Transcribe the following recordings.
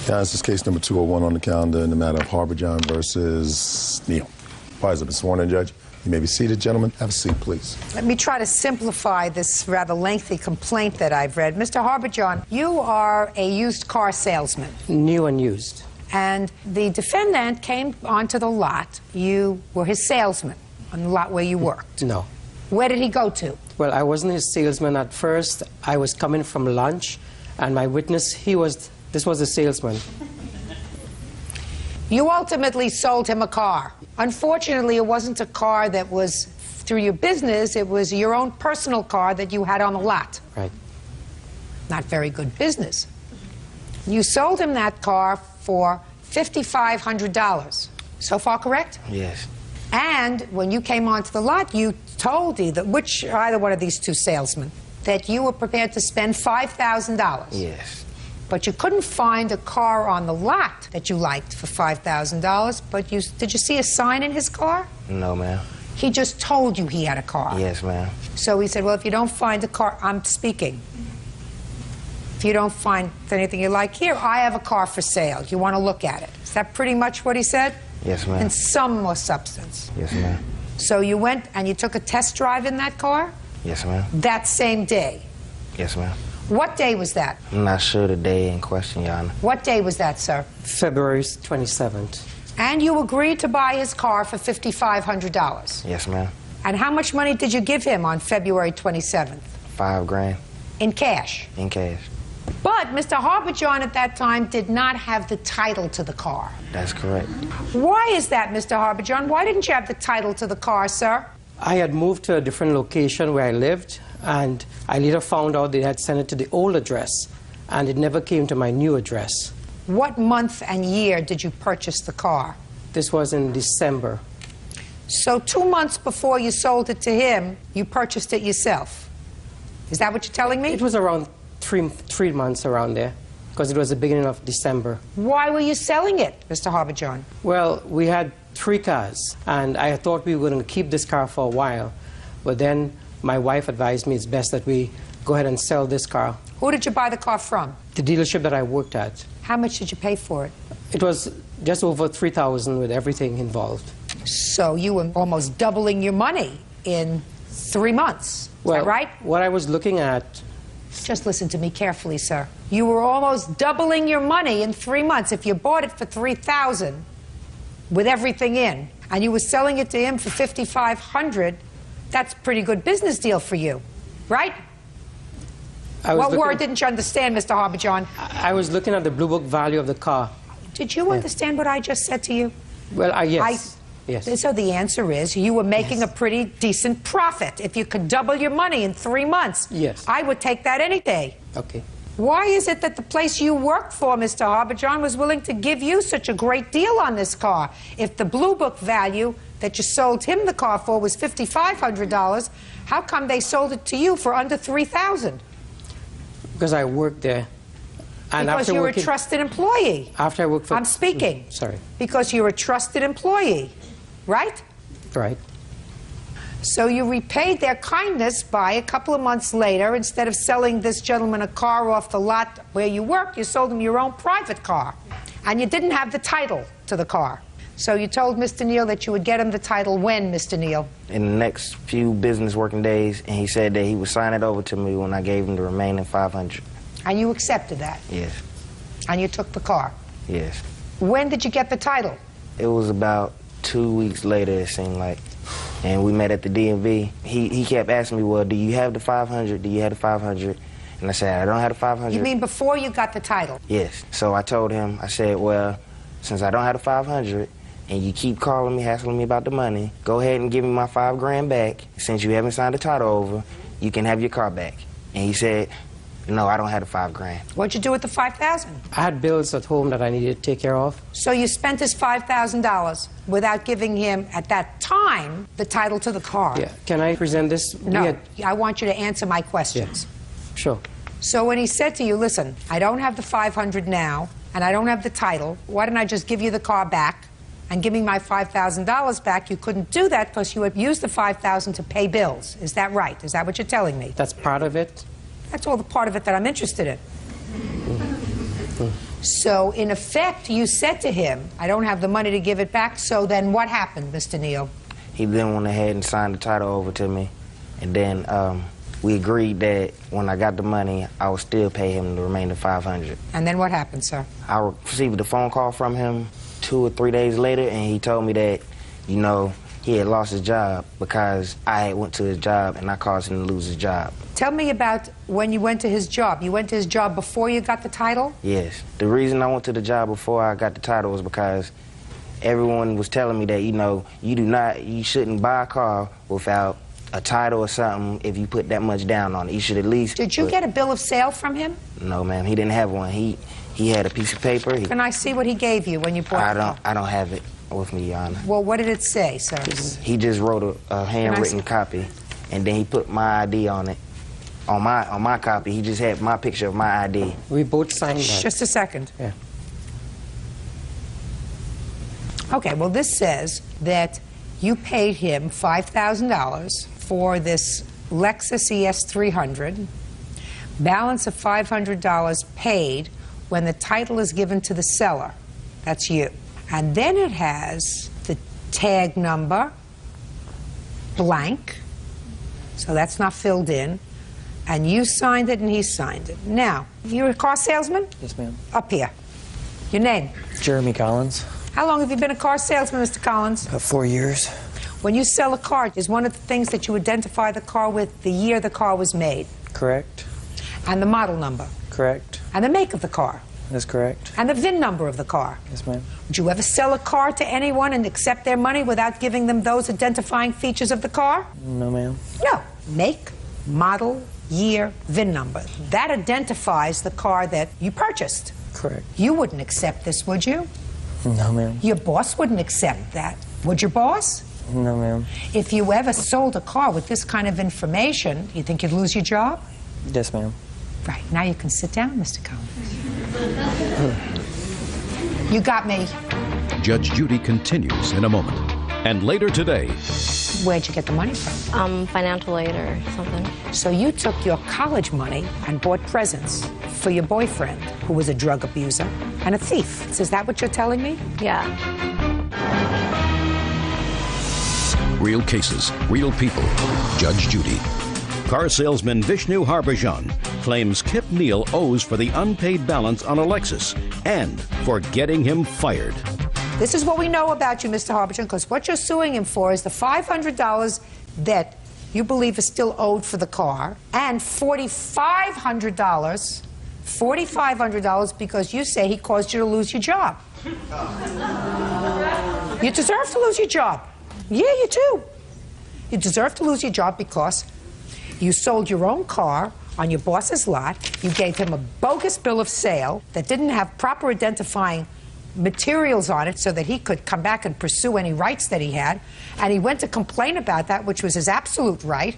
Guys, this is case number 201 on the calendar in the matter of Harbitration versus Neal. Parties have been sworn in, Judge. You may be seated, gentlemen. Have a seat, please. Let me try to simplify this rather lengthy complaint that I've read. Mr. Harbitration, you are a used car salesman. New and used. And the defendant came onto the lot. You were his salesman on the lot where you worked. No. Where did he go to? Well, I wasn't his salesman at first. I was coming from lunch, and my witness, this was a salesman. You ultimately sold him a car. Unfortunately, it wasn't a car that was through your business. It was your own personal car that you had on the lot. Right. Not very good business. You sold him that car for $5,500. So far correct? Yes. And when you came onto the lot, you told either one of these two salesmen, that you were prepared to spend $5,000. Yes. But you couldn't find a car on the lot that you liked for $5,000. But did you see a sign in his car? No, ma'am. He just told you he had a car. Yes, ma'am. So he said, well, if you don't find a car, I'm speaking. If you don't find anything you like here, I have a car for sale. You want to look at it. Is that pretty much what he said? Yes, ma'am. And some more substance. Yes, ma'am. So you went and you took a test drive in that car? Yes, ma'am. That same day? Yes, ma'am. What day was that? I'm not sure the day in question, Your Honor. What day was that, sir? February 27th. And you agreed to buy his car for $5,500? Yes, ma'am. And how much money did you give him on February 27th? $5 grand. In cash? In cash. But Mr. Harbitration at that time did not have the title to the car. That's correct. Why is that, Mr. Harbitration? Why didn't you have the title to the car, sir? I had moved to a different location where I lived, and I later found out they had sent it to the old address, and it never came to my new address. What month and year did you purchase the car? This was in December. So 2 months before you sold it to him, you purchased it yourself. Is that what you're telling me? It was around three months around there, because it was the beginning of December. Why were you selling it, Mr. Harbitration? Well, we had 3 cars, and I thought we were going to keep this car for a while. But then my wife advised me it's best that we go ahead and sell this car. Who did you buy the car from? The dealership that I worked at. How much did you pay for it? It was just over $3,000 with everything involved. So you were almost doubling your money in 3 months. Is that right? What I was looking at... Just listen to me carefully, sir. You were almost doubling your money in 3 months. If you bought it for $3,000 with everything in, and you were selling it to him for $5,500, that's a pretty good business deal for you, right? What word didn't you understand, Mr. Harbitration? I was looking at the Blue Book value of the car. Did you understand what I just said to you? Well, yes. Yes. So the answer is you were making a pretty decent profit. If you could double your money in 3 months, yes, I would take that any day. Okay. Why is it that the place you worked for, Mr. Harbitration, was willing to give you such a great deal on this car? If the Blue Book value that you sold him the car for was $5,500, how come they sold it to you for under $3,000? Because I worked there. And because you're a trusted employee. After I worked for... I'm speaking. Sorry. Because you're a trusted employee, right? Right. So you repaid their kindness by a couple of months later, instead of selling this gentleman a car off the lot where you work, you sold him your own private car. And you didn't have the title to the car. So you told Mr. Neal that you would get him the title when, Mr. Neal? In the next few business working days, and he said that he would sign it over to me when I gave him the remaining $500. And you accepted that? Yes. And you took the car? Yes. When did you get the title? It was about 2 weeks later, it seemed like. And we met at the DMV. He kept asking me, well, do you have the $500? Do you have the $500? And I said, I don't have the $500. You mean before you got the title? Yes. So I told him, I said, well, since I don't have the $500, and you keep calling me, hassling me about the money, go ahead and give me my $5 grand back. Since you haven't signed the title over, you can have your car back. And he said, no, I don't have the $5 grand. What'd you do with the $5,000? I had bills at home that I needed to take care of. So you spent his $5,000 without giving him, at that time, the title to the car? Yeah. Can I present this? No. I want you to answer my questions. Yeah. Sure. So when he said to you, listen, I don't have the $500 now, and I don't have the title, why don't I just give you the car back and give me my $5,000 back? You couldn't do that because you had used the $5,000 to pay bills. Is that right? Is that what you're telling me? That's part of it. That's all the part of it that I'm interested in. So, in effect, you said to him, I don't have the money to give it back, so then what happened, Mr. Neal? He then went ahead and signed the title over to me, and then we agreed that when I got the money, I would still pay him the remaining $500. And then what happened, sir? I received a phone call from him 2 or 3 days later, and he told me that, you know, he had lost his job because I had went to his job and I caused him to lose his job. Tell me about when you went to his job. You went to his job before you got the title? Yes. The reason I went to the job before I got the title was because everyone was telling me that, you know, you shouldn't buy a car without a title or something if you put that much down on it. You should at least... Did you get a bill of sale from him? No, ma'am. He didn't have one. He had a piece of paper. Can I see what he gave you when you bought the car? I don't have it with me, Your Honor. Well, what did it say, sir? He just wrote a handwritten copy, and then he put my ID on it. On my copy, he just had my picture of my ID. We both signed that. Just a second. Yeah. Okay, well, this says that you paid him $5,000 for this Lexus ES 300, balance of $500 paid when the title is given to the seller. That's you. And then it has the tag number, blank, so that's not filled in, and you signed it and he signed it. Now, you're a car salesman? Yes, ma'am. Up here. Your name? Jeremy Collins. How long have you been a car salesman, Mr. Collins? About 4 years. When you sell a car, is one of the things that you identify the car with the year the car was made? Correct. And the model number? Correct. And the make of the car? That's correct. And the VIN number of the car? Yes, ma'am. Would you ever sell a car to anyone and accept their money without giving them those identifying features of the car? No, ma'am. No. Make, model, year, VIN number. That identifies the car that you purchased. Correct. You wouldn't accept this, would you? No, ma'am. Your boss wouldn't accept that. Would your boss? No, ma'am. If you ever sold a car with this kind of information, you think you'd lose your job? Yes, ma'am. Right. Now you can sit down, Mr. Collins. You got me. Judge Judy continues in a moment. And later today, Where'd you get the money from? Financial aid or something. So you took your college money and bought presents for your boyfriend, who was a drug abuser and a thief. Is that what you're telling me? Yeah. real cases, real people. Judge Judy. Car salesman Vishnu Harbhajan claims Kip Neal owes for the unpaid balance on a Lexus and for getting him fired. This is what we know about you, Mr. Harbhajan, because what you're suing him for is the $500 that you believe is still owed for the car, and $4,500 because you say he caused you to lose your job. You deserve to lose your job. Yeah, you do. You deserve to lose your job because you sold your own car on your boss's lot. You gave him a bogus bill of sale that didn't have proper identifying materials on it so that he could come back and pursue any rights that he had. And he went to complain about that, which was his absolute right.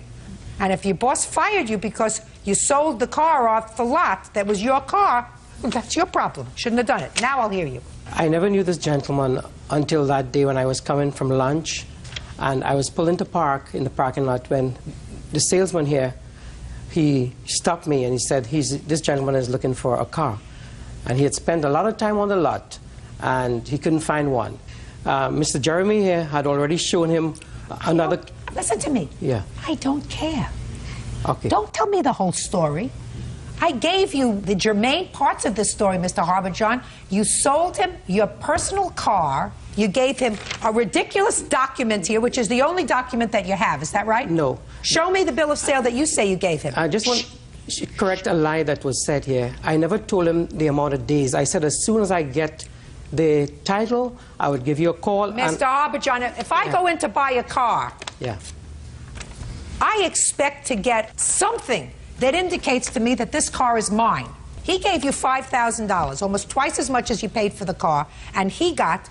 And if your boss fired you because you sold the car off the lot that was your car, well, that's your problem. Shouldn't have done it. Now I'll hear you. I never knew this gentleman until that day when I was coming from lunch, and I was pulling to park in the parking lot when the salesman here, he stopped me and he said, this gentleman is looking for a car. And he had spent a lot of time on the lot, and he couldn't find one. Mr. Jeremy here had already shown him another... Listen to me. Yeah. I don't care. Okay. Don't tell me the whole story. I gave you the germane parts of this story, Mr. Harbhajan. You sold him your personal car. You gave him a ridiculous document here, which is the only document that you have. Is that right? No. Show me the bill of sale that you say you gave him. I just want to correct a lie that was said here. I never told him the amount of days. I said as soon as I get the title, I would give you a call. Mr. Harbhajan, if I go in to buy a car, I expect to get something that indicates to me that this car is mine. He gave you $5,000, almost twice as much as you paid for the car, and he got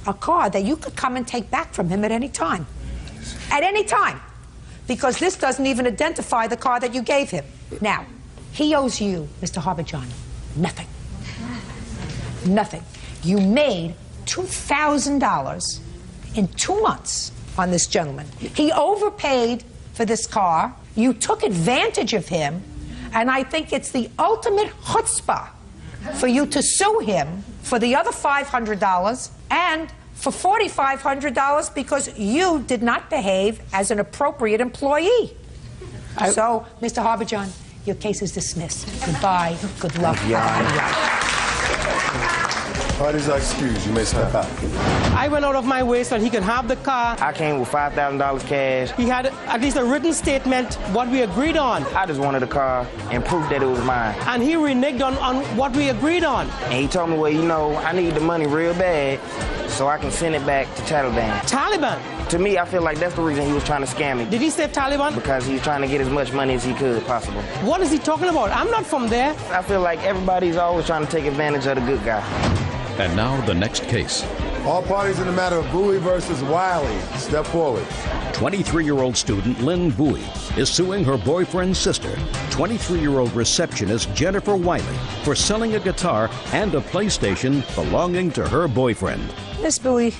a car that you could come and take back from him at any time. At any time. Because this doesn't even identify the car that you gave him. Now, he owes you, Mr. Harbhajan, nothing. Nothing. You made $2,000 in 2 months on this gentleman. He overpaid for this car. You took advantage of him, and I think it's the ultimate chutzpah for you to sue him for the other $500 and for $4,500 because you did not behave as an appropriate employee. So, Mr. Harbison, your case is dismissed. Goodbye. Good luck. Parties are excused. You may step out. I went out of my way so he could have the car. I came with $5,000 cash. He had at least a written statement, what we agreed on. I just wanted the car and proof that it was mine. And he reneged on what we agreed on. And he told me, well, you know, I need the money real bad so I can send it back to Taliban. Taliban? To me, I feel like that's the reason he was trying to scam me. Did he say Taliban? Because he was trying to get as much money as he could possible. What is he talking about? I'm not from there. I feel like everybody's always trying to take advantage of the good guy. And now the next case. All parties in the matter of Bowie versus Wiley, step forward. 23-year-old student Lynn Bowie is suing her boyfriend's sister, 23-year-old receptionist Jennifer Wiley, for selling a guitar and a PlayStation belonging to her boyfriend. Miss Bowie,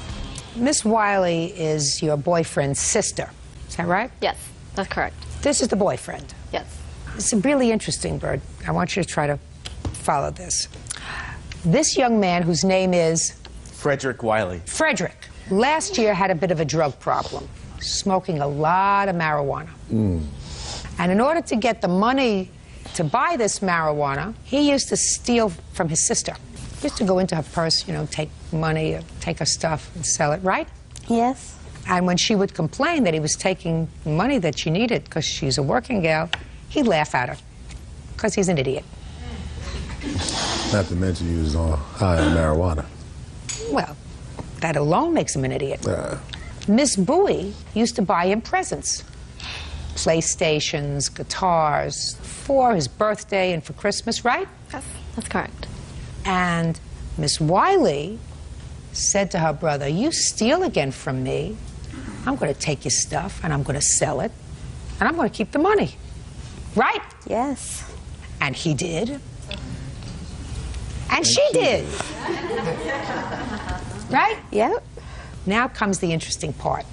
Miss Wiley is your boyfriend's sister. Is that right? Yes, that's correct. This is the boyfriend. Yes. It's really interesting, Bird. I want you to try to follow this. This young man, whose name is Frederick Wiley. Frederick, last year had a bit of a drug problem, smoking a lot of marijuana. And in order to get the money to buy this marijuana, he used to steal from his sister. He used to go into her purse, you know, take money, take her stuff and sell it, right? Yes. And when she would complain that he was taking money that she needed because she's a working gal, he'd laugh at her because he's an idiot. Not to mention he was on high on marijuana. Well, that alone makes him an idiot. Miss Bowie used to buy him presents. PlayStations, guitars, for his birthday and for Christmas, right? Yes, that's correct. And Miss Wiley said to her brother, you steal again from me, I'm going to take your stuff and I'm going to sell it and I'm going to keep the money. Right? Yes. And he did. And she did. Right? Yep. Now comes the interesting part.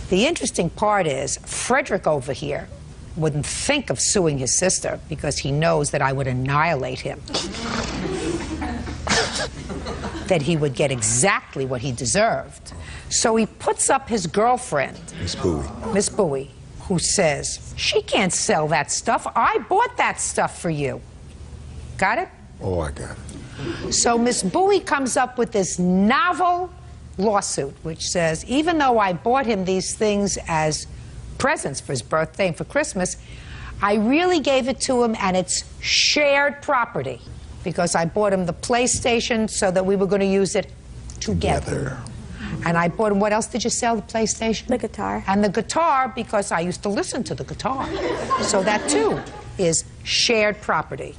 The interesting part is Frederick over here wouldn't think of suing his sister because he knows that I would annihilate him. That he would get exactly what he deserved. So he puts up his girlfriend, Miss Bowie, who says, she can't sell that stuff. I bought that stuff for you. Got it? Oh, I got it. So Miss Bowie comes up with this novel lawsuit, which says, even though I bought him these things as presents for his birthday and for Christmas, I really gave it to him and it's shared property because I bought him the PlayStation so that we were going to use it together. And I bought him, what else did you sell, the PlayStation? The guitar. And the guitar because I used to listen to the guitar. So that too is shared property.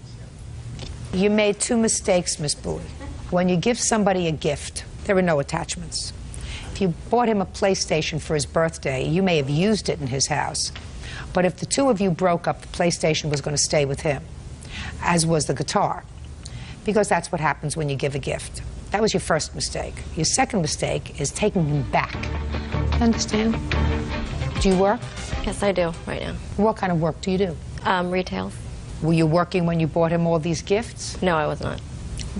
You made two mistakes, Miss Bowie. When you give somebody a gift, there are no attachments. If you bought him a PlayStation for his birthday, you may have used it in his house. But if the two of you broke up, the PlayStation was going to stay with him, as was the guitar, because that's what happens when you give a gift. That was your first mistake. Your second mistake is taking him back. Understand? Do you work? Yes, I do right now. What kind of work do you do? Retail. Were you working when you bought him all these gifts? No, I was not.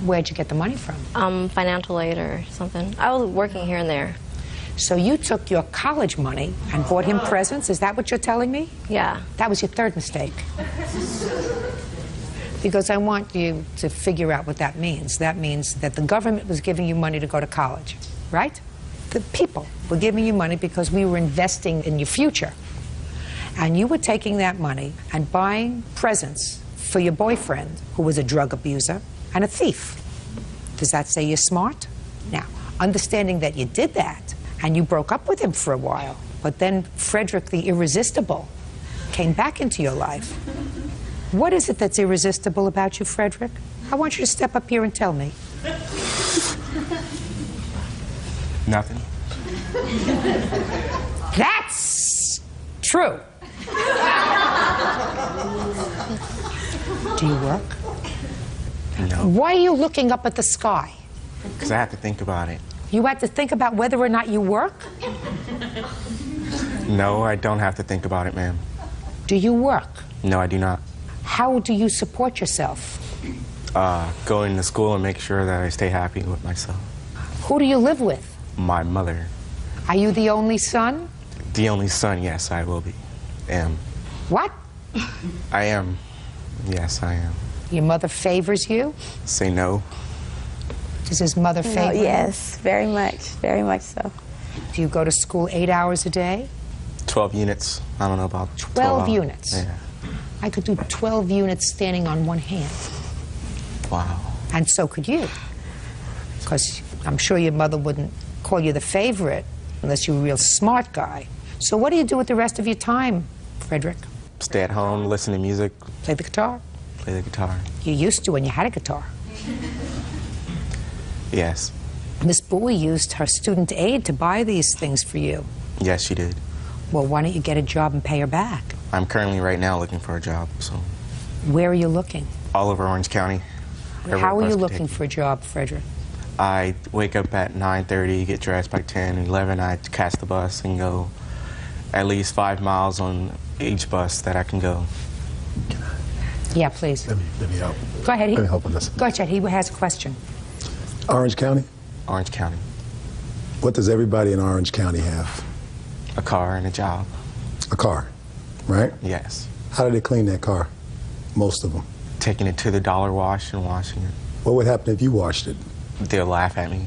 Where'd you get the money from? Financial aid or something. I was working here and there. So you took your college money and bought him presents? Is that what you're telling me? Yeah. That was your third mistake. Because I want you to figure out what that means. That means that the government was giving you money to go to college, right? The people were giving you money because we were investing in your future. And you were taking that money and buying presents for your boyfriend, who was a drug abuser and a thief. Does that say you're smart? Now, understanding that you did that, and you broke up with him for a while, but then Frederick the Irresistible came back into your life. What is it that's irresistible about you, Frederick? I want you to step up here and tell me. Nothing. That's true. Do you work? No. Why are you looking up at the sky? Because I have to think about it. You had to think about whether or not you work? No, I don't have to think about it, ma'am. Do you work? No, I do not. How do you support yourself? Going to school and make sure that I stay happy with myself. Who do you live with? My mother. Are you the only son? The only son, yes, I will be. Am. What? I am. Yes, I am. Your mother favors you? Say no. Does his mother favor you? Yes, very much so. Do you go to school 8 hours a day? 12 units. I don't know about 12 hours. units? Yeah. I could do 12 units standing on one hand. Wow. And so could you. Because I'm sure your mother wouldn't call you the favorite unless you were a real smart guy. So what do you do with the rest of your time, Frederick? Stay at home, listen to music, Play the guitar? play the guitar. You used to when you had a guitar. Yes. Miss Bowie used her student aid to buy these things for you. Yes, she did. Well, why don't you get a job and pay her back? I'm currently right now looking for a job, so Where are you looking? all over Orange County. wherever How a are bus you could looking take for a job, Frederick? I wake up at 9:30, get dressed by 10, 11, I catch the bus and go at least 5 miles on each bus that I can go. Yeah, please. Let me help. Go ahead. Let me help with this. Go ahead. He has a question. Orange County? Orange County. What does everybody in Orange County have? A car and a job. A car, right? Yes. How do they clean that car? Most of them. Taking it to the dollar wash and washing it. What would happen if you washed it? They'll laugh at me.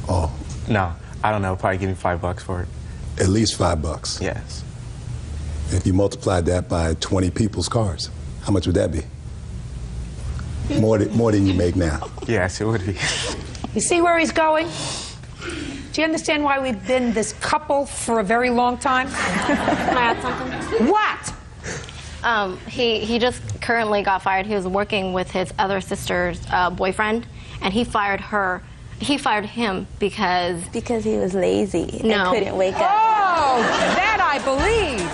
Oh, No, I don't know. Probably give me $5 for it. at least $5. Yes. If you multiplied that by 20 people's cars, how much would that be? More than you make now. Yes, it would be. You see where he's going? Do you understand why we've been this couple for a very long time? Can I add something? What? He just currently got fired. He was working with his other sister's boyfriend, and he fired her. He fired him because Because he was lazy No. and couldn't wake up. Oh, that I believe.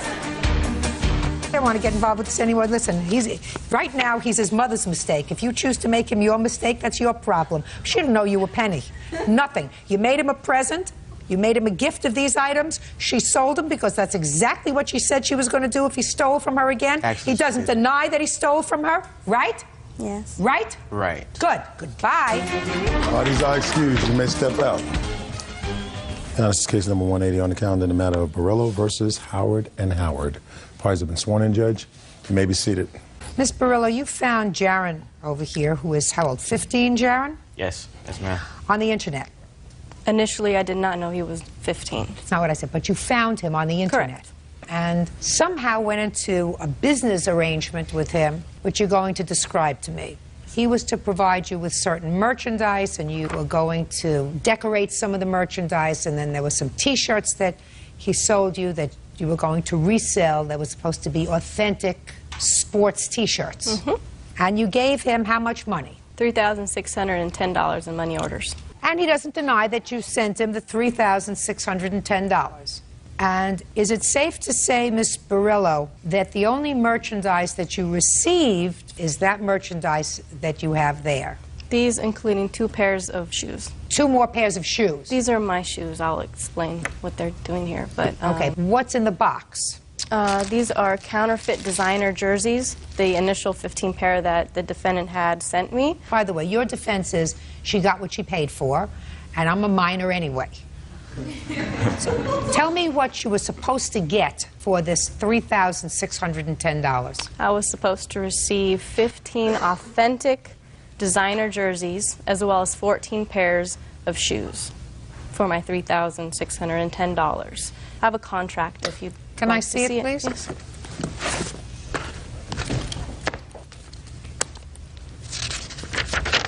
I don't want to get involved with this anymore. Listen, right now he's his mother's mistake. If you choose to make him your mistake, that's your problem. She didn't know you a penny. Nothing. You made him a present. You made him a gift of these items. She sold them because that's exactly what she said she was going to do if he stole from her again. Actually, he doesn't she did. deny that he stole from her, right? Yes. Right? Right. Good. Goodbye. All these are excused. You may step out. Now, this is case number 180 on the calendar in the matter of Barillo versus Howard and Howard. Parties have been sworn in, Judge. You may be seated. Miss Barillo, you found Jaron over here, who is how old? 15, Jaron? Yes. Yes, ma'am. On the internet. Initially, I did not know he was 15. That's not what I said, but you found him on the internet. Correct. And somehow went into a business arrangement with him, which you're going to describe to me. He was to provide you with certain merchandise, and you were going to decorate some of the merchandise, and then there were some T-shirts that he sold you that you were going to resell that was supposed to be authentic sports T-shirts. Mm-hmm. And you gave him how much money? $3,610 in money orders. And he doesn't deny that you sent him the $3,610. And is it safe to say, Miss Barillo, that the only merchandise that you received is that merchandise that you have there? These including 2 pairs of shoes. 2 more pairs of shoes. These are my shoes. I'll explain what they're doing here. But Okay, what's in the box? These are counterfeit designer jerseys, the initial 15 pair that the defendant had sent me. By the way, your defense is she got what she paid for, and I'm a minor anyway. So tell me what you were supposed to get for this $3,610. I was supposed to receive 15 authentic designer jerseys as well as 14 pairs of shoes for my $3,610. I have a contract if you'd Can like I to see it, please? Yes.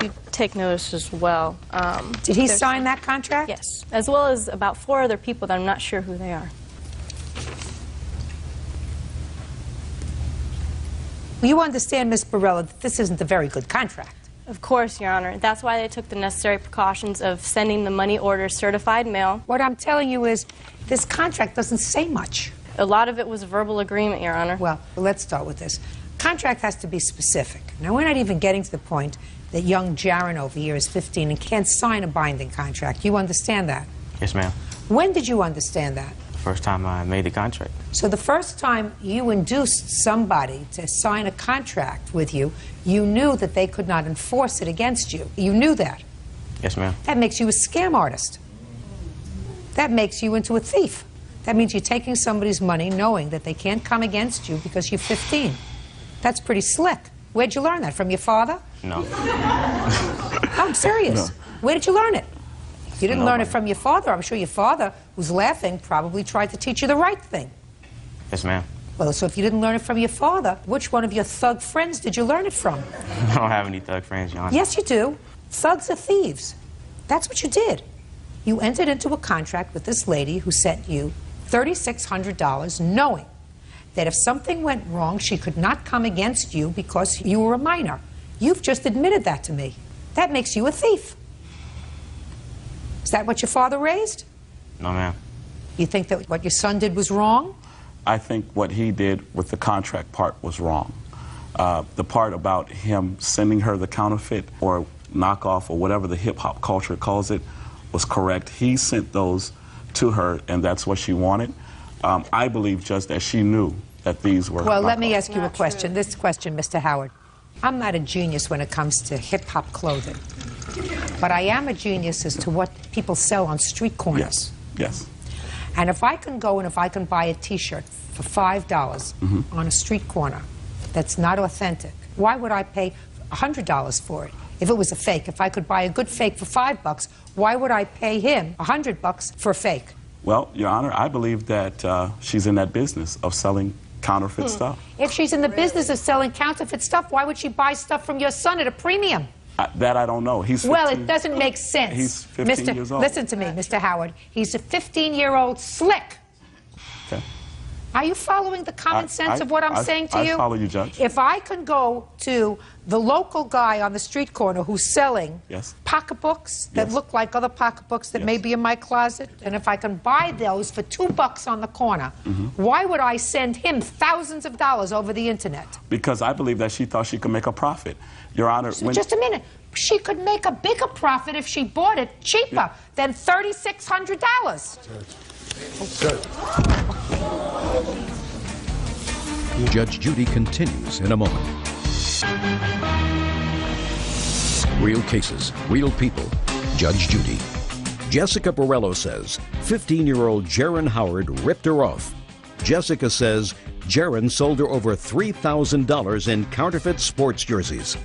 You take notice as well. Did he there's- sign that contract? Yes, as well as about 4 other people that I'm not sure who they are. You understand, Miss Barillo, that this isn't a very good contract. Of course, Your Honor. That's why they took the necessary precautions of sending the money order certified mail. What I'm telling you is this contract doesn't say much. A lot of it was verbal agreement, Your Honor. Well, let's start with this. Contract has to be specific. Now, we're not even getting to the point that young Jaron over here is 15 and can't sign a binding contract. You understand that? Yes, ma'am. When did you understand that? first time I made the contract. So the first time you induced somebody to sign a contract with you, you knew that they could not enforce it against you. You knew that. Yes, ma'am. That makes you a scam artist. That makes you into a thief. That means you're taking somebody's money knowing that they can't come against you because you're 15. That's pretty slick. Where'd you learn that? From your father? No. I'm serious. No. Where did you learn it? You didn't learn it Nobody. from your father. I'm sure your father, who's laughing, probably tried to teach you the right thing. Yes, ma'am. Well, so if you didn't learn it from your father, which one of your thug friends did you learn it from? I don't have any thug friends, Your Honor. Yes, you do. Thugs are thieves. That's what you did. You entered into a contract with this lady who sent you $3,600 knowing that if something went wrong, she could not come against you because you were a minor. You've just admitted that to me. That makes you a thief. Is that what your father raised? No, ma'am. You think that what your son did was wrong? I think what he did with the contract part was wrong. The part about him sending her the counterfeit or knockoff or whatever the hip-hop culture calls it was correct. He sent those to her, and that's what she wanted. I believe just that she knew that these were Well, let me knockoffs. ask you a question. This question, Mr. Howard. I'm not a genius when it comes to hip-hop clothing, but I am a genius as to what people sell on street corners. Yes, yes. And if I can go and if I can buy a T-shirt for $5 on a street corner that's not authentic, why would I pay $100 for it if it was a fake? If I could buy a good fake for $5, why would I pay him $100 for a fake? Well, Your Honor, I believe that she's in that business of selling counterfeit stuff. If she's in the business of selling counterfeit stuff, why would she buy stuff from your son at a premium? That I don't know. He's 15. Well, it doesn't make sense. He's 15 years old. Listen to me, Mr. Howard. He's a 15-year-old slick. Okay. Are you following the common sense of what I'm saying to you? I follow you, Judge. If I can go to the local guy on the street corner who's selling Yes. pocketbooks that Yes. look like other pocketbooks that may be in my closet, and if I can buy those for $2 on the corner, why would I send him thousands of dollars over the internet? Because I believe that she thought she could make a profit. Your Honor, when... Just a minute. She could make a bigger profit if she bought it cheaper than $3,600. Judge Judy continues in a moment. Real cases, real people. Judge Judy. Jessica Borello says 15-year-old Jaron Howard ripped her off. Jessica says Jaron sold her over $3,000 in counterfeit sports jerseys.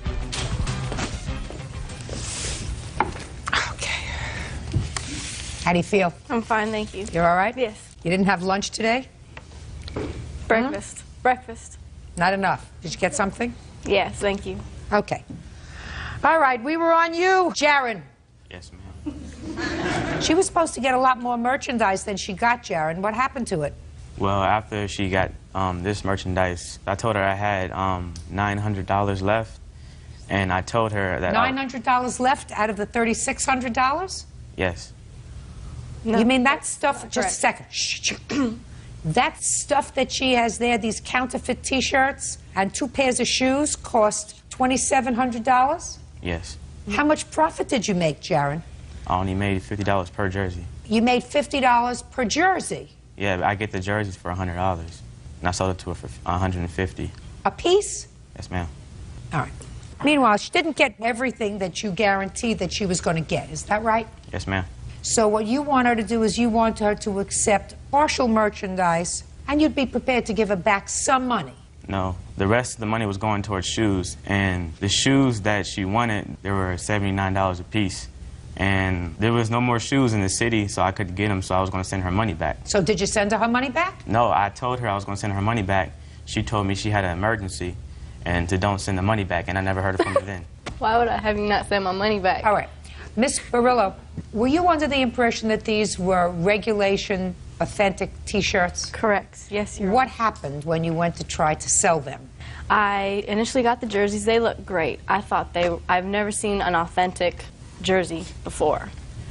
How do you feel? I'm fine, thank you. You're all right? Yes. You didn't have lunch today? Breakfast. Breakfast. Not enough. Did you get something? Yes, thank you. Okay. All right, we were on you, Jaron. Yes, ma'am. She was supposed to get a lot more merchandise than she got, Jaron. What happened to it? Well, after she got this merchandise, I told her I had $900 left, and I told her that $900 left out of the $3,600? Yes. No, you mean that stuff? Just a second. Shh. That stuff that she has there, these counterfeit T-shirts and 2 pairs of shoes, cost $2,700? Yes. How much profit did you make, Jaron? I only made $50 per jersey. You made $50 per jersey. Yeah, I get the jerseys for $100, and I sold it to her for $150. A piece? Yes, ma'am. All right. Meanwhile, she didn't get everything that you guaranteed that she was going to get. Is that right? Yes, ma'am. So what you want her to do is you want her to accept partial merchandise, and you'd be prepared to give her back some money. No, the rest of the money was going towards shoes, and the shoes that she wanted, they were $79 a piece. And there was no more shoes in the city, so I couldn't get them, so I was going to send her money back. So did you send her money back? No, I told her I was going to send her money back. She told me she had an emergency and to don't send the money back, and I never heard from her then. Why would I have you not send my money back? All right. Miss Barillo, were you under the impression that these were regulation authentic T-shirts? Correct. Yes, Your Honor. What happened when you went to try to sell them? I initially got the jerseys. They looked great. I thought I've never seen an authentic jersey before.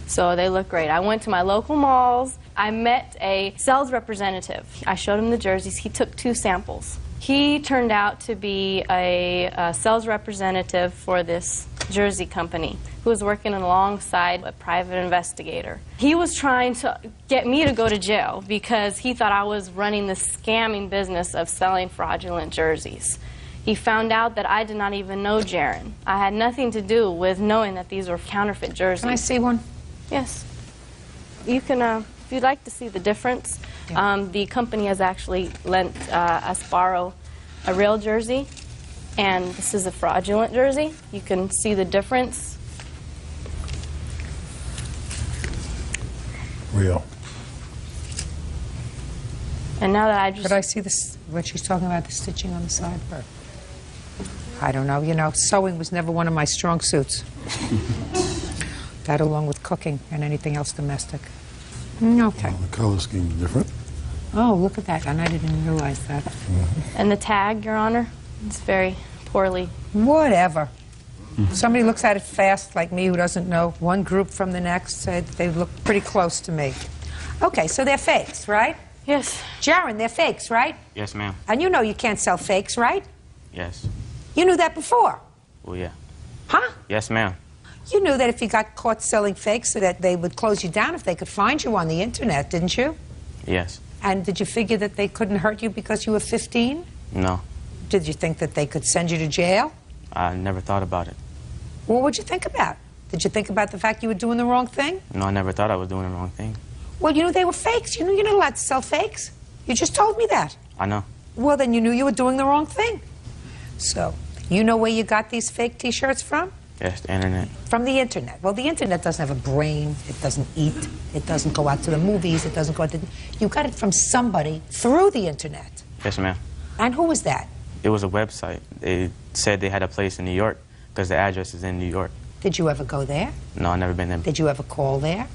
So they look great. I went to my local malls. I met a sales representative. I showed him the jerseys. He took 2 samples. He turned out to be a sales representative for this jersey company who was working alongside a private investigator. He was trying to get me to go to jail because he thought I was running the scamming business of selling fraudulent jerseys. He found out that I did not even know Jaron. I had nothing to do with knowing that these were counterfeit jerseys. Can I see one? Yes. You can, if you'd like to see the difference, the company has actually lent us borrow a real jersey, and this is a fraudulent jersey. You can see the difference. Real. And now that I just... Could I see this, what she's talking about, the stitching on the side? Or, I don't know. You know, sewing was never one of my strong suits. That along with cooking and anything else domestic. Okay. Well, the color scheme is different. Oh, look at that. And I didn't realize that. And the tag, Your Honor, it's very poorly. Whatever. Somebody looks at it fast, like me, who doesn't know one group from the next. They look pretty close to me. Okay, so they're fakes, right? Yes. Jaron, they're fakes, right? Yes, ma'am. And you know you can't sell fakes, right? Yes. You knew that before. Well, yeah. Huh? Yes, ma'am. You knew that if you got caught selling fakes, so that they would close you down if they could find you on the internet, didn't you? Yes. And did you figure that they couldn't hurt you because you were 15? No. Did you think that they could send you to jail? I never thought about it. What would you think about? Did you think about the fact you were doing the wrong thing? No, I never thought I was doing the wrong thing. Well, you knew they were fakes. You knew you're not allowed to sell fakes. You just told me that. I know. Well, then you knew you were doing the wrong thing. So, you know where you got these fake T-shirts from? Yes, the internet. From the internet. Well, the internet doesn't have a brain. It doesn't eat. It doesn't go out to the movies. It doesn't go out to... You got it from somebody through the internet. Yes, ma'am. And who was that? It was a website. They said they had a place in New York because the address is in New York. Did you ever go there? No, I've never been there. Did you ever call there?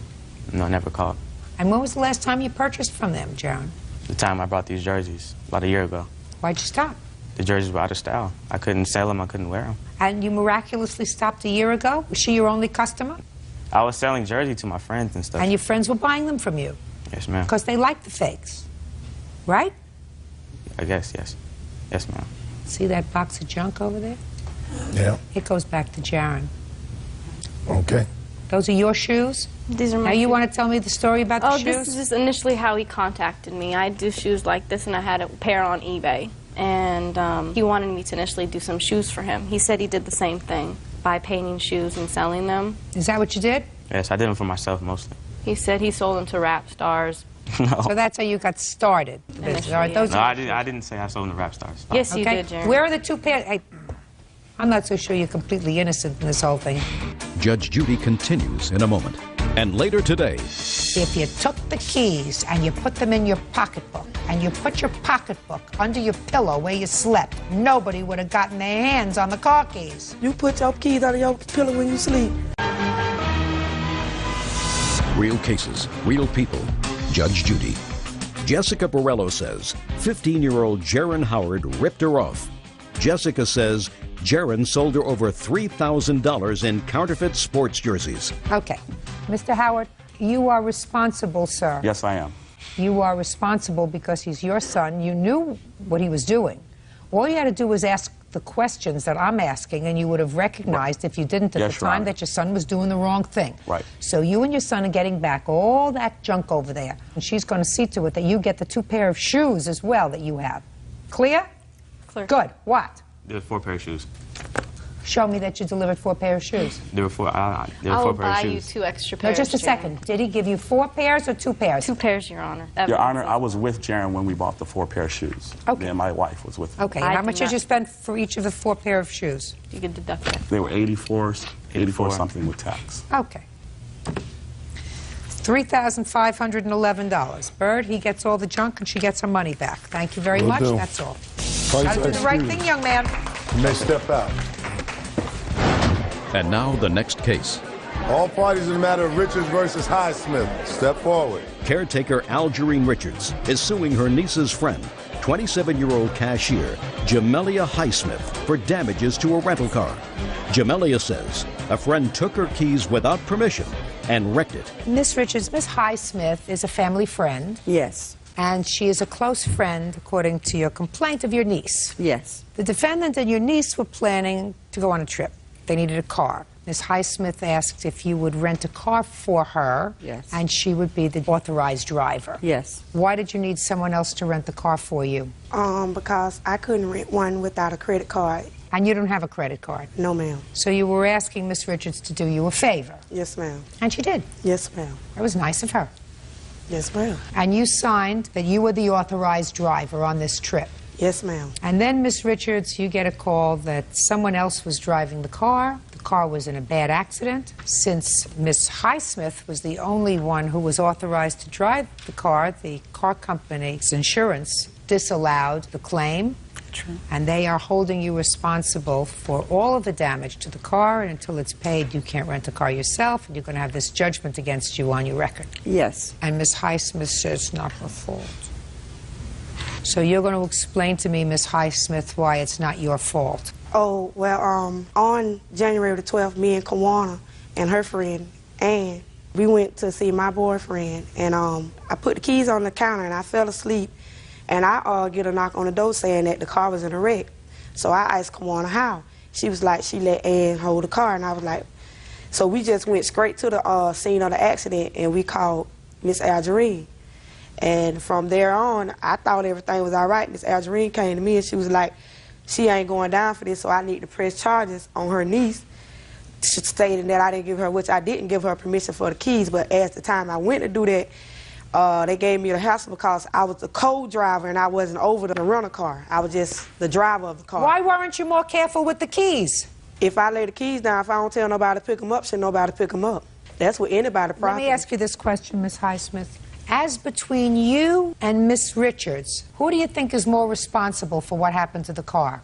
No, I never called. And when was the last time you purchased from them, Jaron? The time I brought these jerseys, about a year ago. Why'd you stop? The jerseys were out of style. I couldn't sell them. I couldn't wear them. And you miraculously stopped a year ago? Was she your only customer? I was selling jerseys to my friends and stuff. And your friends were buying them from you? Yes, ma'am. Because they like the fakes, right? I guess, yes. Yes, ma'am. See that box of junk over there? Yeah. It goes back to Jaron. Okay. Those are your shoes? These are my Now you shoes. want to tell me the story about the shoes? This is just initially how he contacted me. I do shoes like this, and I had a pair on eBay. And he wanted me to initially do some shoes for him. He said he did the same thing by painting shoes and selling them. Is that what you did? Yes, I did them for myself mostly. He said he sold them to rap stars. No. So that's how you got started. The business. Initially, All right, those No, are I didn't say I sold them to rap stars. Yes, you okay? did, Jaron. Where are the two pairs? I'm not so sure you're completely innocent in this whole thing. Judge Judy continues in a moment. And later today, If you took the keys and you put them in your pocketbook and you put your pocketbook under your pillow where you slept, nobody would have gotten their hands on the car keys. You put your keys under your pillow when you sleep. real cases, real people. Judge Judy. Jessica Borello says 15-year-old Jaron Howard ripped her off. Jessica says Jaron sold her over $3,000 in counterfeit sports jerseys. Okay. Mr. Howard, you are responsible, sir. Yes, I am. You are responsible because he's your son. You knew what he was doing. All you had to do was ask the questions that I'm asking, and you would have recognized, if you didn't at Yes, the Your time, Honor. that your son was doing the wrong thing. Right. So you and your son are getting back all that junk over there, and she's going to see to it that you get the 2 pair of shoes as well that you have. Clear? Clear. Good. What? There were 4 pair of shoes. Show me that you delivered 4 pair of shoes. There were 4 I pair will of buy you shoes. 2 extra No, pairs. just a Jaron. second. Did he give you 4 pairs or 2 pairs? 2 pairs, Your Honor. Your Honor, I was with Jaron when we bought the 4 pair of shoes. Okay. Me and my wife was with him. Okay. I How did much did not. you spend for each of the 4 pair of shoes? You can deduct that. They were 84 84. something with tax. Okay. $3,511. Bird, he gets all the junk and she gets her money back. Thank you very Will much. do. That's all. Price Gotta do the right executed. thing, young man. You may step out. And now the next case. All parties in the matter of Richards versus Highsmith. Step forward. Caretaker Algerine Richards is suing her niece's friend, 27-year-old cashier Jamelia Highsmith, for damages to a rental car. Jamelia says a friend took her keys without permission and wrecked it. Miss Richards, Miss Highsmith is a family friend, Yes, and she is a close friend, according to your complaint, of your niece. yes. The defendant and your niece were planning to go on a trip. They needed a car. Ms. Highsmith asked if you would rent a car for her. Yes. And she would be the authorized driver. Yes. Why did you need someone else to rent the car for you? Because I couldn't rent one without a credit card. And you don't have a credit card? No, ma'am. So you were asking Miss Richards to do you a favor? Yes, ma'am. And she did? Yes, ma'am. That was nice of her. Yes, ma'am. And you signed that you were the authorized driver on this trip? Yes, ma'am. And then, Miss Richards, you get a call that someone else was driving the car. The car was in a bad accident. Since Miss Highsmith was the only one who was authorized to drive the car company's insurance disallowed the claim. True. And they are holding you responsible for all of the damage to the car, and until it's paid, you can't rent a car yourself, and you're going to have this judgment against you on your record. Yes. And Miss Highsmith says it's not her fault. So you're going to explain to me, Miss Highsmith, why it's not your fault. Oh, well, on January the 12th, me and Kawana and her friend, Ann, we went to see my boyfriend, and I put the keys on the counter, and I fell asleep, and I get a knock on the door saying that the car was in a wreck. So I asked Kawana how. She was like, she let Ann hold the car, and I was like, so we just went straight to the scene of the accident, and we called Miss Algerine. And from there on, I thought everything was all right. Miss Algerine came to me, and she was like, she ain't going down for this, so I need to press charges on her niece, stating that I didn't give her, which I didn't give her permission for the keys, but at the time I went to do that, they gave me the hassle because I was the co-driver and I wasn't over the rental car. I was just the driver of the car. Why weren't you more careful with the keys? If I lay the keys down, if I don't tell nobody to pick them up, should nobody pick them up. That's what anybody property. Let me ask you this question, Miss Highsmith. As between you and Miss Richards, who do you think is more responsible for what happened to the car?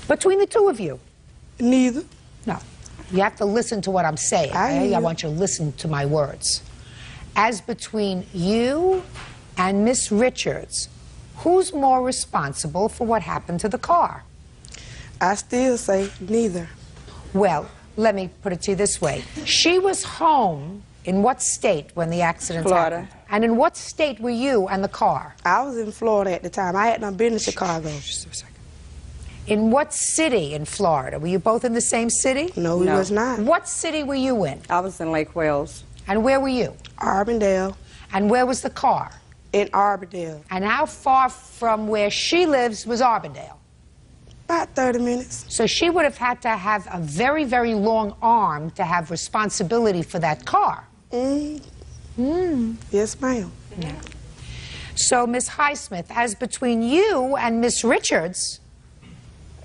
Between the two of you? Neither. No. You have to listen to what I'm saying. I want you to listen to my words. As between you and Miss Richards, who's more responsible for what happened to the car? I still say neither. Well, let me put it to you this way. She was home in what state when the accident happened? And in what state were you and the car? I was in Florida at the time. I hadn't been to Chicago. Just a second. In what city in Florida? Were you both in the same city? No, we was not. What city were you in? I was in Lake Wales. And where were you? Arbondale. And where was the car? In Arbondale. And how far from where she lives was Arbondale? About 30 minutes. So she would have had to have a very, very long arm to have responsibility for that car. Yes, ma'am. Yeah. So, Miss Highsmith, as between you and Miss Richards,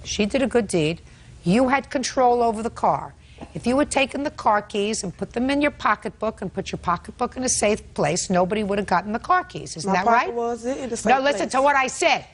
she did a good deed. You had control over the car. If you had taken the car keys and put them in your pocketbook and put your pocketbook in a safe place, nobody would have gotten the car keys. Isn't that right? Was in the safe No, listen to what I said.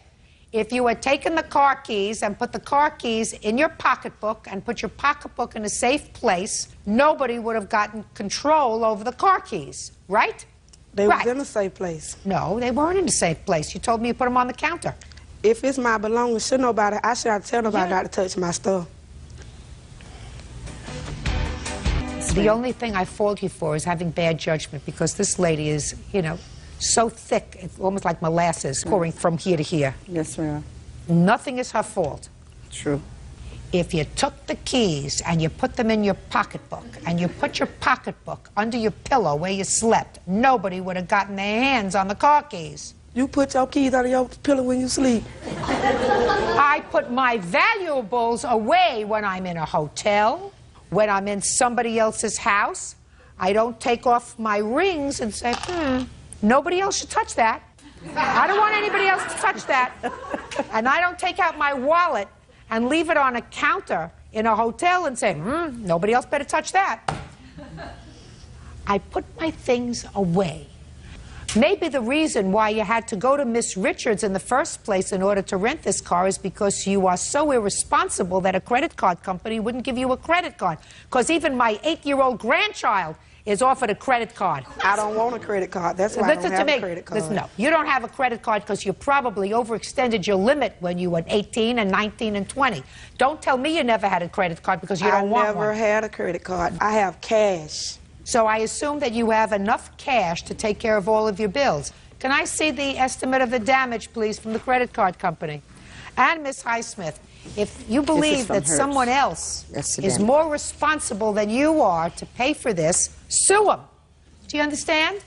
If you had taken the car keys and put the car keys in your pocketbook and put your pocketbook in a safe place, nobody would have gotten control over the car keys, right? They was in a safe place. No, they weren't in a safe place. You told me you put them on the counter. If it's my belongings, I should have tell nobody not to touch my stuff. The only thing I fault you for is having bad judgment, because this lady is, you know, so thick, it's almost like molasses pouring from here to here. Yes, ma'am. Nothing is her fault. True. If you took the keys and you put them in your pocketbook and you put your pocketbook under your pillow where you slept, nobody would have gotten their hands on the car keys. You put your keys under your pillow when you sleep. I put my valuables away when I'm in a hotel, when I'm in somebody else's house. I don't take off my rings and say, nobody else should touch that. I don't want anybody else to touch that. And I don't take out my wallet and leave it on a counter in a hotel and say, nobody else better touch that. I put my things away. Maybe the reason why you had to go to Miss Richards in the first place in order to rent this car is because you are so irresponsible that a credit card company wouldn't give you a credit card. Because even my 8-year-old grandchild is offered a credit card. I don't want a credit card. That's why I don't have a credit card. Listen, no, you don't have a credit card because you probably overextended your limit when you were 18 and 19 and 20. Don't tell me you never had a credit card because you don't want one. I never had a credit card. I have cash. So I assume that you have enough cash to take care of all of your bills. Can I see the estimate of the damage, please, from the credit card company? And Miss Highsmith, If you believe from that hers. someone else is Accident. more responsible than you are to pay for this, sue them. Do you understand?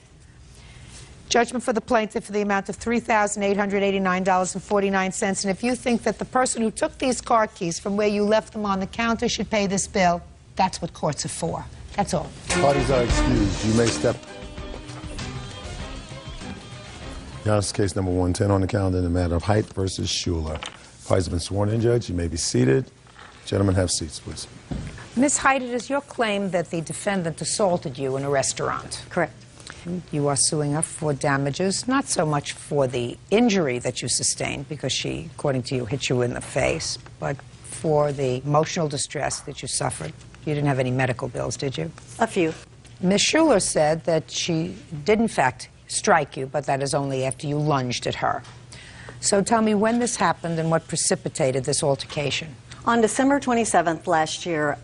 Judgment for the plaintiff for the amount of $3,889.49. And if you think that the person who took these car keys from where you left them on the counter should pay this bill, that's what courts are for. That's all. Parties are excused. You may step. Your Honor, case number 110 on the calendar in the matter of Height versus Schuler. Parties have been sworn in, Judge. You may be seated. Gentlemen, have seats, please. Ms. Height, it is your claim that the defendant assaulted you in a restaurant. Correct. You are suing her for damages, not so much for the injury that you sustained, because she, according to you, hit you in the face, but for the emotional distress that you suffered. You didn't have any medical bills, did you? A few. Ms. Schuler said that she did, in fact, strike you, but that is only after you lunged at her. So tell me when this happened and what precipitated this altercation. On December 27th last year,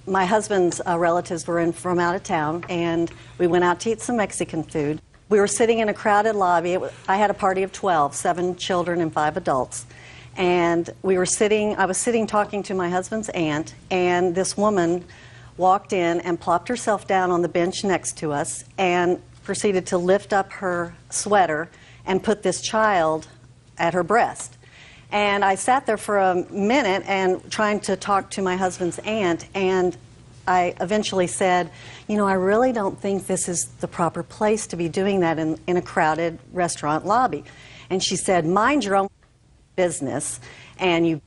my husband's relatives were in from out of town, and we went out to eat some Mexican food. We were sitting in a crowded lobby. I had a party of 12, 7 children and 5 adults. And I was sitting talking to my husband's aunt, and this woman walked in and plopped herself down on the bench next to us and proceeded to lift up her sweater and put this child at her breast. And I sat there for a minute and trying to talk to my husband's aunt, and I eventually said, you know, I really don't think this is the proper place to be doing that in a crowded restaurant lobby. And she said, mind your own business, and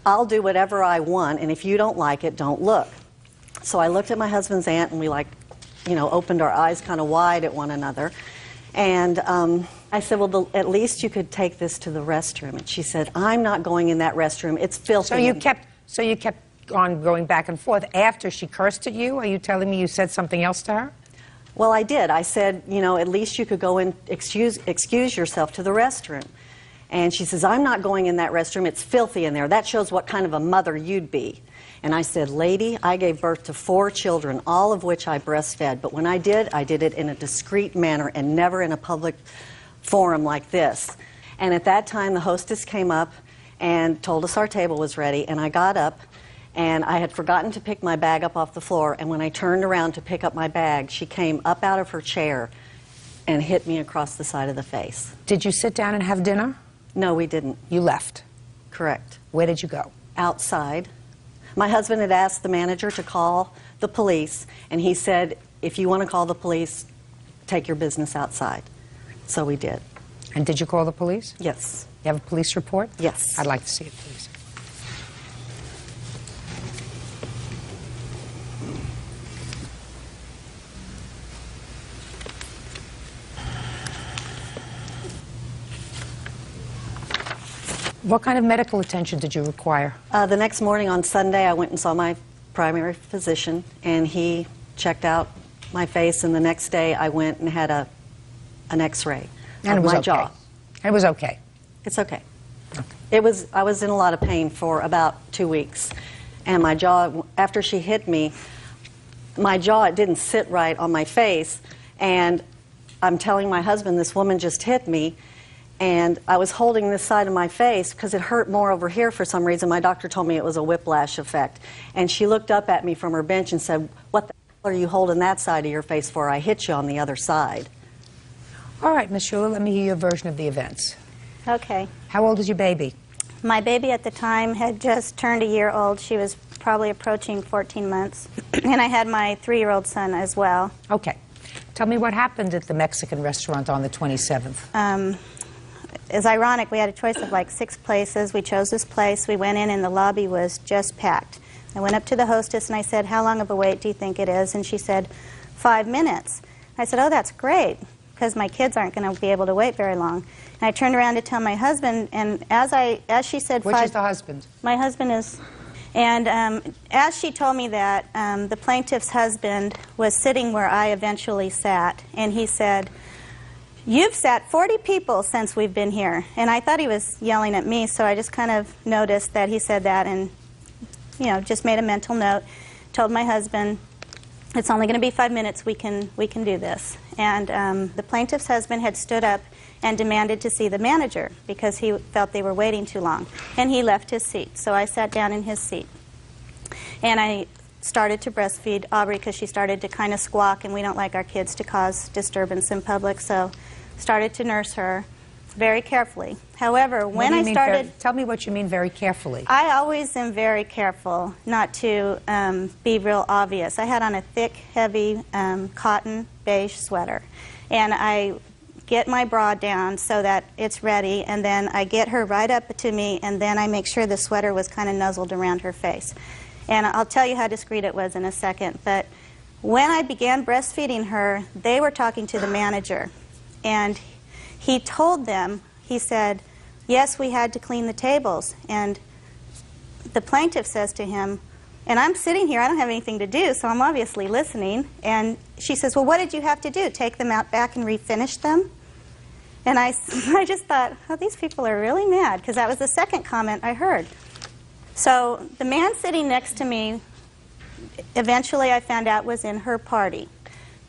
I'll do whatever I want, and if you don't like it, don't look. So I looked at my husband's aunt, and we opened our eyes kind of wide at one another. And I said, well, at least you could take this to the restroom. And she said, I'm not going in that restroom. It's filthy. So you kept on going back and forth after she cursed at you? Are you telling me you said something else to her? Well, I did. I said, you know, at least you could go and excuse yourself to the restroom. And she says, I'm not going in that restroom. It's filthy in there. That shows what kind of a mother you'd be. And I said, lady, I gave birth to 4 children, all of which I breastfed. But when I did it in a discreet manner and never in a public forum like this. And at that time, the hostess came up and told us our table was ready. And I got up, and I had forgotten to pick my bag up off the floor. And when I turned around to pick up my bag, she came up out of her chair and hit me across the side of the face. Did you sit down and have dinner? No, we didn't. You left? Correct. Where did you go? Outside. My husband had asked the manager to call the police, and he said, if you want to call the police, take your business outside. So we did. And did you call the police? Yes. You have a police report? Yes. I'd like to see it, please. What kind of medical attention did you require? The next morning on Sunday, I went and saw my primary physician, and he checked out my face, and the next day I went and had an x-ray of my jaw. It was okay? It's okay. I was in a lot of pain for about 2 weeks, and my jaw, after she hit me, my jaw, it didn't sit right on my face, and I'm telling my husband, this woman just hit me, and I was holding this side of my face because it hurt more over here for some reason. My doctor told me it was a whiplash effect. And she looked up at me from her bench and said, what the hell are you holding that side of your face for? I hit you on the other side. All right, Ms. Schuler, let me hear your version of the events. Okay. How old is your baby? My baby at the time had just turned a year old. She was probably approaching 14 months. And I had my 3-year-old son as well. Okay. Tell me what happened at the Mexican restaurant on the 27th. It's ironic. We had a choice of like 6 places. We chose this place. We went in, and the lobby was just packed. I went up to the hostess, and I said, how long of a wait do you think it is? And she said, 5 minutes. I said, oh, that's great, because my kids aren't going to be able to wait very long. And I turned around to tell my husband, and as she said, which is the husband? My husband is. And as she told me that, the plaintiff's husband was sitting where I eventually sat, and he said, you've sat 40 people since we've been here. And I thought he was yelling at me, so I just kind of noticed that he said that and, you know, just made a mental note, told my husband, it's only going to be 5 minutes, we can do this. And the plaintiff's husband had stood up and demanded to see the manager because he felt they were waiting too long. And he left his seat. So I sat down in his seat. And I started to breastfeed Aubrey because she started to kind of squawk, and we don't like our kids to cause disturbance in public, so started to nurse her very carefully. However, when I started... Tell me what you mean very carefully. I always am very careful not to be real obvious. I had on a thick, heavy cotton beige sweater, and I get my bra down so that it's ready, and then I get her right up to me, and then I make sure the sweater was kind of nuzzled around her face. And I'll tell you how discreet it was in a second. But when I began breastfeeding her, they were talking to the manager. And he told them, he said, yes, we had to clean the tables. And the plaintiff says to him, and I'm sitting here, I don't have anything to do, so I'm obviously listening. And she says, well, what did you have to do? Take them out back and refinish them? And I just thought, oh, these people are really mad, because that was the second comment I heard. So the man sitting next to me, eventually I found out was in her party.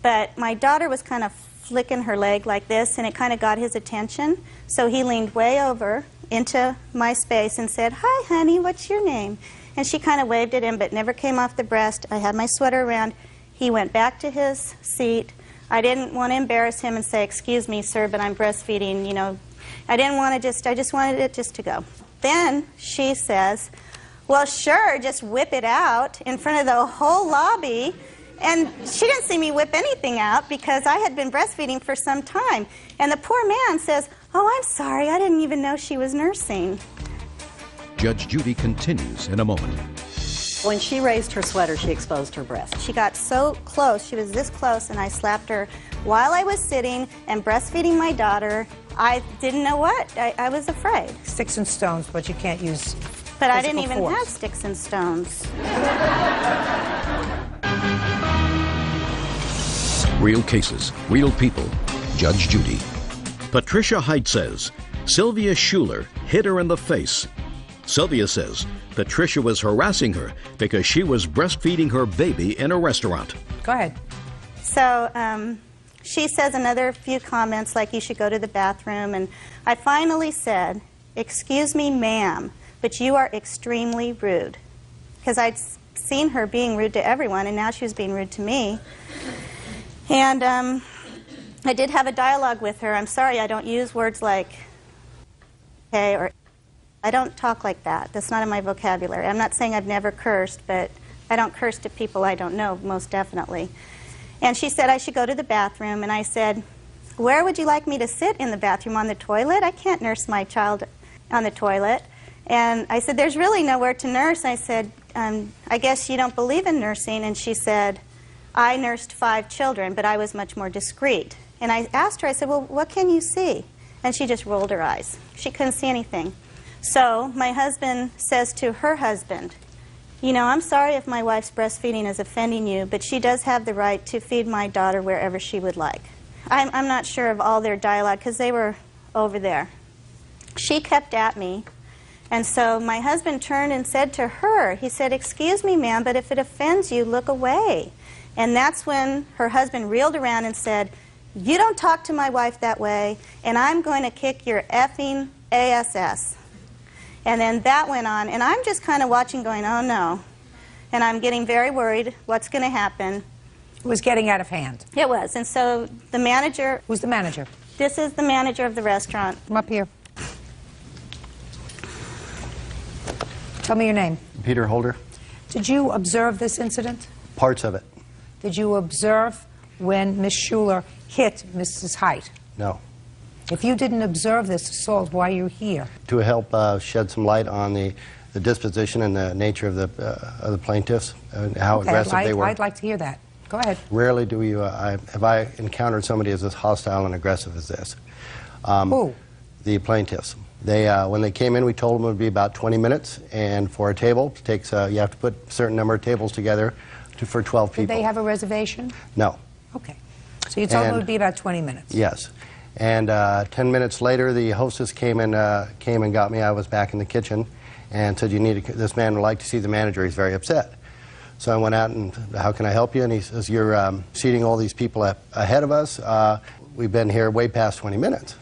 But my daughter was kind of flicking her leg like this, and it kind of got his attention. So he leaned way over into my space and said, hi, honey, what's your name? And she kind of waved at him, but never came off the breast. I had my sweater around. He went back to his seat. I didn't want to embarrass him and say, excuse me, sir, but I'm breastfeeding, you know. I didn't want to I just wanted it just to go. Then she says, well, sure, just whip it out in front of the whole lobby. And she didn't see me whip anything out because I had been breastfeeding for some time. And the poor man says, oh, I'm sorry, I didn't even know she was nursing. Judge Judy continues in a moment. When she raised her sweater, she exposed her breast. She got so close, she was this close, and I slapped her while I was sitting and breastfeeding my daughter. I didn't know what. I was afraid. Sticks and stones, but you can't use But I didn't even force. have sticks and stones. Real cases, real people. Judge Judy. Patricia Height says Sylvia Schuler hit her in the face. Sylvia says Patricia was harassing her because she was breastfeeding her baby in a restaurant. Go ahead. So she says another few comments like you should go to the bathroom. And I finally said, excuse me, ma'am, but you are extremely rude. Because I'd seen her being rude to everyone, and now she was being rude to me. And I did have a dialogue with her. I'm sorry, I don't use words like, okay, or I don't talk like that. That's not in my vocabulary. I'm not saying I've never cursed, but I don't curse to people I don't know, most definitely. And she said I should go to the bathroom, and I said, where would you like me to sit in the bathroom? On the toilet? I can't nurse my child on the toilet. And I said, there's really nowhere to nurse. I said, I guess you don't believe in nursing. And she said, I nursed 5 children, but I was much more discreet. And I asked her, I said, well, what can you see? And she just rolled her eyes. She couldn't see anything. So my husband says to her husband, you know, I'm sorry if my wife's breastfeeding is offending you, but she does have the right to feed my daughter wherever she would like. I'm not sure of all their dialogue because they were over there. She kept at me. And so my husband turned and said to her, he said, excuse me, ma'am, but if it offends you, look away. And that's when her husband reeled around and said, you don't talk to my wife that way, and I'm going to kick your effing ASS. And then that went on, and I'm just kind of watching going, oh no. And I'm getting very worried what's going to happen. It was getting out of hand. It was. And so the manager... Who's the manager? This is the manager of the restaurant. Come up here. Tell me your name. Peter Holder. Did you observe this incident? Parts of it. Did you observe when Miss Schuler hit Mrs. Height? No. If you didn't observe this assault, why are you here? To help shed some light on the disposition and the nature of the plaintiffs and how aggressive they were. I'd like to hear that. Go ahead. Rarely do you have I encountered somebody as hostile and aggressive as this. Who? The plaintiffs. They when they came in, we told them it would be about 20 minutes, and for a table, it takes you have to put a certain number of tables together for 12 people. Did they have a reservation? No. Okay. So you told them it would be about 20 minutes. Yes. And 10 minutes later, the hostess came and got me. I was back in the kitchen and said, this man would like to see the manager. He's very upset. So I went out and, how can I help you? And he says, you're seating all these people ahead of us. We've been here way past 20 minutes.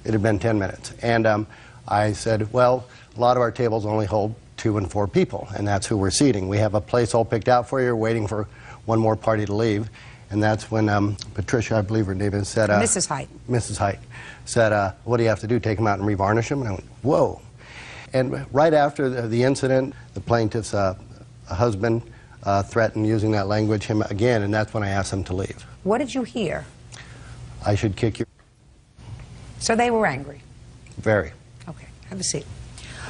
It had been 10 minutes. And I said, well, a lot of our tables only hold 2 and 4 people, and that's who we're seating. We have a place all picked out for you, waiting for one more party to leave. And that's when Patricia, I believe her name is, said... Mrs. Height. Mrs. Height said, what do you have to do, take them out and revarnish them? And I went, whoa. And right after the incident, the plaintiff's husband threatened using that language him again, and that's when I asked him to leave. What did you hear? I should kick your... So they were angry? Very. Okay, have a seat.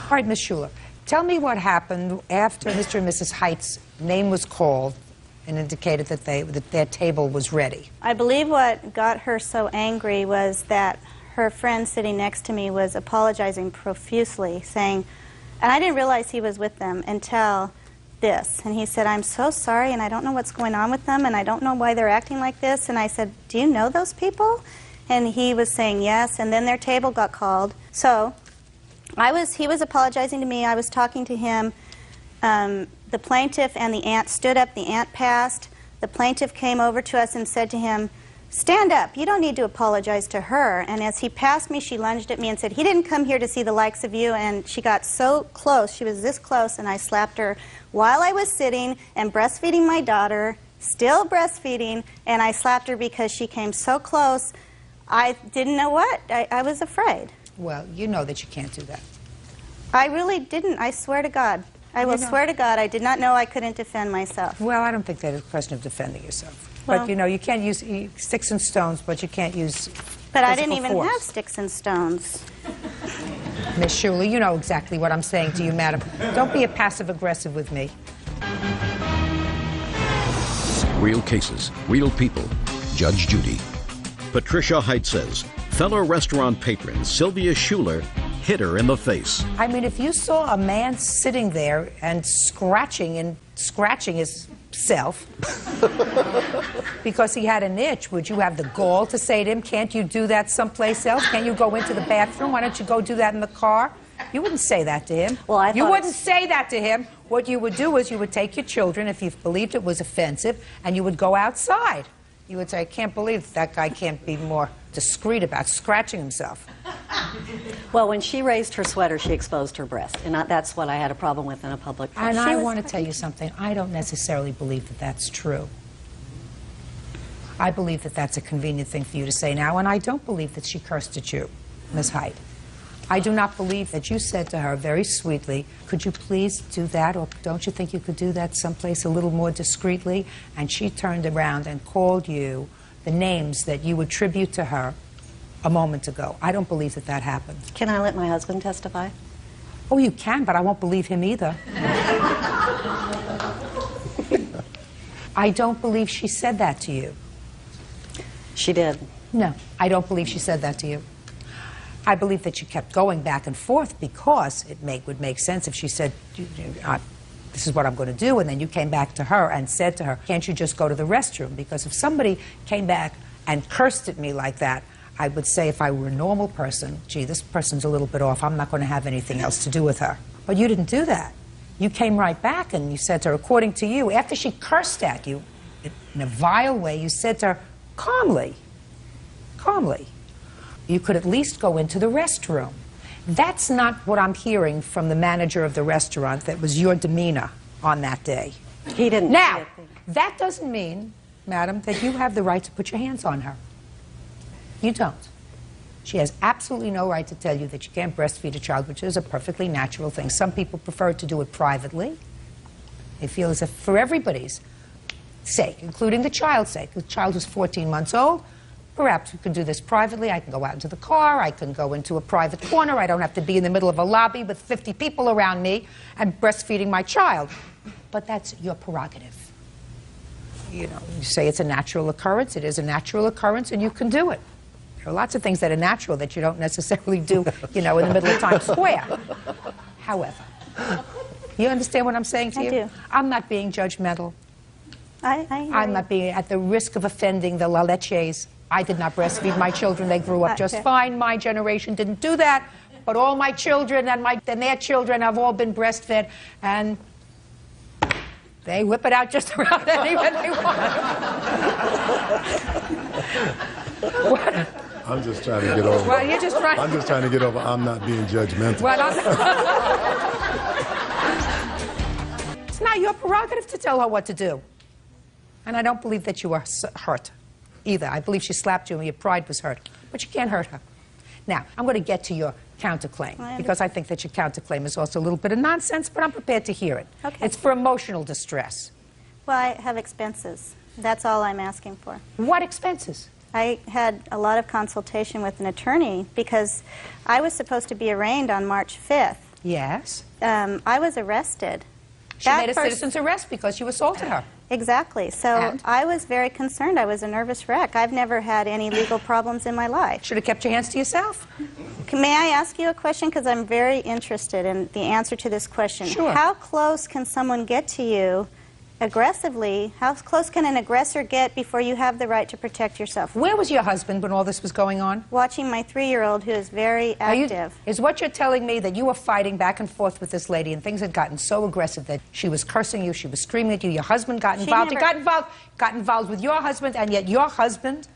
All right, Ms. Schuler, tell me what happened after Mr. and Mrs. Height's name was called and indicated that their table was ready. I believe what got her so angry was that her friend sitting next to me was apologizing profusely, saying, and I didn't realize he was with them until this. And he said, I'm so sorry, and I don't know what's going on with them, and I don't know why they're acting like this. And I said, do you know those people? And he was saying yes, and then their table got called. So he was apologizing to me. I was talking to him. The plaintiff and the aunt stood up. The aunt passed. The plaintiff came over to us and said to him, stand up. You don't need to apologize to her. And as he passed me, she lunged at me and said, he didn't come here to see the likes of you. And she got so close. She was this close, and I slapped her while I was sitting and breastfeeding my daughter, still breastfeeding, and I slapped her because she came so close. I didn't know what. I was afraid. Well, you know that you can't do that. I really didn't. I swear to God. I will swear to God, I did not know I couldn't defend myself. Well, I don't think that is a question of defending yourself. Well, but, you know, you can't use sticks and stones, but you can't use But I didn't even force. have sticks and stones. Miss Schuler, you know exactly what I'm saying to you, madam. Don't be a passive-aggressive with me. Real cases, real people. Judge Judy. Patricia Height says fellow restaurant patron Sylvia Schuler hit her in the face. I mean, if you saw a man sitting there and scratching himself because he had an itch, would you have the gall to say to him, can't you do that someplace else? Can't you go into the bathroom? Why don't you go do that in the car? You wouldn't say that to him. Well, you wouldn't say that to him. What you would do is you would take your children, if you believed it was offensive, and you would go outside. You would say, I can't believe that guy can't be more discreet about scratching himself. Well, when she raised her sweater, she exposed her breast, and that's what I had a problem with in a public place. And I want to tell you something. I don't necessarily believe that that's true. I believe that that's a convenient thing for you to say now, and I don't believe that she cursed at you, Ms. Height. I do not believe that you said to her very sweetly, could you please do that, or don't you think you could do that someplace a little more discreetly? And she turned around and called you the names that you attribute to her a moment ago. I don't believe that that happened. Can I let my husband testify? Oh, you can, but I won't believe him either. I don't believe she said that to you. She did. No, I don't believe she said that to you. I believe that she kept going back and forth because it would make sense if she said, this is what I'm going to do, and then you came back to her and said to her, can't you just go to the restroom? Because if somebody came back and cursed at me like that, I would say if I were a normal person, gee, this person's a little bit off, I'm not going to have anything else to do with her. But you didn't do that. You came right back and you said to her, according to you, after she cursed at you in a vile way, you said to her, calmly, you could at least go into the restroom. That's not what I'm hearing from the manager of the restaurant that was your demeanor on that day. He didn't. Now, that doesn't mean, madam, that you have the right to put your hands on her. You don't. She has absolutely no right to tell you that you can't breastfeed a child, which is a perfectly natural thing. Some people prefer to do it privately. They feel as if for everybody's sake, including the child's sake. The child was 14 months old. Perhaps we could do this privately. I can go out into the car. I can go into a private corner. I don't have to be in the middle of a lobby with 50 people around me and breastfeeding my child. But that's your prerogative. You know, you say it's a natural occurrence. It is a natural occurrence, and you can do it. There are lots of things that are natural that you don't necessarily do, you know, in the middle of Times Square. However, you understand what I'm saying to you? I do. I'm not being judgmental. I'm not being at the risk of offending the La Leches. I did not breastfeed my children. They grew up just fine. My generation didn't do that. But all my children and their children have all been breastfed. And they whip it out just around anywhere they want. I'm just trying to get over. Well, you're just trying. I'm just trying to get over. I'm not being judgmental. Well, it's not your prerogative to tell her what to do. And I don't believe that you were hurt either. I believe she slapped you and your pride was hurt. But you can't hurt her. Now, I'm going to get to your counterclaim because I think that your counterclaim is also a little bit of nonsense, but I'm prepared to hear it. Okay. It's for emotional distress. Well, I have expenses. That's all I'm asking for. What expenses? I had a lot of consultation with an attorney because I was supposed to be arraigned on March 5th. Yes. I was arrested. She made a citizen's arrest because you assaulted her. Exactly. So I was very concerned. I was a nervous wreck. I've never had any legal problems in my life. Should have kept your hands to yourself. May I ask you a question? Because I'm very interested in the answer to this question. Sure. How close can someone get to you aggressively? How close can an aggressor get before you have the right to protect yourself? Where was your husband when all this was going on? Watching my 3-year-old, who is very active. Is what you're telling me that you were fighting back and forth with this lady and things had gotten so aggressive that she was cursing you, she was screaming at you, your husband got involved, you got involved with your husband, and yet your husband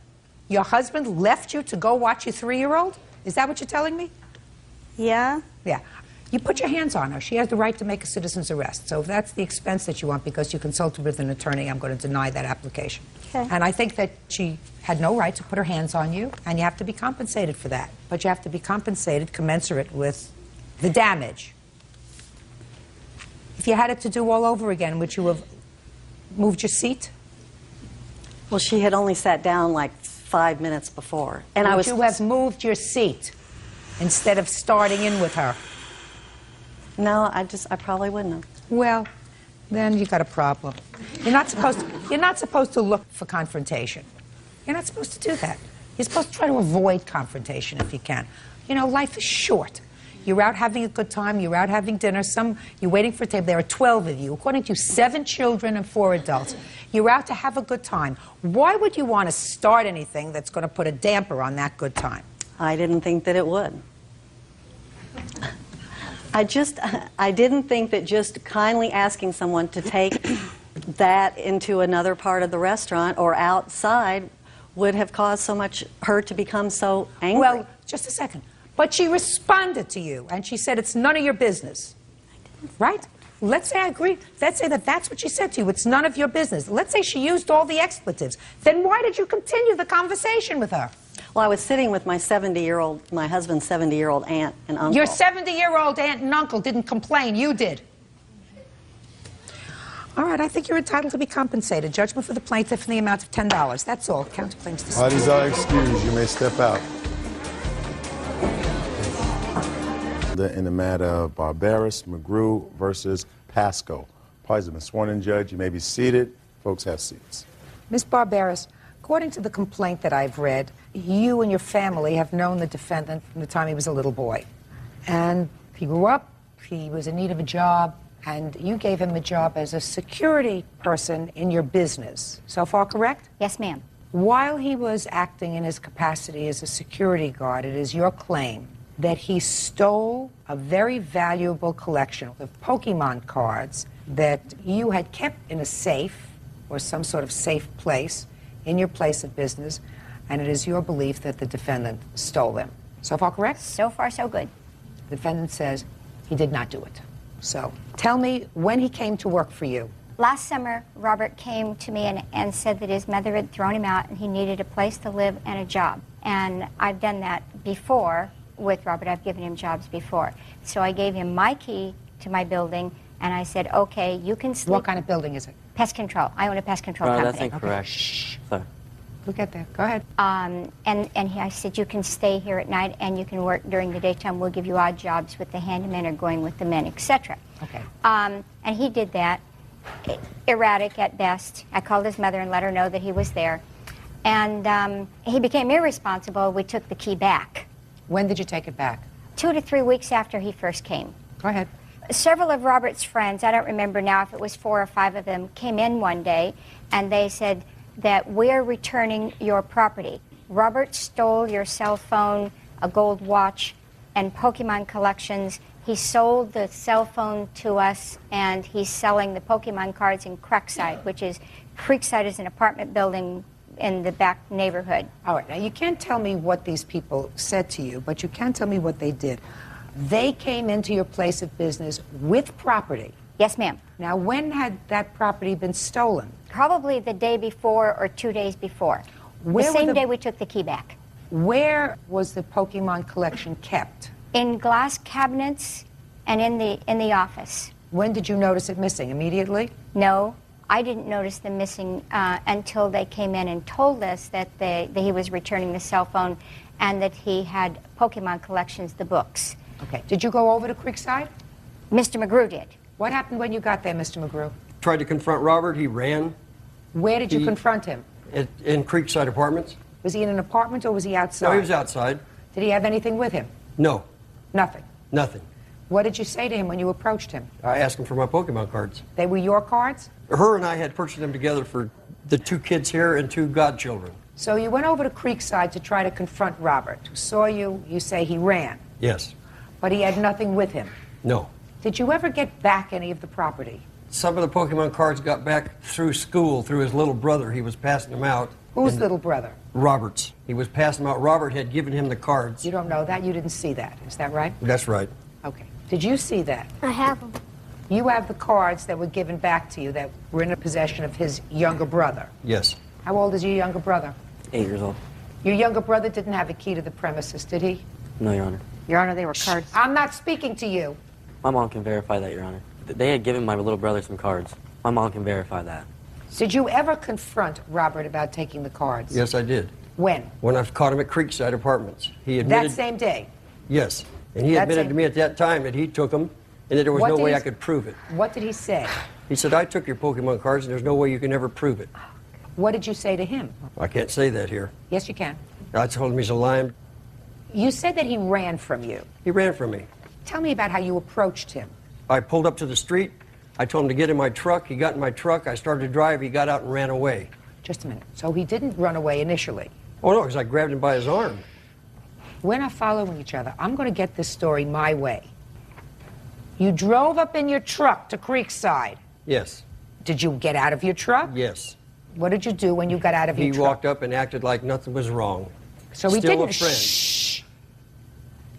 left you to go watch your 3-year-old? Is that what you're telling me? Yeah. Yeah. You put your hands on her. She has the right to make a citizen's arrest. So if that's the expense that you want because you consulted with an attorney, I'm going to deny that application. Okay. And I think that she had no right to put her hands on you, and you have to be compensated for that. But you have to be compensated commensurate with the damage. If you had it to do all over again, would you have moved your seat? Well, she had only sat down like 5 minutes before. And Would you have moved your seat instead of starting in with her? No, I probably wouldn't have. Well, then you got a problem. You're not supposed to look for confrontation. You're not supposed to do that. You're supposed to try to avoid confrontation if you can. You know, life is short. You're out having a good time, you're out having dinner, you're waiting for a table. There are 12 of you, according to you, 7 children and 4 adults. You're out to have a good time. Why would you want to start anything that's going to put a damper on that good time? I didn't think that it would. I didn't think that just kindly asking someone to take that into another part of the restaurant or outside would have caused so much her to become so angry. Well, just a second. But she responded to you, and she said it's none of your business. Right? Let's say I agree. Let's say that that's what she said to you. It's none of your business. Let's say she used all the expletives. Then why did you continue the conversation with her? Well, I was sitting with my husband's 70-year-old aunt and uncle. Your 70-year-old aunt and uncle didn't complain. You did. All right, I think you're entitled to be compensated. Judgment for the plaintiff in the amount of $10. That's all. Counterclaims dismissed. Parties are excused. You may step out. In the matter of Barbaras, McGrew versus Pasco. Parties have been sworn in, Judge. You may be seated. Folks, have seats. Ms. Barbaras, according to the complaint that I've read, you and your family have known the defendant from the time he was a little boy. And he grew up, he was in need of a job, and you gave him a job as a security person in your business. So far correct? Yes, ma'am. While he was acting in his capacity as a security guard, it is your claim that he stole a very valuable collection of Pokemon cards that you had kept in a safe or some sort of safe place in your place of business, and it is your belief that the defendant stole them. So far correct? So far, so good. The defendant says he did not do it. So tell me when he came to work for you. Last summer, Robert came to me and said that his mother had thrown him out and he needed a place to live and a job. And I've done that before with Robert. I've given him jobs before. So I gave him my key to my building and I said, okay, you can sleep. What kind of building is it? Pest control. I own a pest control company. That's incorrect. Shh. Sorry. We'll get there. Go ahead. I said, you can stay here at night and you can work during the daytime. We'll give you odd jobs with the handymen or going with the men, etc. Okay. And he did that. Erratic at best. I called his mother and let her know that he was there. And he became irresponsible. We took the key back. When did you take it back? 2 to 3 weeks after he first came. Go ahead. Several of Robert's friends, I don't remember now if it was 4 or 5 of them, came in one day and they said that we're returning your property. Robert stole your cell phone, a gold watch, and Pokemon collections. He sold the cell phone to us, and he's selling the Pokemon cards in Creekside, which is an apartment building in the back neighborhood. All right, now you can't tell me what these people said to you, but you can tell me what they did. They came into your place of business with property. Yes, ma'am. Now, when had that property been stolen? Probably the day before or 2 days before. Where the were same day we took the key back. Where was the Pokemon collection kept? In glass cabinets and in the office. When did you notice it missing? Immediately? No, I didn't notice them missing until they came in and told us that he was returning the cell phone and that he had Pokemon collections, the books. Okay. Did you go over to Creekside? Mr. McGrew did. What happened when you got there, Mr. McGrew? Tried to confront Robert. He ran. Where did you confront him? In Creekside Apartments. Was he in an apartment or was he outside? No, he was outside. Did he have anything with him? No. Nothing? Nothing. What did you say to him when you approached him? I asked him for my Pokemon cards. They were your cards? Her and I had purchased them together for the 2 kids here and 2 godchildren. So you went over to Creekside to try to confront Robert, who saw you. You say he ran. Yes. But he had nothing with him. No. Did you ever get back any of the property? Some of the Pokemon cards got back through school, through his little brother. He was passing them out. Whose little brother? Robert's. He was passing them out. Robert had given him the cards. You don't know that? You didn't see that. Is that right? That's right. Okay. Did you see that? I have them. You have the cards that were given back to you that were in the possession of his younger brother. Yes. How old is your younger brother? 8 years old. Your younger brother didn't have a key to the premises, did he? No, Your Honor. Your Honor, they were cards. I'm not speaking to you. My mom can verify that, Your Honor. They had given my little brother some cards. My mom can verify that. Did you ever confront Robert about taking the cards? Yes, I did. When? When I caught him at Creekside Apartments. He admitted... That same day? Yes. And he admitted to me at that time that he took them and that there was no way I could prove it. What did he say? He said, I took your Pokemon cards and there's no way you can ever prove it. What did you say to him? I can't say that here. Yes, you can. I told him he's a lion. You said that he ran from you. He ran from me. Tell me about how you approached him. I pulled up to the street. I told him to get in my truck. He got in my truck. I started to drive. He got out and ran away. Just a minute. So he didn't run away initially? Oh, no, because I grabbed him by his arm. We're not following each other. I'm going to get this story my way. You drove up in your truck to Creekside. Yes. Did you get out of your truck? Yes. What did you do when you got out of your He truck? walked up and acted like nothing was wrong. So he Still didn't. a friend. Shh.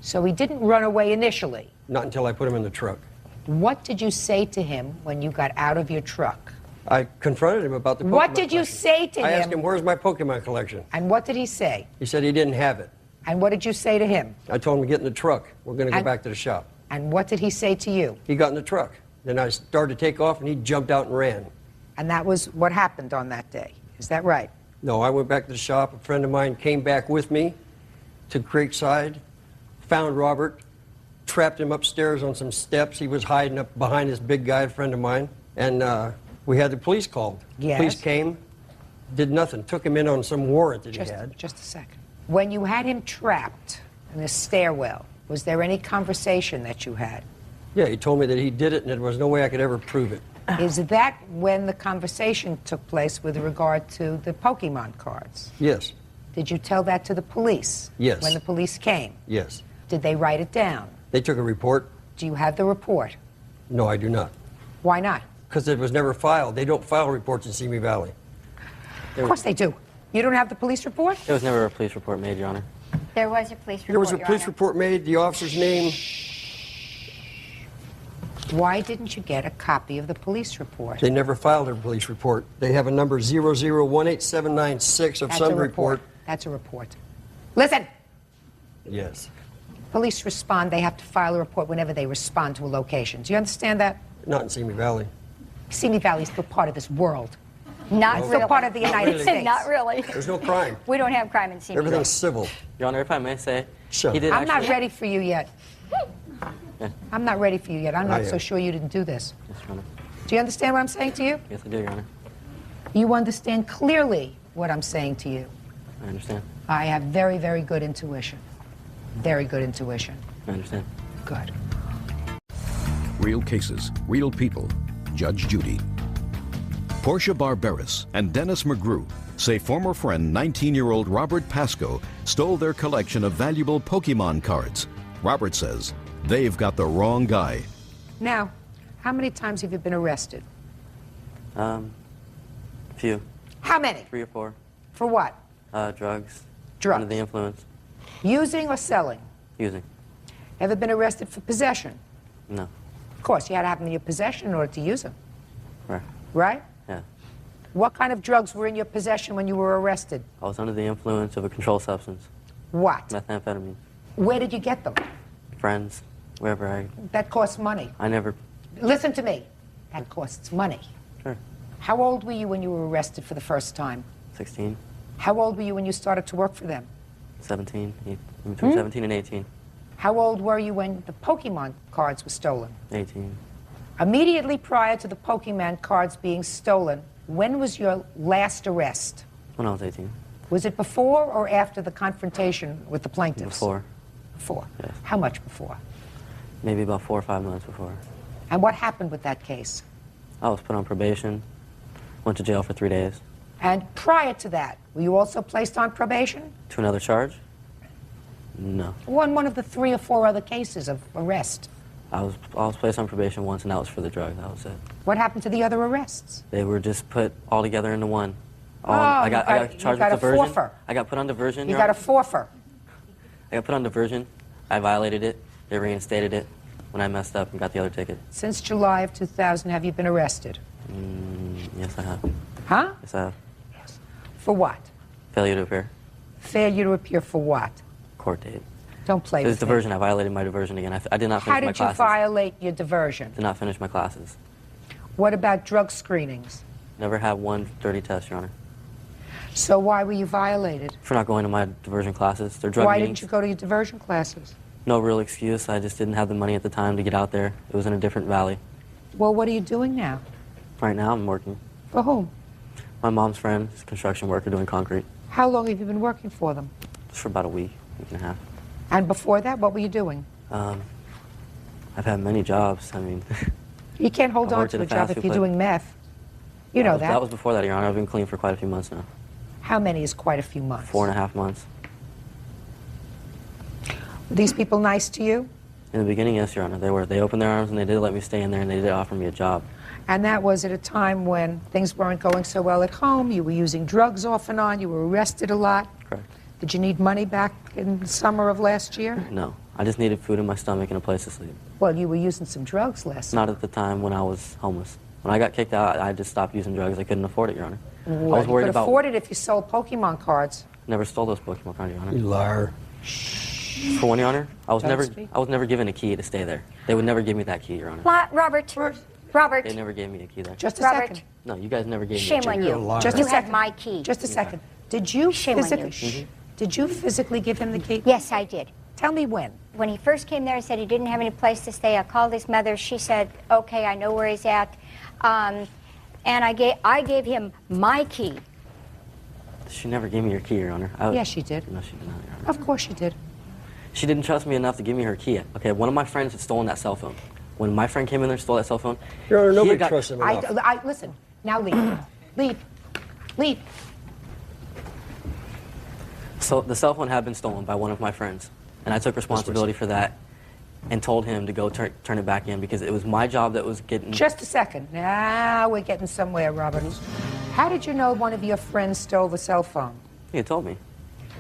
So he didn't run away initially. Not until I put him in the truck. What did you say to him when you got out of your truck? I confronted him about the Pokemon What did you collection. say to him? I asked him, where's my Pokemon collection? And what did he say? He said he didn't have it. And what did you say to him? I told him to get in the truck. We're going to go And- back to the shop. And what did he say to you? He got in the truck. Then I started to take off, and he jumped out and ran. And that was what happened on that day. Is that right? No, I went back to the shop. A friend of mine came back with me to Creekside, found Robert, trapped him upstairs on some steps. He was hiding up behind this big guy, a friend of mine. And we had the police called. Yes. Police came, did nothing, took him in on some warrant that he had. Just a second. When you had him trapped in the stairwell, was there any conversation that you had? Yeah, he told me that he did it and there was no way I could ever prove it. Is that when the conversation took place with regard to the Pokemon cards? Yes, Did you tell that to the police? Yes. When the police came? yes. Did they write it down? They took a report. Do you have the report? No, I do not. Why not? Because it was never filed. They don't file reports in Simi Valley. Of course they do. You don't have the police report? There was never a police report made, Your Honor. There was a police report, There was a Your police Honor. report made, the officer's name. Why didn't you get a copy of the police report? They never filed a police report. They have a number 0018796 of That's some a report. That's a report. Listen! Yes. Police respond, they have to file a report whenever they respond to a location. Do you understand that? Not in Simi Valley. Simi Valley is still part of this world. Not It's really. still part of the United States. Not really. There's no crime. We don't have crime in Simi. Everything's civil. Your Honor, if I may say, Sure. he did I'm actually... not ready for you yet. I'm not ready for you yet. I'm I not so am. sure you didn't do this. Yes, Your Honor. Do you understand what I'm saying to you? Yes, I do, Your Honor. You understand clearly what I'm saying to you. I understand. I have very, very good intuition. Very good intuition. I understand. Good. Real cases, real people. Judge Judy. Portia Barberis and Dennis McGrew say former friend 19-year-old Robert Pascoe stole their collection of valuable Pokemon cards. Robert says they've got the wrong guy. Now, how many times have you been arrested? Few. How many? 3 or 4. For what? Drugs. Drugs. Under the influence. Using or selling? Using. Ever been arrested for possession? No. Of course, you had to have them in your possession in order to use them. Right. Right? Yeah. What kind of drugs were in your possession when you were arrested? I was under the influence of a controlled substance. What? Methamphetamine. Where did you get them? Friends. Wherever I... That costs money. I never... Listen to me. That costs money. Sure. How old were you when you were arrested for the first time? 16. How old were you when you started to work for them? 17. Between 17 and 18. How old were you when the Pokemon cards were stolen? 18. Immediately prior to the Pokemon cards being stolen, when was your last arrest? When I was 18. Was it before or after the confrontation with the plaintiffs? Before. Before. Yes. How much before? Maybe about 4 or 5 months before. And what happened with that case? I was put on probation, went to jail for 3 days. And prior to that, were you also placed on probation? To another charge? No. One of the 3 or 4 other cases of arrest. I was placed on probation once, and that was for the drug. That was it. What happened to the other arrests? They were just put all together into one. I got charged with diversion. I got put on diversion. You got a forfeit. I got put on diversion. I violated it. They reinstated it when I messed up and got the other ticket. Since July of 2000, have you been arrested? Yes, I have. Huh? Yes, I have. Yes. For what? Failure to appear. Failure to appear for what? Court date. Don't play It was with me. diversion. I violated my diversion again. I did not finish my How did you classes. violate your diversion? Did not finish my classes. What about drug screenings? Never had one dirty test, Your Honor. So why were you violated? For not going to my diversion classes. They're drug Why meetings. didn't you go to your diversion classes? No real excuse. I just didn't have the money at the time to get out there. It was in a different valley. Well, what are you doing now? Right now, I'm working. For whom? My mom's friend is a construction worker doing concrete. How long have you been working for them? Just for about a week and a half. And before that, what were you doing? I've had many jobs. I mean... You can't hold I on worked to at a a job fast if food you're place. doing meth. You know that. That was before that, Your Honor. I've been clean for quite a few months now. How many is quite a few months? 4.5 months. Were these people nice to you? In the beginning, yes, Your Honor. They were. They opened their arms and they did let me stay in there and they did offer me a job. And that was at a time when things weren't going so well at home. You were using drugs off and on. You were arrested a lot. Correct. Did you need money back in the summer of last year? No. I just needed food in my stomach and a place to sleep. Well, you were using some drugs last Not at the time when I was homeless. When I got kicked out, I just stopped using drugs. I couldn't afford it, Your Honor. Well, I was worried you could about... afford it if you sold Pokemon cards. Never stole those Pokemon cards, Your Honor. You liar. For one, Your Honor, I was Don't speak. never given a key to stay there. They would never give me that key, Your Honor. Robert. They never gave me a key there. Just a Robert. second. No, you guys never gave me a Shame key. on you. Just a You second. have my key. Just a second. Did you Shame on physically? you. Did you physically give him the key? Yes, I did. Tell me when. When he first came there and said he didn't have any place to stay, I called his mother. She said, okay, I know where he's at. And I gave him my key. She never gave me your key, Your Honor. Yes, she did. No, she did not, Your Honor. Of course she did. She didn't trust me enough to give me her key. Okay, one of my friends had stolen that cell phone. When my friend came in there and stole that cell phone, Your Honor, he nobody had got- trusts him enough. Listen, now leave. Leave. Leave. So the cell phone had been stolen by one of my friends, and I took responsibility for that and told him to go turn it back in because it was my job that was getting... Just a second. Now we're getting somewhere, Robert. How did you know one of your friends stole the cell phone? He had told me.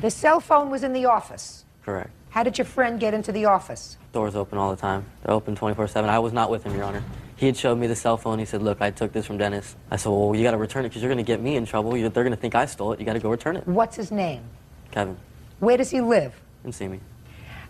The cell phone was in the office. Correct. How did your friend get into the office? Doors open all the time. They're open 24/7. I was not with him, Your Honor. He had showed me the cell phone. He said, look, I took this from Dennis. I said, well, you got to return it because you're going to get me in trouble. They're going to think I stole it. You got to go return it. What's his name? Kevin. Where does he live? Didn't see me.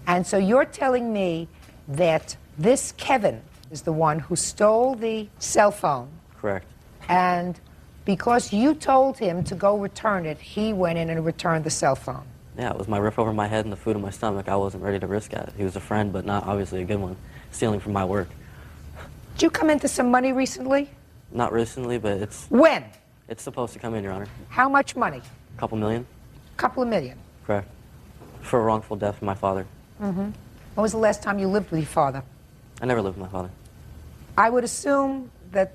And so you're telling me that this Kevin is the one who stole the cell phone, Correct. and because you told him to go return it, he went in and returned the cell phone. Yeah, it was my roof over my head and the food in my stomach. I wasn't ready to risk it. He was a friend, but not obviously a good one, stealing from my work. Did you come into some money recently? Not recently, but it's... When? It's supposed to come in, Your Honor. How much money? A couple million. Couple of million. Correct. For a wrongful death of my father. Mm-hmm. When was the last time you lived with your father? I never lived with my father. I would assume that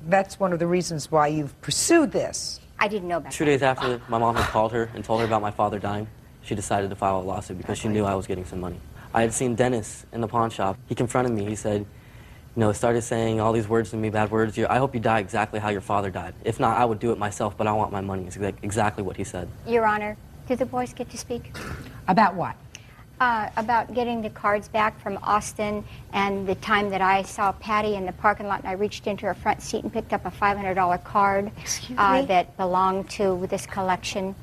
that's one of the reasons why you've pursued this. I didn't know about 2 days after my mom had called her and told her about my father dying, she decided to file a lawsuit because she knew I was getting some money. I had seen Dennis in the pawn shop. He confronted me. He said, You know, started saying all these words to me, bad words. I hope you die exactly how your father died. If not, I would do it myself, but I want my money. It's exactly what he said. Your Honor, do the boys get to speak? About what? About getting the cards back from Austin and the time that I saw Patty in the parking lot and I reached into her front seat and picked up a $500 card that belonged to this collection.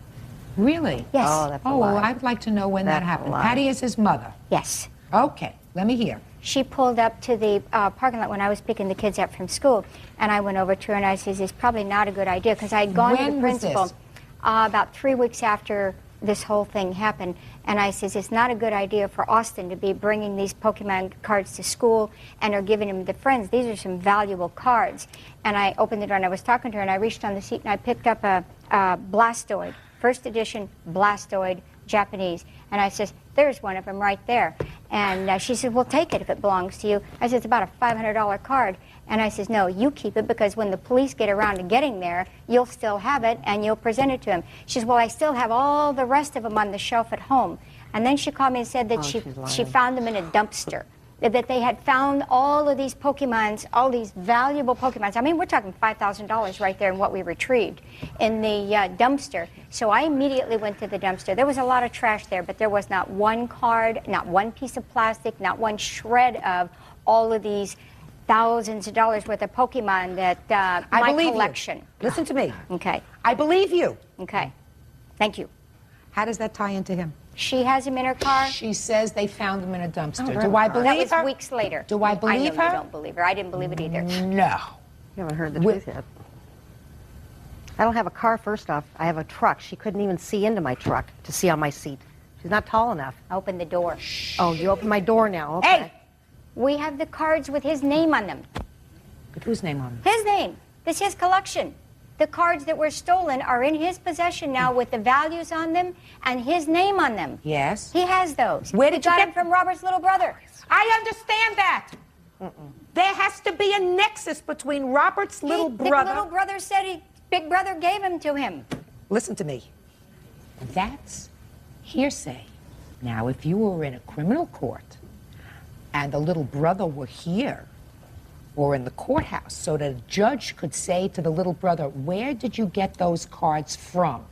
Really? Yes. Oh, that's well, I'd like to know when that happened. Patty is his mother? Yes. Okay, let me hear. She pulled up to the parking lot when I was picking the kids up from school, and I went over to her and I said, it's probably not a good idea, because I had gone to the principal about 3 weeks after this whole thing happened, and I says, it's not a good idea for Austin to be bringing these Pokemon cards to school and are giving them to friends. These are some valuable cards. And I opened the door and I was talking to her and I reached on the seat and I picked up a Blastoid, first edition Blastoid, Japanese. And I says, there's one of them right there. And she said, well, take it if it belongs to you. I said, it's about a $500 card. And I says, no, you keep it, because when the police get around to getting there, you'll still have it and you'll present it to him. She says, well, I still have all the rest of them on the shelf at home. And then she called me and said that she found them in a dumpster. That they had found all of these Pokemons, all these valuable Pokemons. I mean, we're talking $5,000 right there in what we retrieved in the dumpster. So I immediately went to the dumpster. There was a lot of trash there, but there was not one card, not one piece of plastic, not one shred of all of these thousands of dollars worth of Pokemon that my collection. Listen to me. Okay. I believe you. Okay. Thank you. How does that tie into him? She has him in her car. She says they found him in a dumpster. Oh, Do I believe her? That was weeks later. Do I believe her? I know you don't believe her. I didn't believe it either. No. You haven't heard the truth yet. I don't have a car, first off. I have a truck. She couldn't even see into my truck to see on my seat. She's not tall enough. Open the door. Oh, you opened my door now. Okay. Hey! We have the cards with his name on them. With whose name on them? His name. This is his collection. The cards that were stolen are in his possession now with the values on them and his name on them. Yes. He has those. Where did you you got get them from Robert's little brother? I understand that. There has to be a nexus between Robert's little brother. The little brother said Big Brother gave him to him. Listen to me. That's hearsay. Now, if you were in a criminal court and the little brother were here or in the courthouse so that a judge could say to the little brother, where did you get those cards from?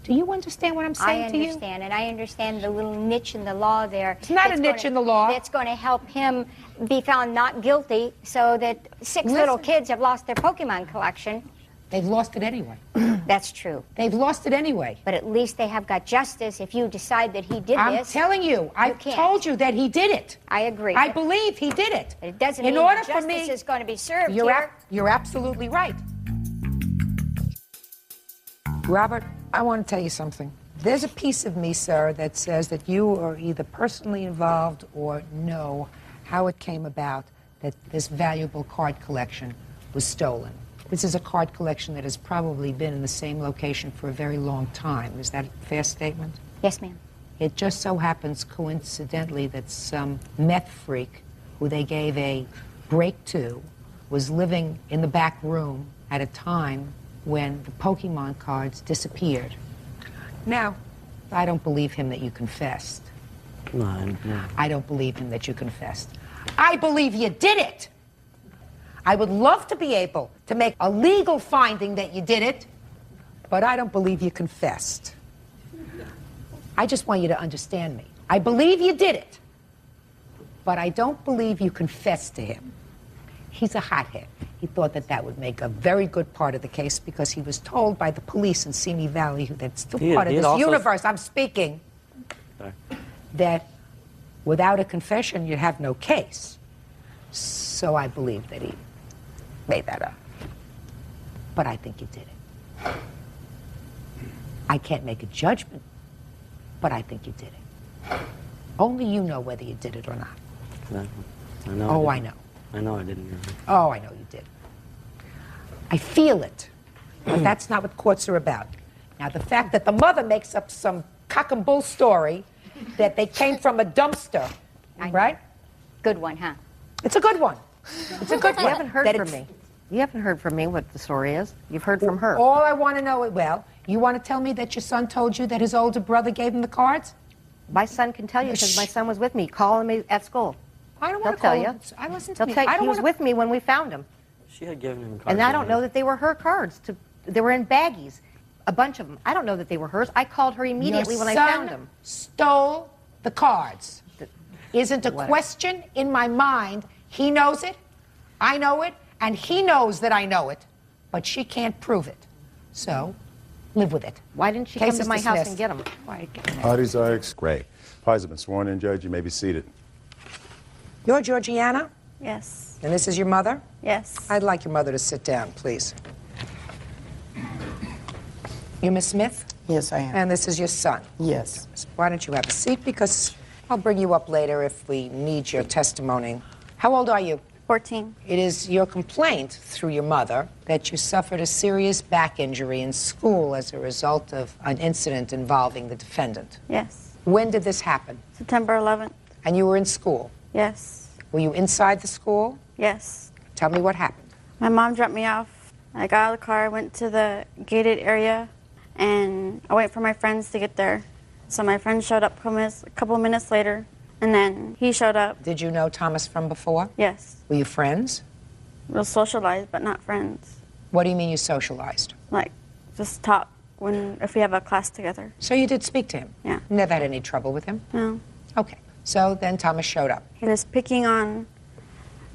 Do you understand what I'm saying to you? I understand, and I understand the little niche in the law there. It's not a niche in the law. It's going to help him be found not guilty so that six little kids have lost their Pokemon collection. They've lost it anyway. That's true. They've lost it anyway. But at least they have got justice if you decide that he did this. I'm telling you, I've told you that he did it. I agree. I believe he did it. But it doesn't mean that justice is going to be served here. You're absolutely right. Robert, I want to tell you something. There's a piece of me, sir, that says that you are either personally involved or know how it came about that this valuable card collection was stolen. This is a card collection that has probably been in the same location for a very long time. Is that a fair statement? Yes, ma'am. It just so happens, coincidentally, that some meth freak who they gave a break to was living in the back room at a time when the Pokemon cards disappeared. Now, I don't believe him that you confessed. No. I don't believe him that you confessed. I believe you did it! I would love to be able to make a legal finding that you did it, but I don't believe you confessed. I just want you to understand me. I believe you did it, but I don't believe you confessed to him. He's a hothead. He thought that that would make a very good part of the case because he was told by the police in Simi Valley, that's still part of this universe I'm speaking, that without a confession, you'd have no case. So I believe that he made that up. But I think you did it. I can't make a judgment, but I think you did it. Only you know whether you did it or not. I know. Oh, I know. I know I didn't. Oh, I know you did. I feel it, but that's not what courts are about. Now, the fact that the mother makes up some cock and bull story that they came from a dumpster, right? Good one, huh? It's a good one. It's a good one. You haven't heard from me. You haven't heard from me what the story is. You've heard from her. All I want to know is, well, you want to tell me that your son told you that his older brother gave him the cards? My son can tell you because my son was with me, calling me at school. I don't want to They'll call tell him. you. I listen to They'll me. tell you. I don't He was wanna... with me when we found him. She had given him cards. And I don't know that they were her cards. They were in baggies, a bunch of them. I don't know that they were hers. I called her immediately when I found them. Stole the cards. Isn't a Whatever. question in my mind. He knows it, I know it, and he knows that I know it, but she can't prove it. So, live with it. Why didn't she Case come to is my house dismissed. and get them? Parties are great. Parties have been sworn in, Judge. You may be seated. You're Georgiana, Yes. and this is your mother? Yes. I'd like your mother to sit down, please. You're Miss Smith? Yes, I am. And this is your son? Yes. Why don't you have a seat, because I'll bring you up later if we need your testimony. How old are you? 14. It is your complaint through your mother that you suffered a serious back injury in school as a result of an incident involving the defendant. Yes. When did this happen? September 11th. And you were in school? Yes. Were you inside the school? Yes. Tell me what happened. My mom dropped me off. I got out of the car, went to the gated area, and I waited for my friends to get there. So my friend showed up a couple of minutes later, and then he showed up. Did you know Thomas from before? Yes. Were you friends? We were socialized, but not friends. What do you mean you socialized? Like, just talk if we have a class together. So you did speak to him? Yeah. Never had any trouble with him? No. Okay. So then Thomas showed up. He was picking on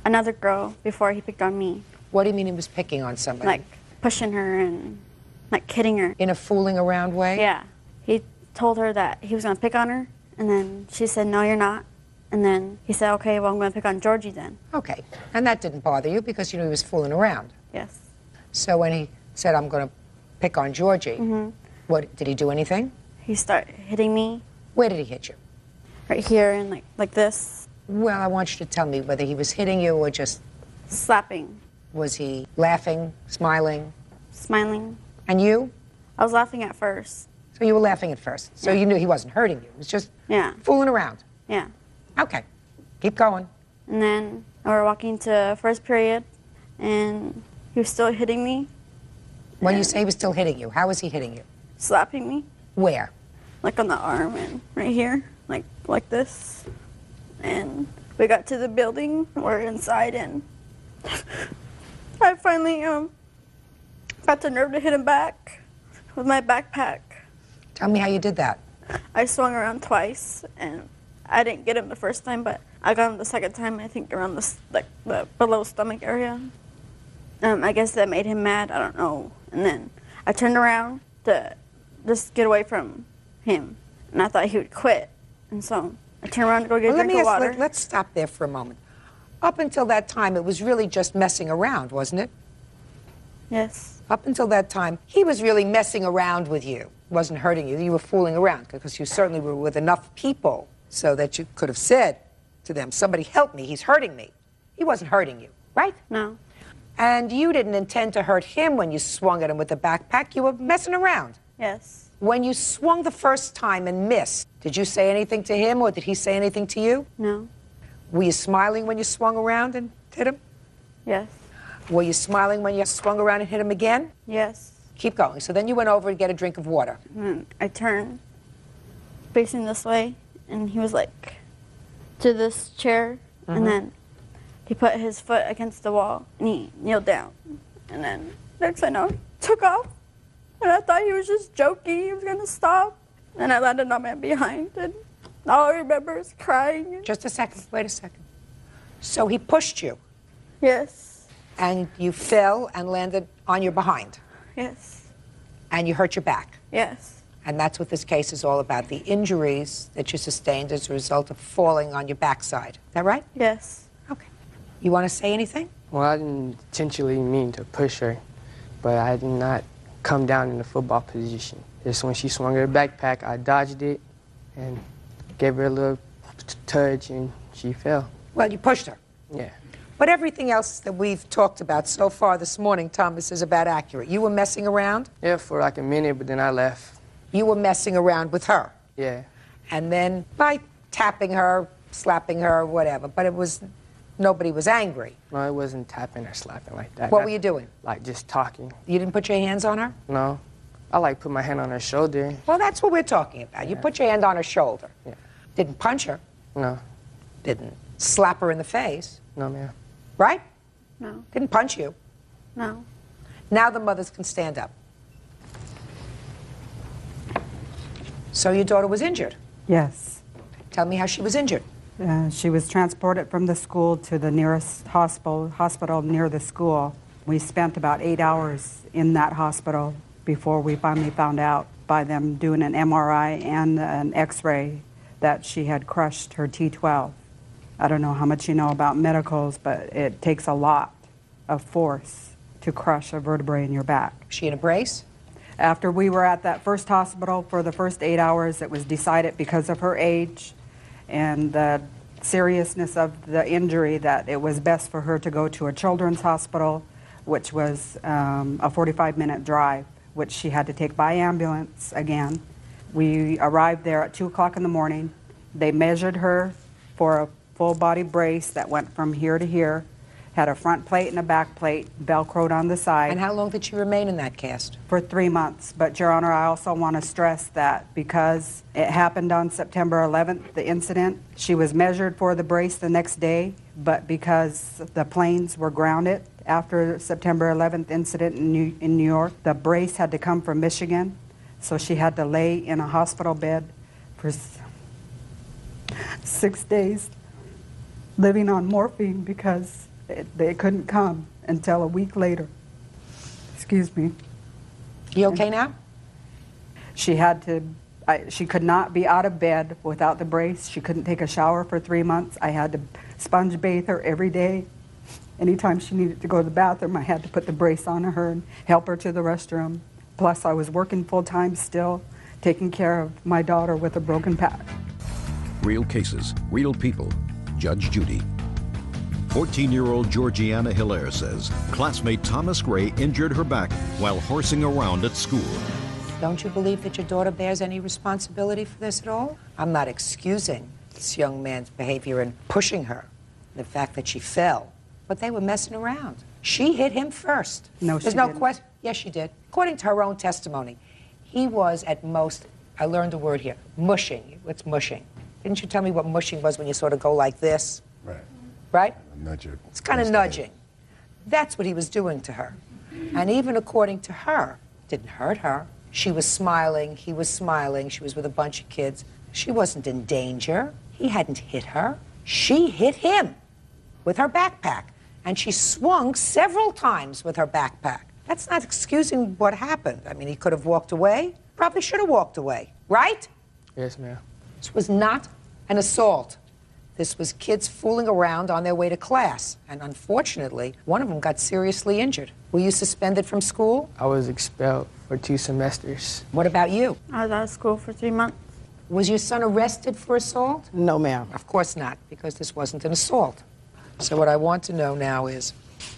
another girl before he picked on me. What do you mean he was picking on somebody? Like, pushing her and, like, kidding her. In a fooling around way? Yeah. He told her that he was going to pick on her, and then she said, no, you're not. And then he said, okay, well, I'm going to pick on Georgie then. Okay. And that didn't bother you because you knew he was fooling around? Yes. So when he said, I'm going to pick on Georgie, what, did he do anything? He started hitting me. Where did he hit you? Right here and like this. Well, I want you to tell me whether he was hitting you or just... Slapping. Was he laughing, smiling? Smiling. And you? I was laughing at first. So you were laughing at first. So you knew he wasn't hurting you. It was just fooling around. Yeah. Okay. Keep going. And then we were walking to first period, and he was still hitting me. When you say he was still hitting you, how was he hitting you? Slapping me. Where? Like on the arm and right here, like this. And we got to the building, we're inside, and I finally got the nerve to hit him back with my backpack. Tell me how you did that. I swung around twice, and I didn't get him the first time, but I got him the second time, I think around the below stomach area. I guess that made him mad, I don't know. And then I turned around to just get away from him, and I thought he would quit. And so I turned around to go get a drink of water. Let's stop there for a moment. Up until that time, it was really just messing around, wasn't it? Yes. Up until that time, he was really messing around with you. Wasn't hurting you. You were fooling around because you certainly were with enough people so that you could have said to them, somebody help me, he's hurting me. He wasn't hurting you, right? No. And you didn't intend to hurt him when you swung at him with the backpack. You were messing around. Yes. When you swung the first time and missed, did you say anything to him or did he say anything to you? No. Were you smiling when you swung around and hit him? Yes. Were you smiling when you swung around and hit him again? Yes. Keep going. So then you went over to get a drink of water. And I turned facing this way, and he was like to this chair, and then he put his foot against the wall, and he kneeled down. And then next thing I know, took off. And I thought he was just joking, he was going to stop. And I landed on my behind, and all I remember is crying. Just a second. Wait a second. So he pushed you? Yes. And you fell and landed on your behind? Yes. And you hurt your back? Yes. And that's what this case is all about, the injuries that you sustained as a result of falling on your backside. Is that right? Yes. Okay. You want to say anything? Well, I didn't intentionally mean to push her, but I did not come down in the football position. Just when she swung her backpack, I dodged it and gave her a little touch, and she fell. Well, you pushed her. Yeah. But everything else that we've talked about so far this morning, Thomas, is about accurate. You were messing around? Yeah, for like a minute, but then I left. You were messing around with her? Yeah. And then by tapping her, slapping her, whatever, but nobody was angry. No, it wasn't tapping or slapping like that. What were you doing? Like just talking. You didn't put your hands on her? No. I like put my hand on her shoulder. Well, that's what we're talking about. You put your hand on her shoulder. Yeah. Didn't punch her? No. Didn't slap her in the face. No, ma'am. Right? No. Didn't punch you. No. Now the mothers can stand up. So your daughter was injured. Yes. Tell me how she was injured. She was transported from the school to the nearest hospital near the school. We spent about 8 hours in that hospital before we finally found out by them doing an MRI and an X-ray that she had crushed her T12. I don't know how much you know about medicals, but it takes a lot of force to crush a vertebrae in your back. She in a brace? After we were at that first hospital for the first 8 hours, it was decided because of her age and the seriousness of the injury that it was best for her to go to a children's hospital, which was a 45-minute drive, which she had to take by ambulance again. We arrived there at 2 o'clock in the morning. They measured her for a full-body brace that went from here to here, had a front plate and a back plate, Velcroed on the side. And how long did she remain in that cast? For 3 months. But, Your Honor, I also want to stress that because it happened on September 11th, the incident, she was measured for the brace the next day, but because the planes were grounded after September 11th incident in New York, the brace had to come from Michigan, so she had to lay in a hospital bed for 6 days, living on morphine because they couldn't come until a week later. Excuse me. You okay now? She had to, she could not be out of bed without the brace. She couldn't take a shower for 3 months. I had to sponge bathe her every day. Anytime she needed to go to the bathroom, I had to put the brace on her and help her to the restroom. Plus, I was working full-time still, taking care of my daughter with a broken back. Real cases, real people. Judge Judy. 14-year-old Georgiana Hilaire says classmate Thomas Gray injured her back while horsing around at school. Don't you believe that your daughter bears any responsibility for this at all? I'm not excusing this young man's behavior in pushing her, the fact that she fell, but they were messing around. She hit him first. No, There's she no didn't. question. Yes, she did. According to her own testimony, he was at most, I learned a word here, mushing. What's mushing? Didn't you tell me what mushing was when you sort of go like this? Right. Right? Nudge her. It's kind of nudging. That's what he was doing to her. And even according to her, didn't hurt her. She was smiling, he was smiling, she was with a bunch of kids. She wasn't in danger. He hadn't hit her. She hit him with her backpack. And she swung several times with her backpack. That's not excusing what happened. I mean, he could have walked away. Probably should have walked away. Right? Yes, ma'am. This was not an assault. This was kids fooling around on their way to class. And unfortunately, one of them got seriously injured. Were you suspended from school? I was expelled for 2 semesters. What about you? I was out of school for 3 months. Was your son arrested for assault? No, ma'am. Of course not, because this wasn't an assault. So what I want to know now is,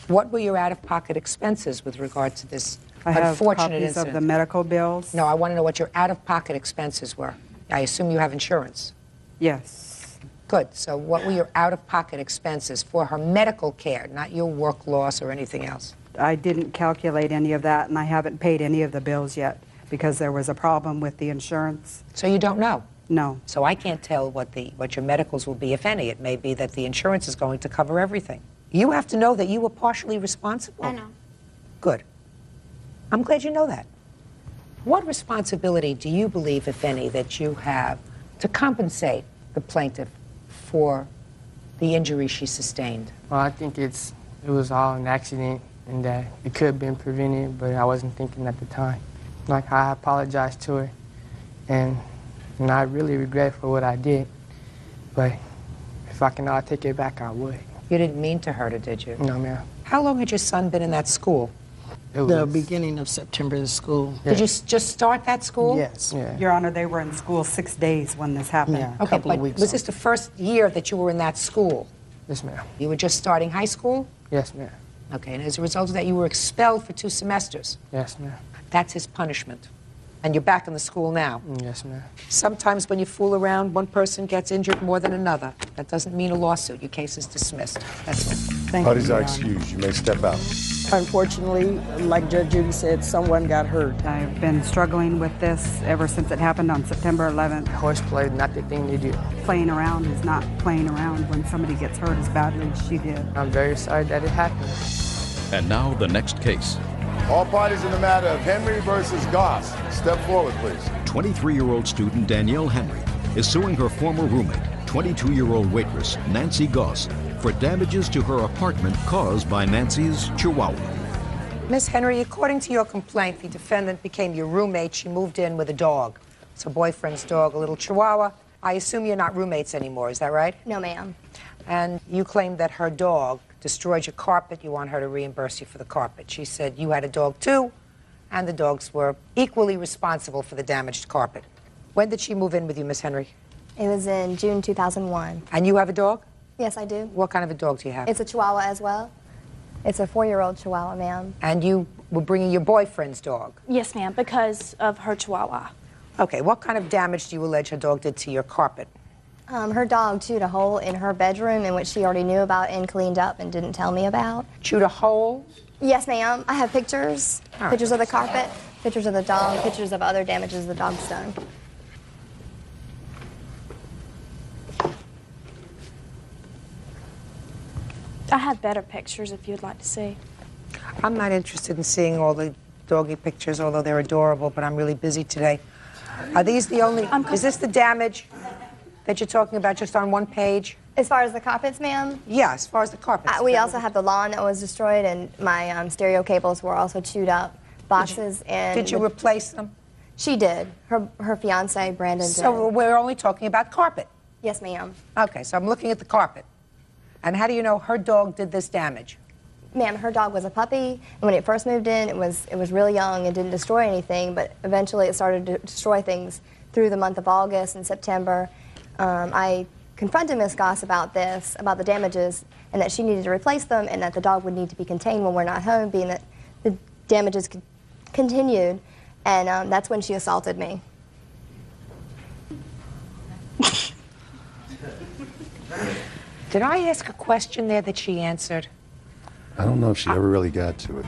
what were your out-of-pocket expenses with regard to this I have unfortunate copies incident? of the medical bills. No, I want to know what your out-of-pocket expenses were. I assume you have insurance. Yes. Good. So what were your out-of-pocket expenses for her medical care, not your work loss or anything else? I didn't calculate any of that, and I haven't paid any of the bills yet because there was a problem with the insurance. So you don't know? No. So I can't tell what your medicals will be, if any. It may be that the insurance is going to cover everything. You have to know that you were partially responsible. I know. Good. I'm glad you know that. What responsibility do you believe, if any, that you have to compensate the plaintiff for the injury she sustained? Well, I think it was all an accident and that it could have been prevented, but I wasn't thinking at the time. Like, I apologized to her, and I really regret for what I did, but if I can take it back, I would. You didn't mean to hurt her, did you? No, ma'am. How long had your son been in that school? The beginning of September, the school. Did you just start that school? Yes. Yeah. Your Honor, they were in school 6 days when this happened. Yeah, a Okay, couple but of weeks. was this the first year that you were in that school? Yes, ma'am. You were just starting high school? Yes, ma'am. Okay, and as a result of that, you were expelled for 2 semesters. Yes, ma'am. That's his punishment. And you're back in the school now. Yes, ma'am. Sometimes when you fool around, one person gets injured more than another. That doesn't mean a lawsuit. Your case is dismissed. That's all. Thank Parties you, are Your Honor. excused. You may step out. Unfortunately, like Judge Judy said, someone got hurt. I've been struggling with this ever since it happened on September 11th. Horseplay, not the thing to do. Playing around is not playing around when somebody gets hurt as badly as she did. I'm very sorry that it happened. And now the next case. All parties in the matter of Henry versus Goss. Step forward, please. 23-year-old student Danielle Henry is suing her former roommate, 22-year-old waitress Nancy Goss, for damages to her apartment caused by Nancy's Chihuahua. Miss Henry, according to your complaint, the defendant became your roommate. She moved in with a dog. It's her boyfriend's dog, a little Chihuahua. I assume you're not roommates anymore, is that right? No, ma'am. And you claim that her dog destroyed your carpet. You want her to reimburse you for the carpet. She said you had a dog too, and the dogs were equally responsible for the damaged carpet. When did she move in with you, Miss Henry? It was in June 2001. And you have a dog? Yes, I do. What kind of a dog do you have? It's a Chihuahua as well. It's a 4-year-old Chihuahua, ma'am. And you were bringing your boyfriend's dog? Yes, ma'am, because of her Chihuahua. Okay, what kind of damage do you allege her dog did to your carpet? Her dog chewed a hole in her bedroom in which she already knew about and cleaned up and didn't tell me about. Chewed a hole? Yes, ma'am. I have pictures. Right. Pictures of the carpet, pictures of the dog, pictures of other damages the dog's done. I have better pictures if you'd like to see. I'm not interested in seeing all the doggy pictures, although they're adorable, but I'm really busy today. Are these the only... Is this the damage that you're talking about just on one page? As far as the carpets, ma'am? Yeah, as far as the carpets. We also have the lawn that was destroyed, and my stereo cables were also chewed up. Boxes and... Did you replace them? She did. Her fiance, Brandon, did. So we're only talking about carpet? Yes, ma'am. Okay, so I'm looking at the carpet. And how do you know her dog did this damage? Ma'am, her dog was a puppy, and when it first moved in, it was really young and didn't destroy anything, but eventually it started to destroy things through the month of August and September. I confronted Miss Goss about this, about the damages, and that she needed to replace them, and that the dog would need to be contained when we're not home, being that the damages continued, and that's when she assaulted me. Did I ask a question there that she answered? I don't know if she ever really got to it.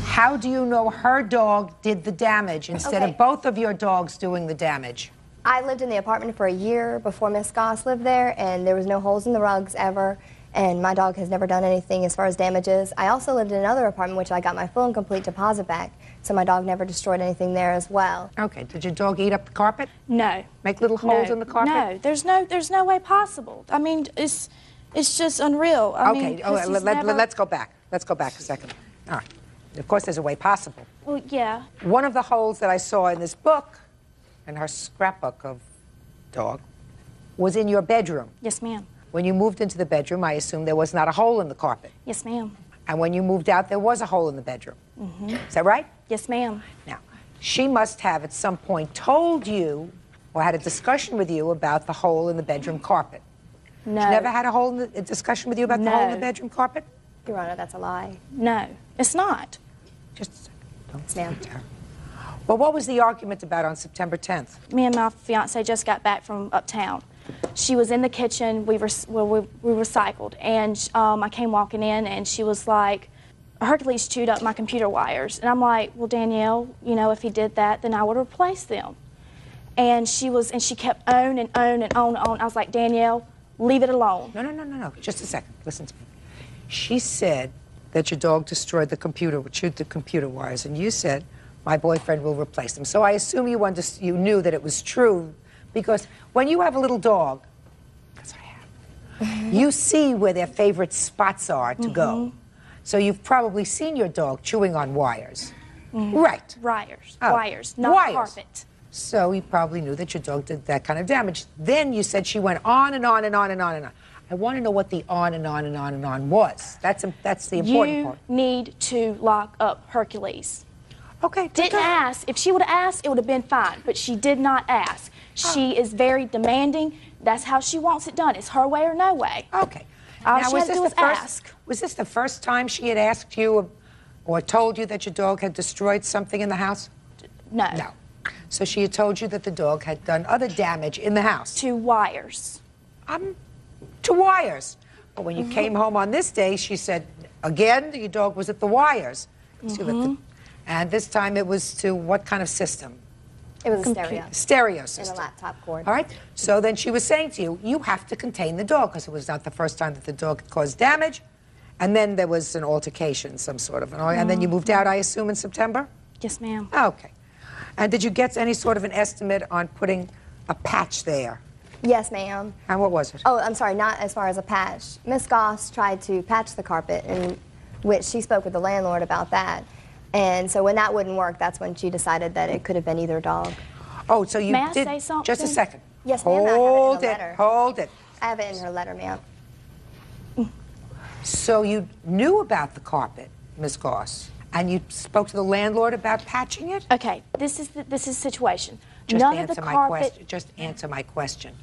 How do you know her dog did the damage instead of both of your dogs doing the damage? I lived in the apartment for a year before Miss Goss lived there, and there was no holes in the rugs ever, and my dog has never done anything as far as damages. I also lived in another apartment, which I got my full and complete deposit back, so my dog never destroyed anything there as well. Okay, did your dog eat up the carpet? No. Make little holes in the carpet? No, there's no way possible. I mean, it's just unreal. I mean, let's go back. Let's go back a second. All right. Of course, there's a way possible. Well, yeah. One of the holes that I saw in this book, in her scrapbook of dog, was in your bedroom. Yes, ma'am. When you moved into the bedroom, I assume there was not a hole in the carpet. Yes, ma'am. And when you moved out, there was a hole in the bedroom. Mm-hmm. Is that right? Yes, ma'am. Now, she must have at some point told you or had a discussion with you about the hole in the bedroom carpet. No. She never had a discussion with you about the hole in the bedroom carpet? Your Honor, that's a lie. No, it's not. Just a second. Yes, ma'am. Well, what was the argument about on September 10th? Me and my fiance just got back from uptown. She was in the kitchen. We recycled, and I came walking in, and she was like, Hercules chewed up my computer wires. And I'm like, well, Danielle, you know, if he did that, then I would replace them. And she kept on and on and on and on. I was like, Danielle, leave it alone. No. Just a second. Listen to me. She said that your dog destroyed the computer, chewed the computer wires, and you said, my boyfriend will replace them. So I assume you knew that it was true, because when you have a little dog, that's what I have, you see where their favorite spots are to go. So you've probably seen your dog chewing on wires. Right. Wires, not carpet. So you probably knew that your dog did that kind of damage. Then you said she went on and on and on and on and on. I want to know what the on and on and on and on was. That's the important part. You need to lock up Hercules. Okay. Didn't ask. If she would have asked, it would have been fine. But she did not ask. She is very demanding. That's how she wants it done. It's her way or no way. Okay. All now, she has to do is ask. Was this the first time she had asked you or told you that your dog had destroyed something in the house? No. No. So she had told you that the dog had done other damage in the house? To wires. To wires. But when you came home on this day, she said, again, your dog was at the wires. And this time it was to what kind of system? It was a stereo. Stereo system. And a laptop cord. All right. So then she was saying to you, you have to contain the dog, because it was not the first time that the dog had caused damage. And then there was an altercation, some sort of. And then you moved out, I assume, in September? Yes, ma'am. Okay. And did you get any sort of an estimate on putting a patch there? Yes, ma'am. And what was it? Oh, I'm sorry, not as far as a patch. Miss Goss tried to patch the carpet, in which she spoke with the landlord about that. And so when that wouldn't work, that's when she decided that it could have been either dog. Oh, so you May I did. say something? Just a second. Yes, ma'am. Hold I it. have it in her letter. Hold it. I have it in her letter, ma'am. So you knew about the carpet, Miss Goss, and you spoke to the landlord about patching it? Okay, this is the situation. Just None answer of the my carpet. question. Just answer my question.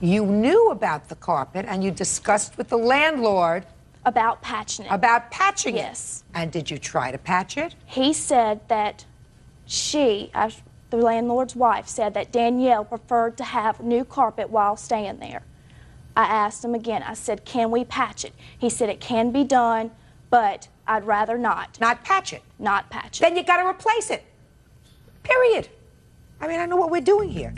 You knew about the carpet and you discussed with the landlord About patching it. about patching Yes. it. And did you try to patch it? He said that the landlord's wife, said that Danielle preferred to have new carpet while staying there. I asked him again. I said, can we patch it? He said it can be done, but I'd rather not. Not patch it? Not patch it. Then you got to replace it. Period. I mean, I know what we're doing here.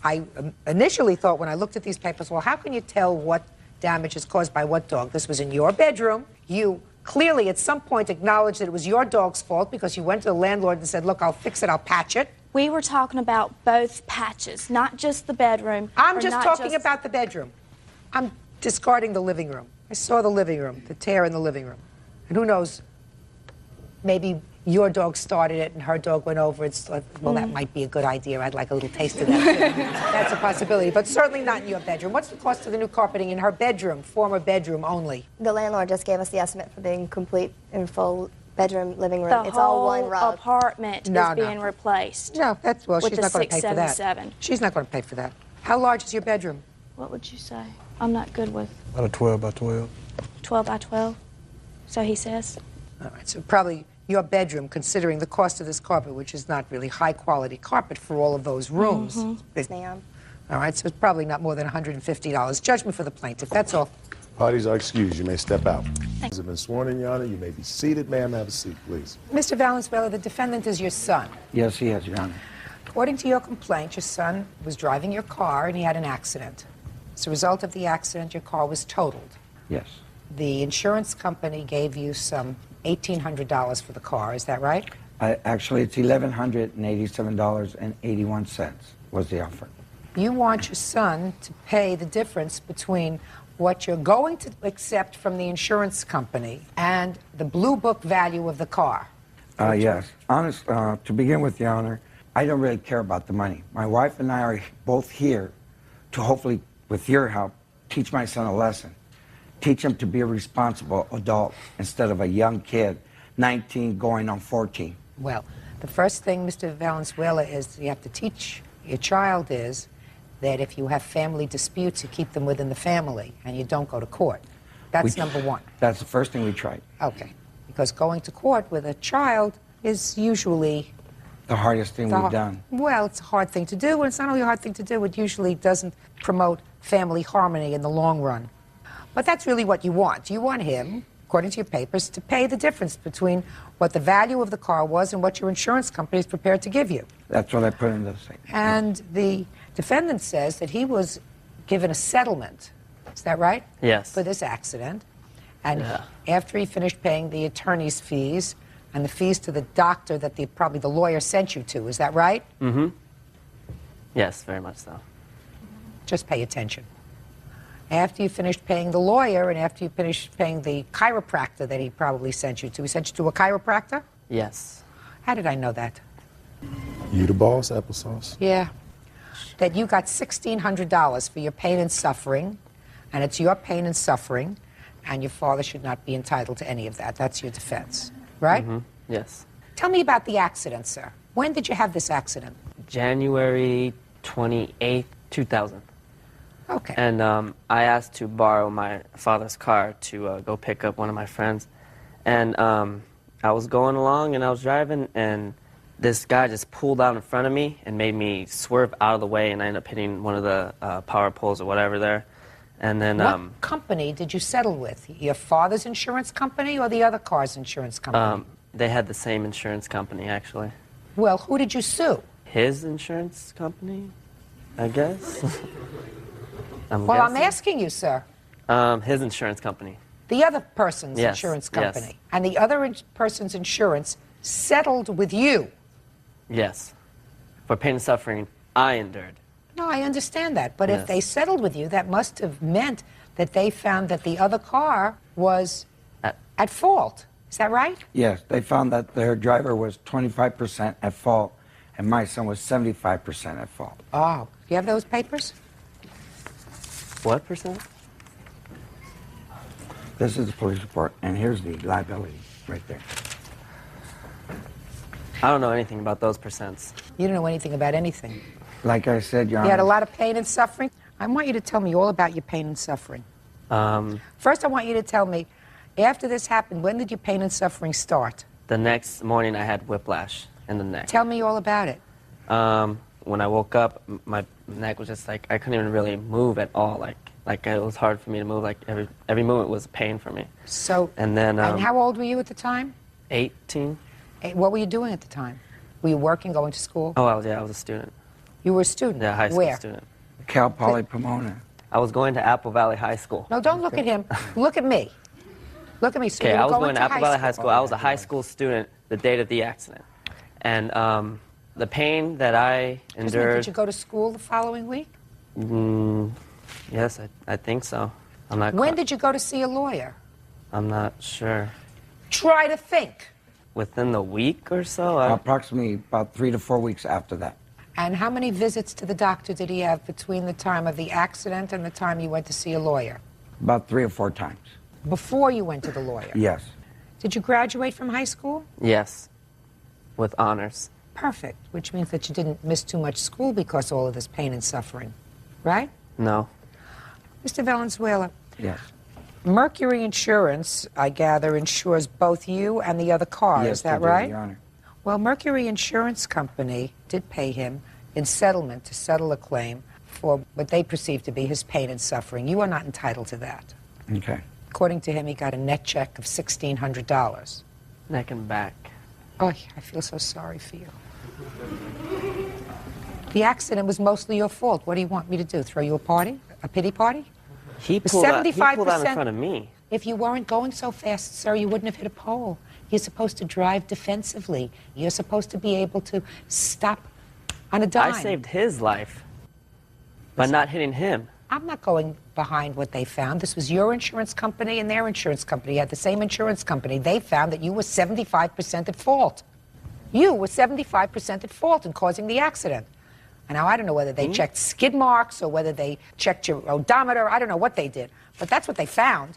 I initially thought when I looked at these papers, well, how can you tell what damage is caused by what dog? This was in your bedroom. You clearly at some point acknowledged that it was your dog's fault because you went to the landlord and said, look, I'll fix it, I'll patch it. We were talking about both patches, not just the bedroom. I'm or just not talking about the bedroom. I'm discarding the living room. I saw the living room, the tear in the living room. And who knows, maybe your dog started it and her dog went over it. Well, that might be a good idea. I'd like a little taste of that, too. That's a possibility, but certainly not in your bedroom. What's the cost of the new carpeting in her bedroom, former bedroom only? The landlord just gave us the estimate for the complete and full bedroom, living room. The It's all one whole rug. apartment is being replaced. No, that's, well, with she's the not going to pay for that. 677. She's not going to pay for that. How large is your bedroom? What would you say? I'm not good with About a 12 by 12. 12 by 12. So he says. All right, so probably your bedroom, considering the cost of this carpet, which is not really high-quality carpet for all of those rooms. Yes, ma'am. All right, so it's probably not more than $150. Judgment for the plaintiff, that's all. Parties are excused. You may step out. Has been sworn in, Your Honor. You may be seated. Ma'am, have a seat, please. Mr. Valenzuela, the defendant is your son. Yes, he is, Your Honor. According to your complaint, your son was driving your car and he had an accident. As a result of the accident, your car was totaled. Yes. The insurance company gave you some $1,800 for the car, is that right? Actually, it's $1,187.81 was the offer. You want your son to pay the difference between what you're going to accept from the insurance company and the blue book value of the car. Yes. Honest, to begin with, Your Honor, I don't really care about the money. My wife and I are both here to hopefully, with your help, teach my son a lesson. Teach him to be a responsible adult instead of a young kid, 19 going on 14. Well, the first thing, Mr. Valenzuela, is you have to teach your child is that if you have family disputes, you keep them within the family and you don't go to court. That's number one. That's the first thing we tried. Okay. Because going to court with a child is usually The hardest thing we've done. Well, it's a hard thing to do, and it's not only a hard thing to do, it usually doesn't promote family harmony in the long run. But that's really what you want. You want him, according to your papers, to pay the difference between what the value of the car was and what your insurance company is prepared to give you. That's what I put in the thing. And the defendant says that he was given a settlement. Is that right? Yes. For this accident. And after he finished paying the attorney's fees and the fees to the doctor that probably the lawyer sent you to, is that right? Mm-hmm. Yes, very much so. Just pay attention. After you finished paying the lawyer and after you finished paying the chiropractor that he probably sent you to, he sent you to a chiropractor? Yes. How did I know that? You the boss, applesauce? Yeah. That you got $1,600 for your pain and suffering, and it's your pain and suffering, and your father should not be entitled to any of that. That's your defense, right? Mm-hmm. Yes. Tell me about the accident, sir. When did you have this accident? January 28th, 2000. Okay. And I asked to borrow my father's car to go pick up one of my friends. And I was going along and I was driving, and this guy just pulled out in front of me and made me swerve out of the way, and I ended up hitting one of the power poles or whatever there. And then, what company did you settle with? Your father's insurance company or the other car's insurance company? they had the same insurance company, actually. Well, who did you sue? His insurance company, I guess. I'm guessing. asking you, sir. His insurance company. The other person's Yes, insurance yes. company. And the other person's insurance settled with you. Yes. For pain and suffering I endured. No, I understand that. But if Yes. they settled with you, that must have meant that they found that the other car was at fault. Is that right? Yes, they found that their driver was 25% at fault, and my son was 75% at fault. Oh, do you have those papers? What percent? This is the police report, and here's the liability right there. I don't know anything about those percents. You don't know anything about anything. Like I said, Your You had a Honor, lot of pain and suffering. I want you to tell me all about your pain and suffering. First, I want you to tell me, after this happened, when did your pain and suffering start? The next morning I had whiplash in the neck. Tell me all about it. When I woke up, my neck was just like, I couldn't even really move at all. Like it was hard for me to move. Like every movement was pain for me. So, and then, and how old were you at the time? 18. What were you doing at the time? Were you working, going to school? Oh, I was a student. You were a student? Yeah, high school Where? student. Cal Poly Pomona. I was going to Apple Valley High School. No, don't look at him. Look at me. Look at me. So Okay, you were I was going to Apple Valley High school. School. I was a high school student the date of the accident. And the pain that I endured... Did you go to school the following week? Yes, I think so. I'm not. When did you go to see a lawyer? I'm not sure. Try to think. Within the week or so? Approximately about 3 to 4 weeks after that. And how many visits to the doctor did he have between the time of the accident and the time you went to see a lawyer? About 3 or 4 times. Before you went to the lawyer? Yes. Did you graduate from high school? Yes, with honors. Perfect, which means that you didn't miss too much school because of all of this pain and suffering, right? No. Mr. Valenzuela, Yes. Mercury Insurance, I gather, insures both you and the other car. Yes, Is that they do, right? Your Honor. Well, Mercury Insurance Company did pay him in settlement to settle a claim for what they perceive to be his pain and suffering. You are not entitled to that. Okay. According to him, he got a net check of $1,600. Neck and back. Oh, I feel so sorry for you. The accident was mostly your fault. What do you want me to do? Throw you a party? A pity party? He pulled out in front of me. If you weren't going so fast, sir, you wouldn't have hit a pole. You're supposed to drive defensively. You're supposed to be able to stop on a dime. I saved his life by not hitting him. I'm not going behind what they found. This was your insurance company and their insurance company. You had the same insurance company. They found that you were 75% at fault. You were 75% at fault in causing the accident. And now I don't know whether they checked skid marks or whether they checked your odometer. I don't know what they did. But that's what they found.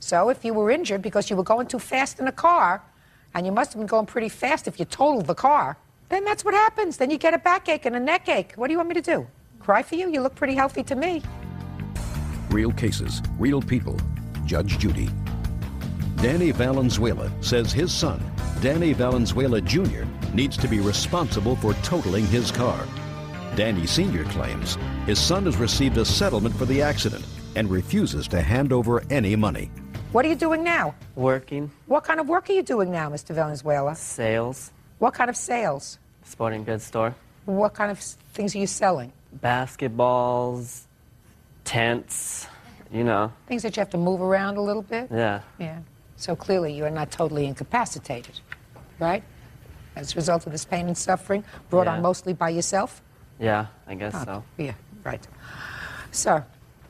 So if you were injured because you were going too fast in a car, and you must have been going pretty fast if you totaled the car, then that's what happens. Then you get a backache and a neck ache. What do you want me to do? Cry for you? You look pretty healthy to me. Real cases, real people. Judge Judy. Danny Valenzuela says his son, Danny Valenzuela Jr., needs to be responsible for totaling his car. Danny Sr. claims his son has received a settlement for the accident and refuses to hand over any money. What are you doing now? Working. What kind of work are you doing now, Mr. Valenzuela? Sales. What kind of sales? Sporting goods store. What kind of things are you selling? Basketballs, tents, you know. Things that you have to move around a little bit? Yeah. Yeah. So clearly you are not totally incapacitated, right? As a result of this pain and suffering brought on mostly by yourself? Yeah, I guess so. Yeah, right. Sir,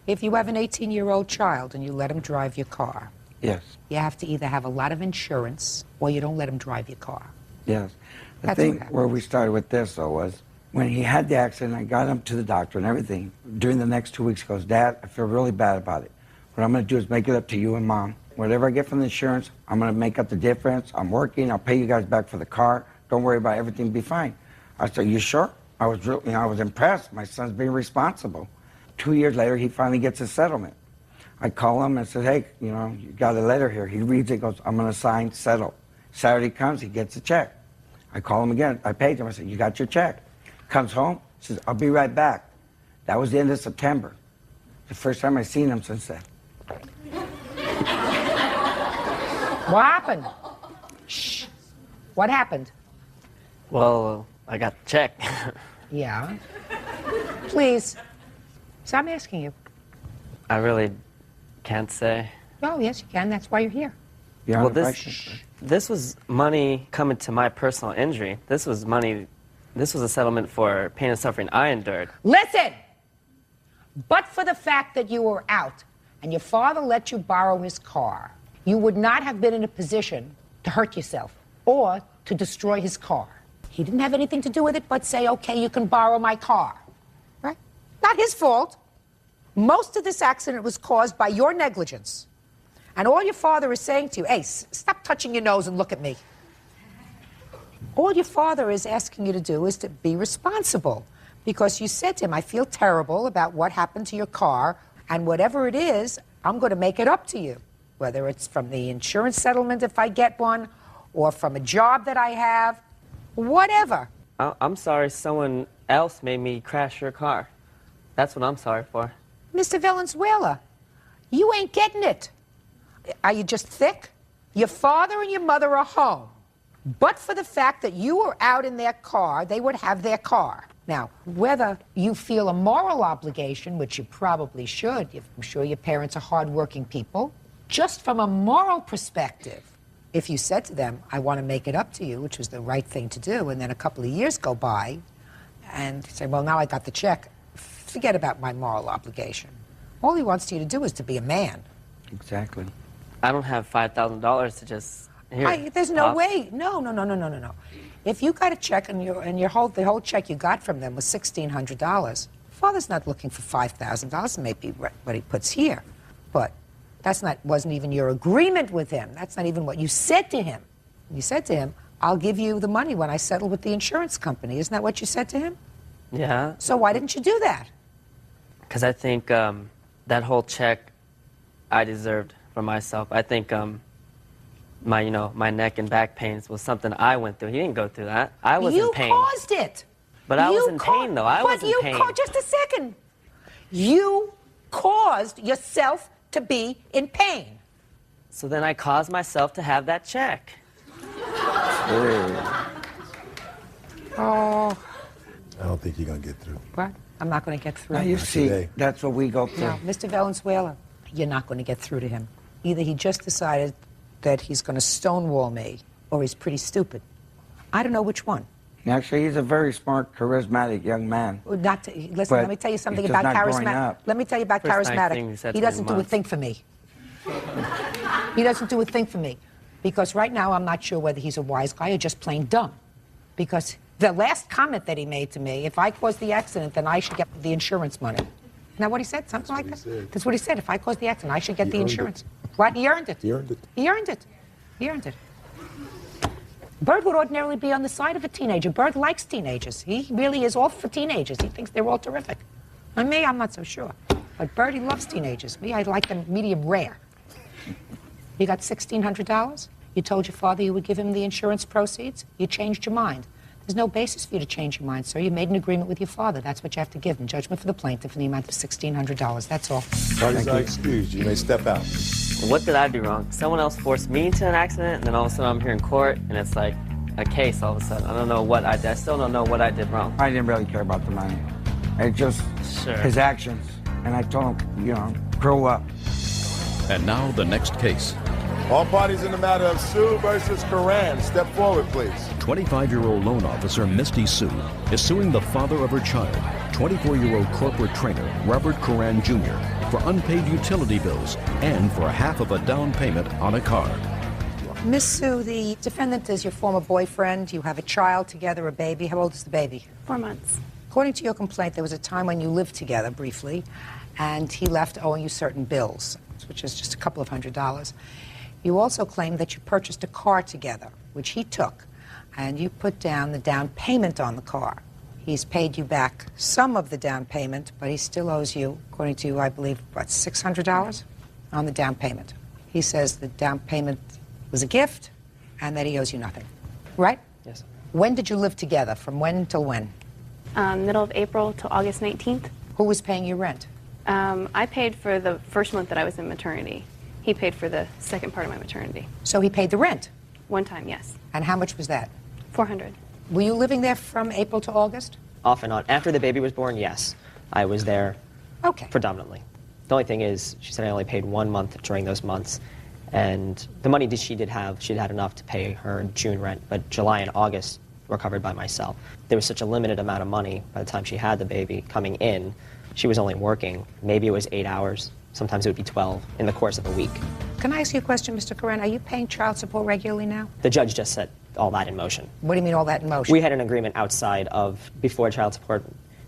if you have an 18-year-old child and you let him drive your car, Yes. you have to either have a lot of insurance or you don't let him drive your car. Yes. The That's thing what where we started with this, though, was when he had the accident, I got him to the doctor and everything. During the next 2 weeks, he goes, Dad, I feel really bad about it. What I'm going to do is make it up to you and Mom. Whatever I get from the insurance, I'm going to make up the difference. I'm working. I'll pay you guys back for the car. Don't worry about it. Everything will be fine. I said, you sure? I was really, I was impressed. My son's being responsible. 2 years later, he finally gets a settlement. I call him and said, hey, you got a letter here. He reads it, goes, I'm going to sign, settle. Saturday comes, he gets a check. I call him again. I paid him. I said, you got your check? Comes home, says, I'll be right back. That was the end of September. The first time I seen him since then. What happened? Shh. What happened? Well, I got the check. Yeah. Please. So I'm asking you. I really can't say. Oh, yes, you can. That's why you're here. Well, this was money coming to my personal injury. This was a settlement for pain and suffering I endured. Listen! But for the fact that you were out and your father let you borrow his car, you would not have been in a position to hurt yourself or to destroy his car. He didn't have anything to do with it but say, okay, you can borrow my car. Right? Not his fault. Most of this accident was caused by your negligence. And all your father is saying to you, hey, stop touching your nose and look at me. All your father is asking you to do is to be responsible. Because you said to him, I feel terrible about what happened to your car, and whatever it is, I'm going to make it up to you. Whether it's from the insurance settlement if I get one, or from a job that I have, whatever. I'm sorry someone else made me crash your car. That's what I'm sorry for. Mr. Valenzuela, you ain't getting it. Are you just thick? Your father and your mother are home. But for the fact that you were out in their car, they would have their car. Now, whether you feel a moral obligation, which you probably should, I'm sure your parents are hardworking people, just from a moral perspective, if you said to them, I want to make it up to you, which was the right thing to do, and then a couple of years go by, and you say, well, now I got the check, forget about my moral obligation. All he wants you to do is to be a man. Exactly. I don't have $5,000 to just... Here, there's no way. No. If you got a check and the whole check you got from them was $1,600, father's not looking for $5,000. Maybe what he puts here, but wasn't even your agreement with him. That's not even what you said to him. You said to him, "I'll give you the money when I settle with the insurance company." Isn't that what you said to him? Yeah. So why didn't you do that? Because I think that whole check I deserved for myself. I think my neck and back pains was something I went through. He didn't go through that. I was in pain. You caused it. But I was in pain, though. I was in pain. Just a second. You caused yourself to be in pain. So then I caused myself to have that check. Oh. I don't think you're going to get through. What? I'm not going to get through. Now you see, that's what we go through. No, Mr. Valenzuela, you're not going to get through to him. Either he just decided that he's going to stonewall me, or he's pretty stupid. I don't know which one. Actually, he's a very smart, charismatic young man. Listen, But let me tell you something he's about just not growing charismatic. up. Let me tell you about First nice thing charismatic. he said He to me doesn't do a once. thing for me. He doesn't do a thing for me. Because right now I'm not sure whether he's a wise guy or just plain dumb. Because the last comment that he made to me, if I caused the accident, then I should get the insurance money. Isn't that what he said? Something like that? That's what he said. If I caused the accident, I should get the insurance. What? He earned it. He earned it. He earned it. He earned it. Bird would ordinarily be on the side of a teenager. Bird likes teenagers. He really is all for teenagers. He thinks they're all terrific. And me, I'm not so sure. But Bird, he loves teenagers. Me, I like them medium rare. You got $1,600? You told your father you would give him the insurance proceeds? You changed your mind. There's no basis for you to change your mind, sir. You made an agreement with your father. That's what you have to give him. Judgment for the plaintiff in the amount of $1,600. That's all. Parties are excused. You may step out. What did I do wrong? Someone else forced me into an accident, and then all of a sudden I'm here in court, and it's like a case all of a sudden. I don't know what I did. I still don't know what I did wrong. I didn't really care about the money. It just his actions. And I told him, grow up. And now the next case. All parties in the matter of Sue versus Coran, step forward, please. 25-year-old loan officer Misty Sue is suing the father of her child, 24-year-old corporate trainer Robert Coran Jr., for unpaid utility bills and for half of a down payment on a car. Miss Sue, the defendant is your former boyfriend. You have a child together, a baby. How old is the baby? 4 months. According to your complaint, there was a time when you lived together briefly, and he left owing you certain bills, which is just a couple of $100s. You also claim that you purchased a car together, which he took, and you put down the down payment on the car. He's paid you back some of the down payment, but he still owes you, according to you, I believe, what, $600 on the down payment. He says the down payment was a gift and that he owes you nothing. Right? Yes. When did you live together? From when till when? Middle of April till August 19th. Who was paying your rent? I paid for the first month that I was in maternity. He paid for the second part of my maternity. So he paid the rent? One time, yes. And how much was that? $400. Were you living there from April to August? Off and on. After the baby was born, yes. I was there predominantly. The only thing is, she said I only paid 1 month during those months. And the money that she did have, she'd had enough to pay her June rent, but July and August were covered by myself. There was such a limited amount of money by the time she had the baby coming in. She was only working, maybe it was 8 hours. Sometimes it would be 12 in the course of a week. Can I ask you a question, Mr. Coren? Are you paying child support regularly now? The judge just set all that in motion. What do you mean all that in motion? We had an agreement outside of, before child support,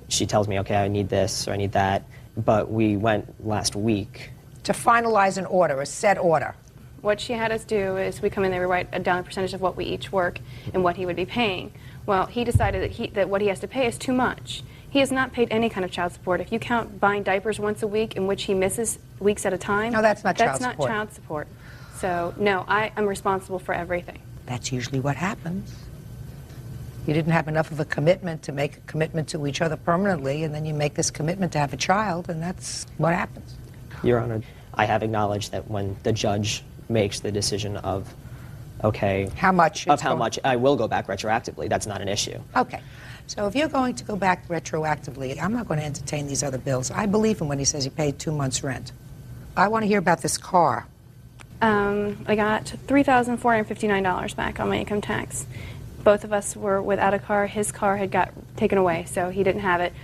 she tells me, okay, I need this or I need that, but we went last week. To finalize an order, a set order. What she had us do is we come in there, we write down a percentage of what we each work and what he would be paying. Well, he decided that what he has to pay is too much. He has not paid any kind of child support. If you count buying diapers once a week in which he misses weeks at a time, no, that's not child support. That's not child support. So, no, I am responsible for everything. That's usually what happens. You didn't have enough of a commitment to make a commitment to each other permanently, and then you make this commitment to have a child, and that's what happens. Your Honor, I have acknowledged that when the judge makes the decision of, okay, how much, I will go back retroactively. That's not an issue. Okay. So if you're going to go back retroactively, I'm not going to entertain these other bills. I believe him when he says he paid 2 months' rent. I want to hear about this car. I got $3,459 back on my income tax. Both of us were without a car. His car had got taken away, so he didn't have it.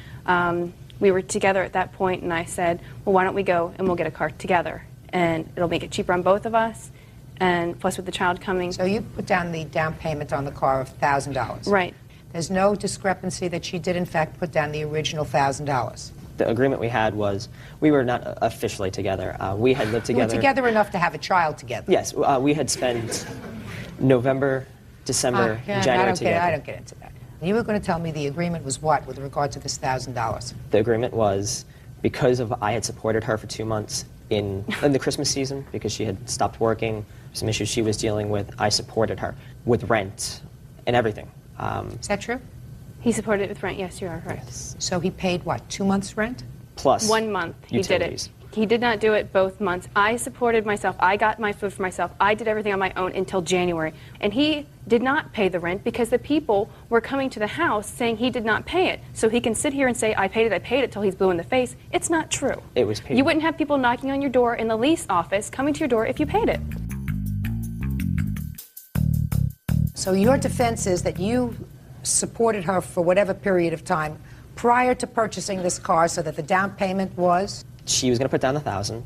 We were together at that point, and I said, well, why don't we go and we'll get a car together, and it'll make it cheaper on both of us, and plus with the child coming. So you put down the down payment on the car of $1,000. Right. There's no discrepancy that she did, in fact, put down the original $1,000. The agreement we had was we were not officially together. We had lived together. You were together enough to have a child together. Yes, we had spent November, December, January together. I don't get into that. You were going to tell me the agreement was what with regard to this $1,000? The agreement was because I had supported her for 2 months in the Christmas season because she had stopped working, some issues she was dealing with. I supported her with rent and everything. Is that true? He supported it with rent, yes, you are correct. So he paid, what, 2 months' rent? Plus 1 month he did utilities. it. He did not do it both months. I supported myself. I got my food for myself. I did everything on my own until January. And he did not pay the rent because the people were coming to the house saying he did not pay it. So he can sit here and say, I paid it till he's blue in the face. It's not true. It was paid. You wouldn't have people knocking on your door in the lease office coming to your door if you paid it. So your defense is that you supported her for whatever period of time prior to purchasing this car so that the down payment was? She was going to put down $1,000.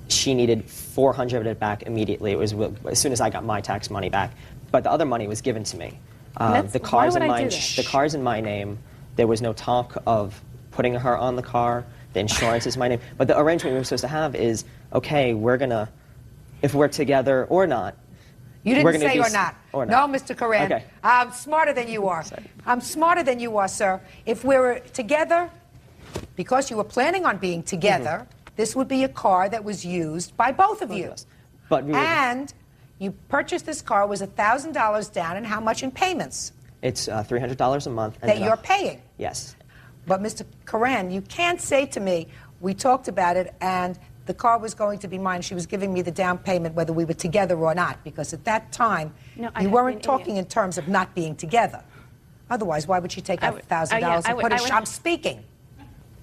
She needed $400 of it back immediately. It was as soon as I got my tax money back. But the other money was given to me. The car's in my name. There was no talk of putting her on the car. The insurance is my name. But the arrangement we were supposed to have is, okay, we're going to, if we're together or not, you didn't say or not. Or not. No, Mr. Coren. Okay. I'm smarter than you are. I'm smarter than you are, sir. If we were together, because you were planning on being together, this would be a car that was used by both of you. But and you purchased this car, was $1,000 down, and how much in payments? It's $300 a month. That you're paying? Yes. But, Mr. Coren, you can't say to me, we talked about it, and the car was going to be mine. She was giving me the down payment whether we were together or not, because at that time, you weren't talking in terms of not being together. Otherwise, why would she take out $1,000 and put it? I'm speaking.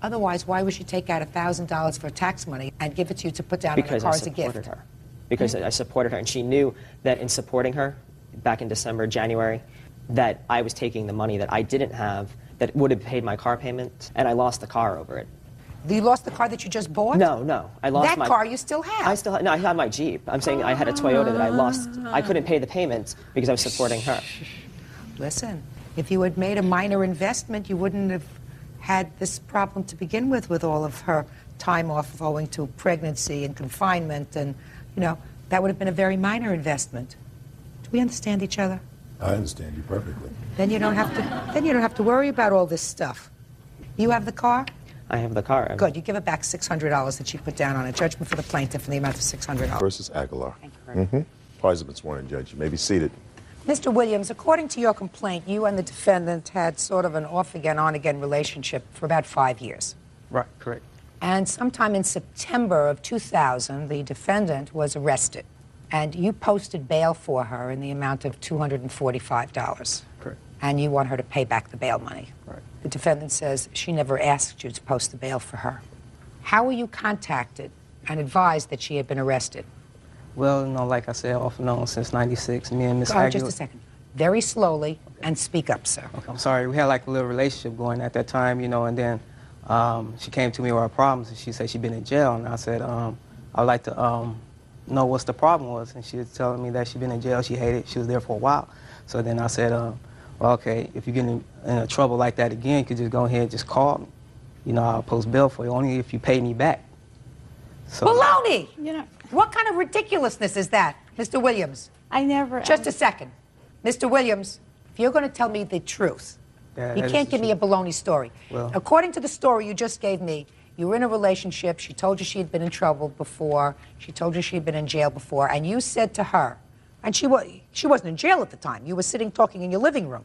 Otherwise, why would she take out $1,000 for tax money and give it to you to put down on the car as a gift? Because I supported her. Because I supported her, and she knew that in supporting her back in December, January, that I was taking the money that I didn't have that would have paid my car payment, and I lost the car over it. You lost the car that you just bought? No. I lost that car you still have. I still have. No, I had my Jeep. I'm saying I had a Toyota that I lost. I couldn't pay the payments because I was supporting her. Listen, if you had made a minor investment, you wouldn't have had this problem to begin with all of her time off owing to pregnancy and confinement, and that would have been a very minor investment. Do we understand each other? I understand you perfectly. Then you don't have to worry about all this stuff. You have the car? I have the car. Good. You give it back $600 that she put down on a judgment for the plaintiff in the amount of $600. Versus Aguilar. Parties have been sworn in, Judge. You may be seated. Mr. Williams, according to your complaint, you and the defendant had sort of an off-again, on-again relationship for about 5 years. Right, correct. And sometime in September of 2000, the defendant was arrested, and you posted bail for her in the amount of $245. Correct. And you want her to pay back the bail money. Right. The defendant says she never asked you to post the bail for her. How were you contacted and advised that she had been arrested? Well, like I said, off and on since '96, me and Miss Aguilar. Just a second. Very slowly, and speak up, sir. Okay, I'm sorry. We had like a little relationship going at that time, and then she came to me with her problems, and she said she'd been in jail, and I said, I'd like to know what's the problem was, and she was telling me that she'd been in jail, she hated it, she was there for a while. So then I said, well, okay, if you get in trouble like that again, you could just go ahead and just call me. I'll post bail for you, only if you pay me back. So, baloney! What kind of ridiculousness is that, Mr. Williams? I never... Just a second. Mr. Williams, if you're going to tell me the truth, you can't give me a baloney story. Well, according to the story you just gave me, you were in a relationship, she told you she had been in trouble before, she told you she had been in jail before, and you said to her, and she wasn't in jail at the time, you were sitting talking in your living room.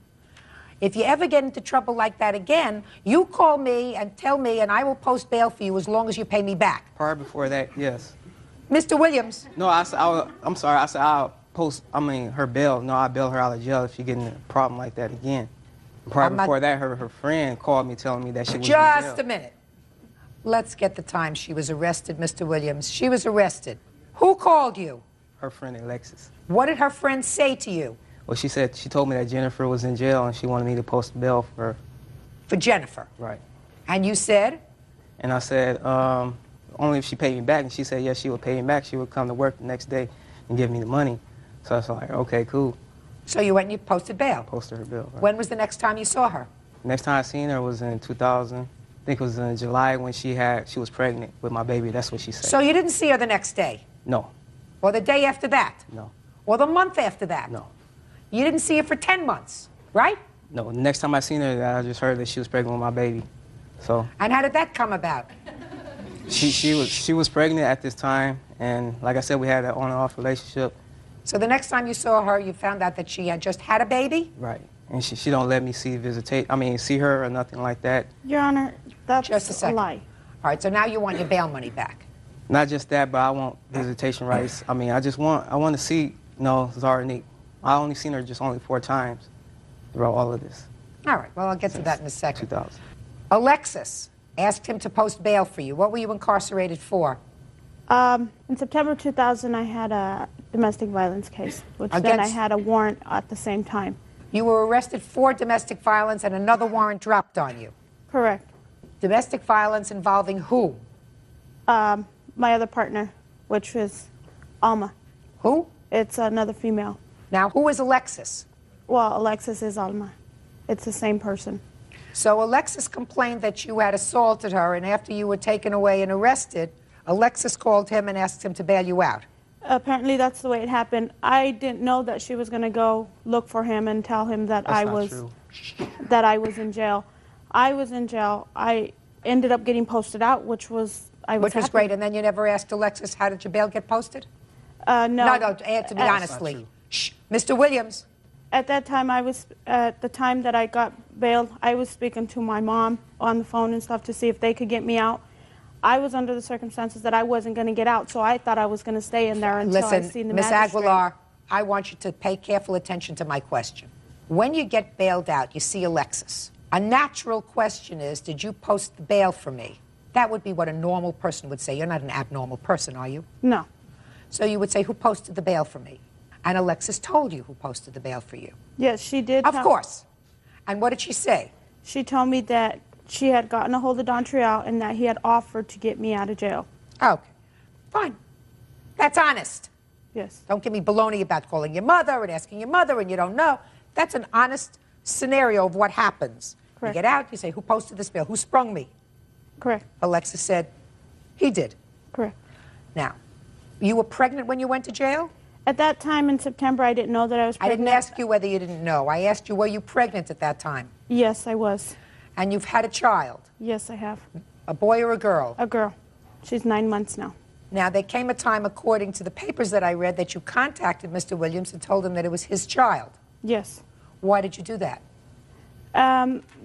If you ever get into trouble like that again, you call me and tell me, and I will post bail for you as long as you pay me back. Prior before that, yes. Mr. Williams. No, I'm sorry. I said I'll post, her bail. No, I'll bail her out of jail if she get in a problem like that again. Prior before that, her friend called me telling me that she was in jail. Just a minute. Let's get the time she was arrested, Mr. Williams. She was arrested. Who called you? Her friend, Alexis. What did her friend say to you? Well, she told me that Jennifer was in jail and she wanted me to post bail for her. For Jennifer? Right. And you said? And I said, only if she paid me back. And she said, yes, she would pay me back. She would come to work the next day and give me the money. So I was like, okay, cool. So you went and you posted bail? Posted her bail. Right. When was the next time you saw her? Next time I seen her was in 2000. I think it was in July when she was pregnant with my baby. That's what she said. So you didn't see her the next day? No. Or the day after that? No. Or the month after that? No. You didn't see her for 10 months, right? No. The next time I seen her, I just heard that she was pregnant with my baby. So. And how did that come about? She was pregnant at this time, and like I said, we had an on and off relationship. So the next time you saw her, you found out that she had just had a baby? Right. And she don't let me see her or nothing like that. Your Honor, that's just a lie. All right, so now you want your bail money back. Not just that, but I want visitation rights. I want to see, Zarnick. I only seen her only 4 times throughout all of this. All right, well, I'll get to that in a second. 2000. Alexis asked him to post bail for you. What were you incarcerated for? In September 2000, I had a domestic violence case, which then I had a warrant at the same time. You were arrested for domestic violence and another warrant dropped on you? Correct. Domestic violence involving who? My other partner, which was Alma. Who? It's another female. Now, who is Alexis? Well, Alexis is Alma. It's the same person. So Alexis complained that you had assaulted her, and after you were taken away and arrested, Alexis called him and asked him to bail you out. Apparently that's the way it happened. I didn't know that she was going to go look for him and tell him that I was in jail. I was in jail. I ended up getting posted out, which was great. And then you never asked Alexis, how did your bail get posted? No. No, answer me honestly. Shh. Mr. Williams. At that time, at the time that I got bailed, I was speaking to my mom on the phone and stuff to see if they could get me out. I was under the circumstances that I wasn't going to get out, so I thought I was going to stay in there until I seen the magistrate. Miss Aguilar, I want you to pay careful attention to my question. When you get bailed out, you see Alexis. A natural question is, did you post the bail for me? That would be what a normal person would say. You're not an abnormal person, are you? No. So you would say, who posted the bail for me? And Alexis told you who posted the bail for you. Yes, she did. Of course. And what did she say? She told me that she had gotten a hold of Dontriel and that he had offered to get me out of jail. Okay. Fine. That's honest. Yes. Don't give me baloney about calling your mother and asking your mother and you don't know. That's an honest scenario of what happens. Correct. You get out, you say, who posted this bail? Who sprung me? Correct. Alexis said, he did. Correct. Now, you were pregnant when you went to jail? At that time in September, I didn't know that I was pregnant. I didn't ask you whether you didn't know. I asked you, were you pregnant at that time? Yes, I was. And you've had a child? Yes, I have. A boy or a girl? A girl. She's 9 months now. Now, there came a time, according to the papers that I read, that you contacted Mr. Williams and told him that it was his child. Yes. Why did you do that?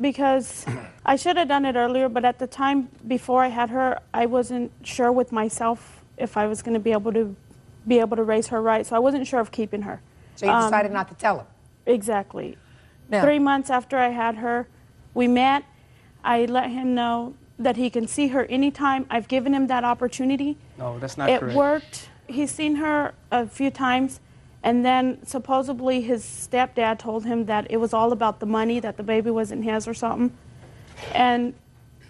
Because I should have done it earlier, but at the time before I had her, I wasn't sure with myself if I was going to be able to raise her right, so I wasn't sure of keeping her. So you decided not to tell him? Exactly. Now, 3 months after I had her, we met. I let him know that he can see her anytime. I've given him that opportunity. No, that's not correct. correct. It worked. He's seen her a few times, and then supposedly his stepdad told him that it was all about the money, that the baby wasn't his or something. And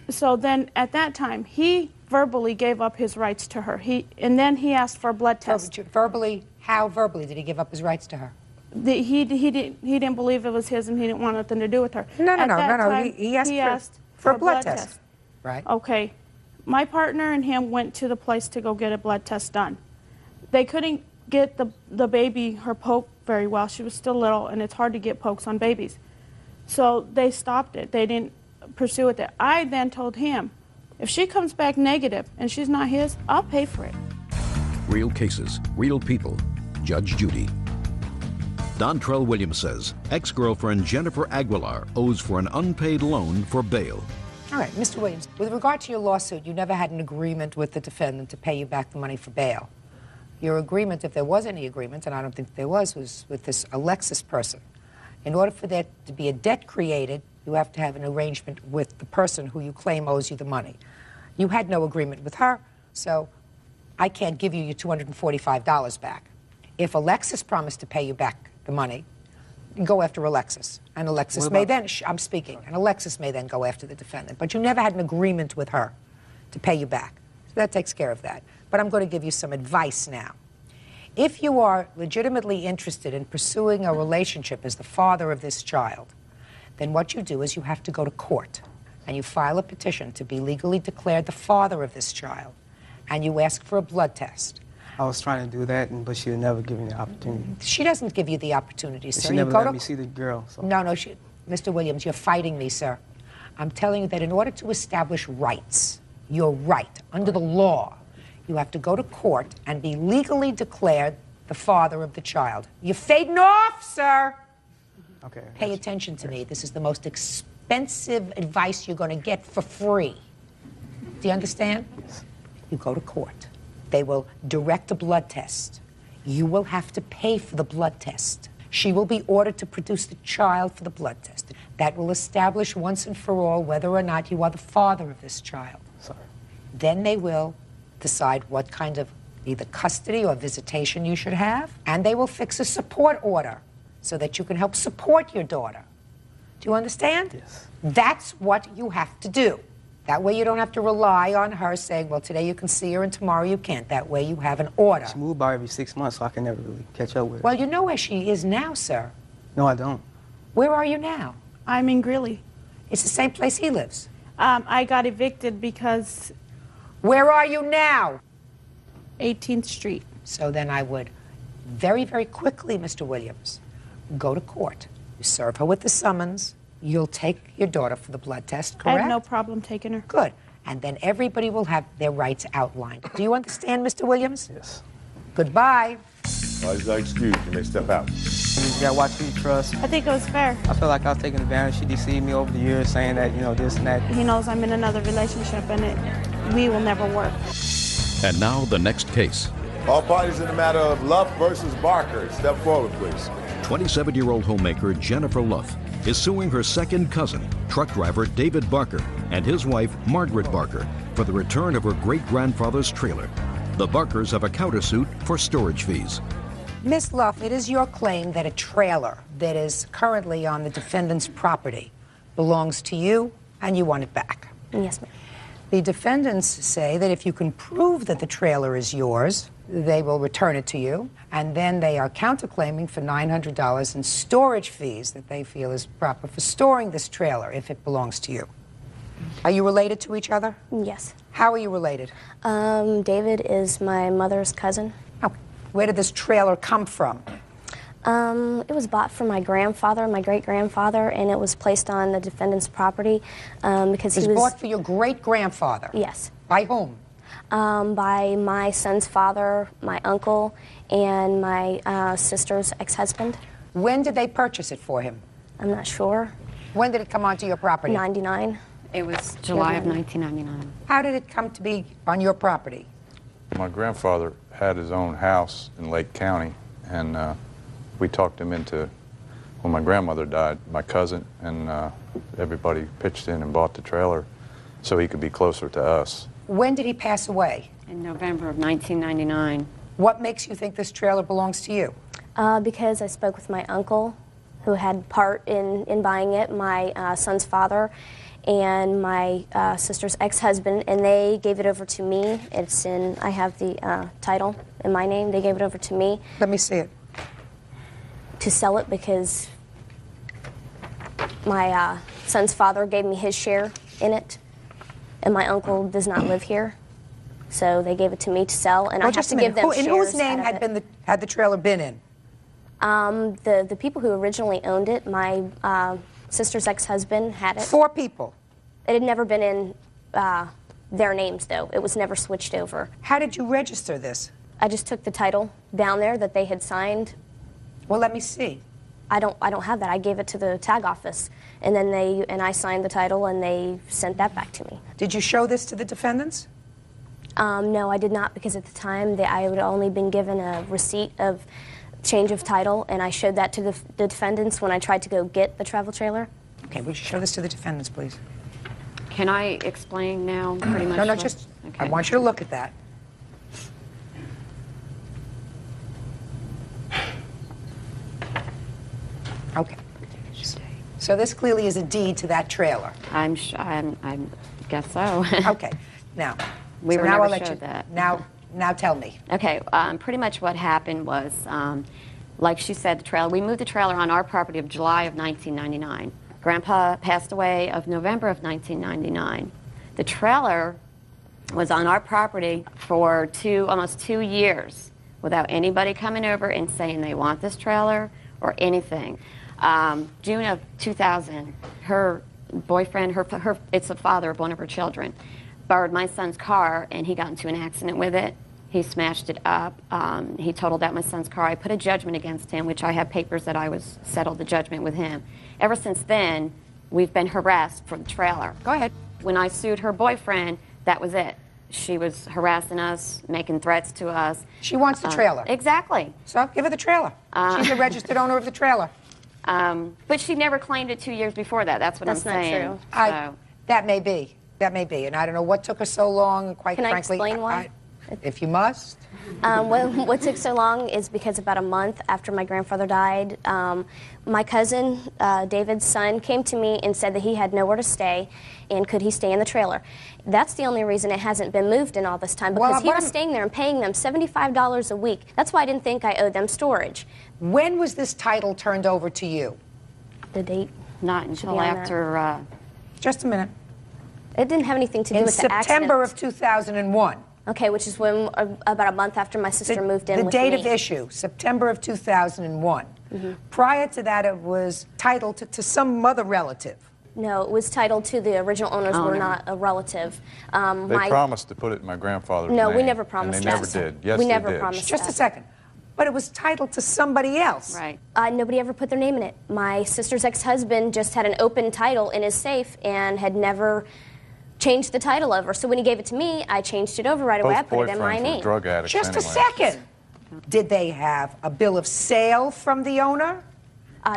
so then at that time, he verbally gave up his rights to her. And then he asked for a blood test. Verbally? How verbally did he give up his rights to her? He didn't believe it was his, and he didn't want nothing to do with her. No. Time, He asked for a blood test. Right. Okay. My partner and him went to the place to go get a blood test done. They couldn't get the baby her poke very well. She was still little, and it's hard to get pokes on babies. So they stopped it. They didn't pursue it. I then told him, if she comes back negative and she's not his, I'll pay for it. Real cases, real people. Judge Judy. Dontrell Williams says ex-girlfriend Jennifer Aguilar owes for an unpaid loan for bail. All right, Mr. Williams, with regard to your lawsuit, you never had an agreement with the defendant to pay you back the money for bail. Your agreement, if there was any agreement, and I don't think there was with this Alexis person. In order for there to be a debt created, you have to have an arrangement with the person who you claim owes you the money. You had no agreement with her, so I can't give you your $245 back. If Alexis promised to pay you back the money, go after Alexis. And Alexis may then, I'm speaking, and Alexis may then go after the defendant. But you never had an agreement with her to pay you back. So that takes care of that. But I'm going to give you some advice now. If you are legitimately interested in pursuing a relationship as the father of this child, then what you do is you have to go to court and you file a petition to be legally declared the father of this child, and you ask for a blood test. I was trying to do that, but she would never give me the opportunity. She doesn't give you the opportunity, sir. She never let me see the girl. So. No, Mr. Williams, you're fighting me, sir. I'm telling you that in order to establish rights, your right under the law, you have to go to court and be legally declared the father of the child. You're fading off, sir. Okay. Pay attention to me. This is the most expensive advice you're going to get for free. Do you understand? Yes. You go to court. They will direct a blood test. You will have to pay for the blood test. She will be ordered to produce the child for the blood test. That will establish once and for all whether or not you are the father of this child. Sorry. Then they will decide what kind of either custody or visitation you should have, and they will fix a support order so that you can help support your daughter. Do you understand? Yes. That's what you have to do. That way you don't have to rely on her saying, well, today you can see her and tomorrow you can't. That way you have an order. She moved by every 6 months, so I can never really catch up with her. Well, you know where she is now, sir. No, I don't. Where are you now? I'm in Greeley. It's the same place he lives. I got evicted because... Where are you now? 18th Street. So then I would very, very quickly, Mr. Williams, go to court. You serve her with the summons. You'll take your daughter for the blood test, correct? I have no problem taking her. Good. And then everybody will have their rights outlined. Do you understand, Mr. Williams? Yes. Goodbye. He's excused. You may step out. You just gotta watch who you trust. I think it was fair. I feel like I was taking advantage. She deceived me over the years, saying that, this and that. He knows I'm in another relationship, and we will never work. And now the next case. All parties in the matter of Luff versus Barker. Step forward, please. 27-year-old homemaker Jennifer Luff is suing her second cousin, truck driver David Barker, and his wife Margaret Barker for the return of her great-grandfather's trailer. The Barkers have a countersuit for storage fees. Miss Luff, it is your claim that a trailer that is currently on the defendant's property belongs to you and you want it back. Yes, ma'am. The defendants say that if you can prove that the trailer is yours, they will return it to you, and then they are counterclaiming for $900 in storage fees that they feel is proper for storing this trailer if it belongs to you. Are you related to each other? Yes. How are you related? David is my mother's cousin. Oh, where did this trailer come from? It was bought from my grandfather, my great-grandfather, and it was placed on the defendant's property because It was bought for your great-grandfather? Yes. By whom? By my son's father, my uncle, and my sister's ex-husband. When did they purchase it for him? I'm not sure. When did it come onto your property? 99. It was July of 1999. How did it come to be on your property? My grandfather had his own house in Lake County, and we talked him into, when my grandmother died, my cousin and everybody pitched in and bought the trailer so he could be closer to us. When did he pass away? In November of 1999. What makes you think this trailer belongs to you? Because I spoke with my uncle, who had part in buying it, my son's father, and my sister's ex-husband, and they gave it over to me. It's in, I have the title in my name. They gave it over to me. Let me see it. To sell it because my son's father gave me his share in it, and my uncle does not live here. So they gave it to me to sell, and I have to give them shares. In whose name had the trailer been in? The people who originally owned it, my sister's ex-husband had it. 4 people? It had never been in their names, though. It was never switched over. How did you register this? I just took the title down there that they had signed. Well, let me see. I don't have that. I gave it to the tag office, and then I signed the title, and they sent that back to me. Did you show this to the defendants? No, I did not, because at the time I had only been given a receipt of change of title, and I showed that to the defendants when I tried to go get the travel trailer. Okay, would you show this to the defendants, please? Can I explain now pretty much? No, just, okay. I want you to look at that. Okay. So this clearly is a deed to that trailer. I guess so. Okay. Now, we so were now never I'll let showed you, that. Now tell me. Okay, pretty much what happened was, like she said, the trailer. We moved the trailer on our property of July of 1999. Grandpa passed away of November of 1999. The trailer was on our property for almost 2 years without anybody coming over and saying they want this trailer or anything. June of 2000, her boyfriend, it's the father of one of her children, borrowed my son's car, and he got into an accident with it. He smashed it up. He totaled out my son's car. I put a judgment against him, which I have papers that I was settled the judgment with him. Ever since then, we've been harassed for the trailer. Go ahead. When I sued her boyfriend, that was it. She was harassing us, making threats to us. She wants the trailer. Exactly. So give her the trailer. She's a registered owner of the trailer. But she never claimed it 2 years before that. That's what I'm saying. That's not true. That may be. That may be. And I don't know what took her so long, quite Can frankly. I explain why? If you must. What took so long is because about a month after my grandfather died, my cousin, David's son, came to me and said that he had nowhere to stay and could he stay in the trailer. That's the only reason it hasn't been moved in all this time, because he was staying there and paying them $75 a week. That's why I didn't think I owed them storage. When was this title turned over to you? The date? Not until after... Just a minute. It didn't have anything to do with the accident. In September of 2001. Okay, which is when about a month after my sister moved in with me. The date of issue, September of 2001. Mm-hmm. Prior to that, it was titled to some other relative. No, it was titled to the original owners. We're not a relative. They promised to put it in my grandfather's name. No, we never promised and they that. never did. Yes, we they never did. promised Just that. a second. But it was titled to somebody else. Right. Nobody ever put their name in it. My sister's ex-husband just had an open title in his safe and had never changed the title over. So when he gave it to me, I changed it over right away. I put it in my name. Drug addicts Just anyway. a second. Did they have a bill of sale from the owner?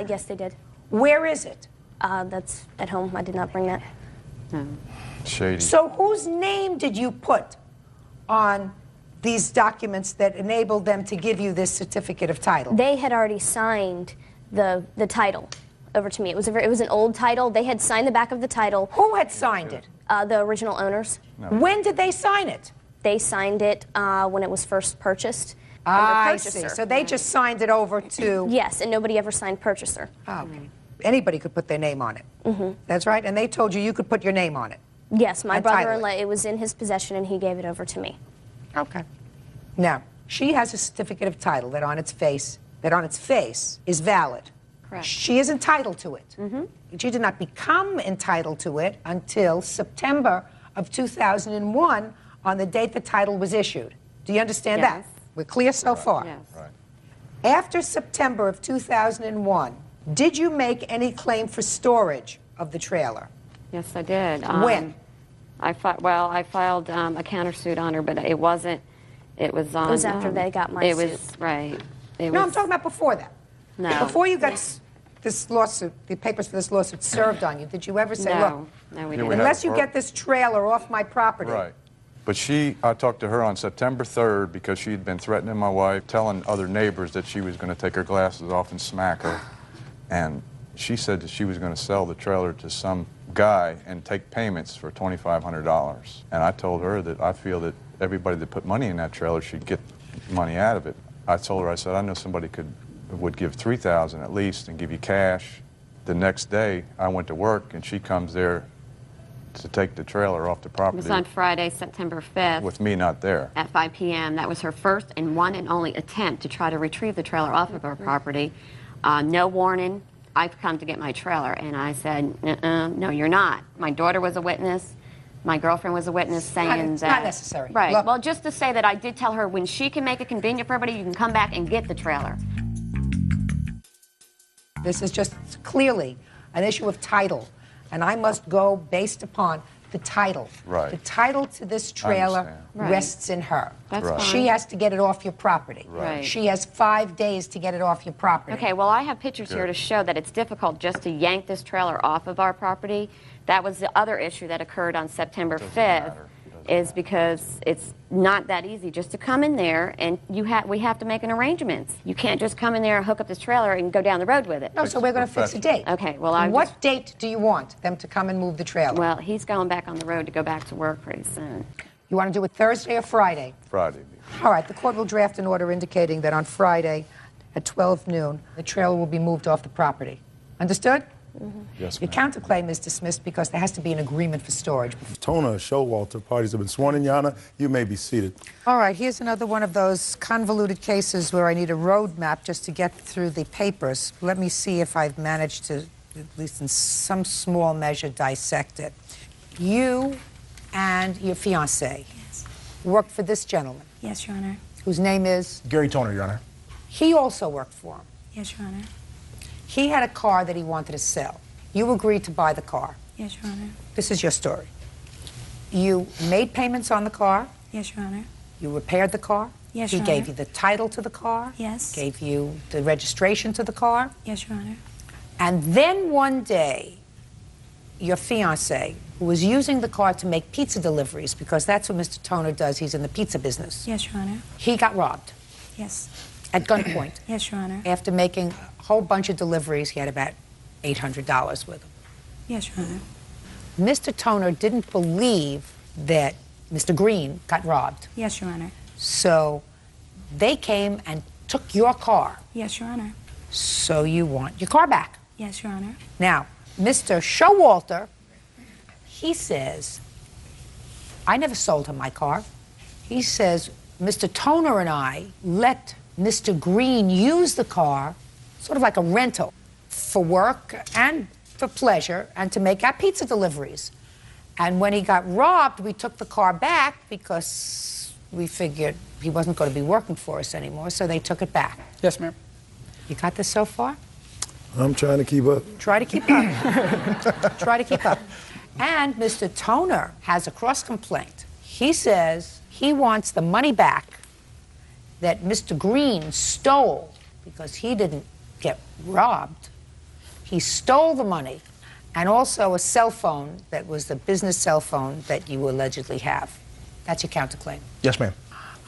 Yes, they did. Where is it? That's at home. I did not bring that. No. Shady. So whose name did you put on these documents that enabled them to give you this certificate of title? They had already signed the title over to me. It was an old title. They had signed the back of the title. Who had signed it? The original owners. No. When did they sign it? They signed it when it was first purchased. I see. So they just signed it over to... Yes, and nobody ever signed purchaser. Oh, okay. Anybody could put their name on it. Mm-hmm. That's right. And they told you could put your name on it. Yes, my And title brother-in-law, it was in his possession, and he gave it over to me. Okay. Now, she has a certificate of title that on its face is valid. Correct. She is entitled to it. Mm-hmm. She did not become entitled to it until September of 2001 on the date the title was issued. Do you understand that? Yes. We're clear so far? Yes. Right. After September of 2001, did you make any claim for storage of the trailer? Yes, I did. When? I filed a countersuit on her, but it wasn't. It was on. It was after they got my It suit. was right. No, I'm talking about before that. No. Before you got this lawsuit, the papers for this lawsuit served on you, did you ever say, No. look, No, we Yeah, didn't. we unless you had- get this trailer off my property? Right. But I talked to her on September 3rd because she had been threatening my wife, telling other neighbors that she was going to take her glasses off and smack her. And she said that she was going to sell the trailer to some guy and take payments for $2,500. And I told her that I feel that everybody that put money in that trailer should get money out of it. I told her, I said, I know somebody would give $3,000 at least and give you cash. The next day, I went to work, and she comes there to take the trailer off the It property. was on Friday, September 5th. With me not there. At 5 p.m. That was her first and one and only attempt to try to retrieve the trailer off of our property. No warning. I've come to get my trailer. And I said, no, you're not. My daughter was a witness. My girlfriend was a witness saying It's that. not necessary. Right. Look. Well, just to say that I did tell her when she can make it convenient for everybody, you can come back and get the trailer. This is just clearly an issue of title, and I must go based upon the title. Right. The title to this trailer understand. Right. rests in her. That's Right. fine. She has to get it off your property. Right. She has 5 days to get it off your property. Okay, well, I have pictures here to show that it's difficult just to yank this trailer off of our property. That was the other issue that occurred on September 5th, is because it's not that easy just to come in there, and we have to make an arrangement. You can't just come in there and hook up this trailer and go down the road with it. No, so we're going to fix a date. Okay, well, What date do you want them to come and move the trailer? Well, he's going back on the road to go back to work pretty soon. You want to do it Thursday or Friday? Friday. All right, the court will draft an order indicating that on Friday at 12 noon, the trailer will be moved off the property. Understood? Yes, Your counterclaim is dismissed because there has to be an agreement for storage. Tona Showalter, parties have been sworn in. Your Honor, you may be seated. All right, here's another one of those convoluted cases where I need a roadmap just to get through the papers. Let me see if I've managed to, at least in some small measure, dissect it. You and your fiancé worked for this gentleman, Yes, Your Honor. whose name is? Gary Toner, Your Honor. He also worked for him. Yes, Your Honor. He had a car that he wanted to sell. You agreed to buy the car. Yes, Your Honor. This is your story. You made payments on the car. Yes, Your Honor. You repaired the car. Yes, He Your gave Honor. you the title to the car. Yes. Gave you the registration to the car. Yes, Your Honor. And then one day, your fiancé, who was using the car to make pizza deliveries, because that's what Mr. Toner does, he's in the pizza business. Yes, Your Honor. He got robbed Yes. at gunpoint. Yes, Your Honor. After making a whole bunch of deliveries, he had about $800 with him. Yes, Your Honor. Mr. Toner didn't believe that Mr. Green got robbed. Yes, Your Honor. So they came and took your car. Yes, Your Honor. So you want your car back. Yes, Your Honor. Now, Mr. Showalter, he says, I never sold him my car. He says, Mr. Toner and I let Mr. Green use the car, sort of like a rental, for work and for pleasure and to make our pizza deliveries. And when he got robbed, we took the car back because we figured he wasn't going to be working for us anymore, so they took it back. Yes, ma'am. You got this so far? I'm trying to keep up. Try to keep up. Try to keep up. And Mr. Toner has a cross complaint. He says he wants the money back that Mr. Green stole because he didn't get robbed. He stole the money and also a cell phone that was the business cell phone that you allegedly have. That's your counterclaim. Yes, ma'am.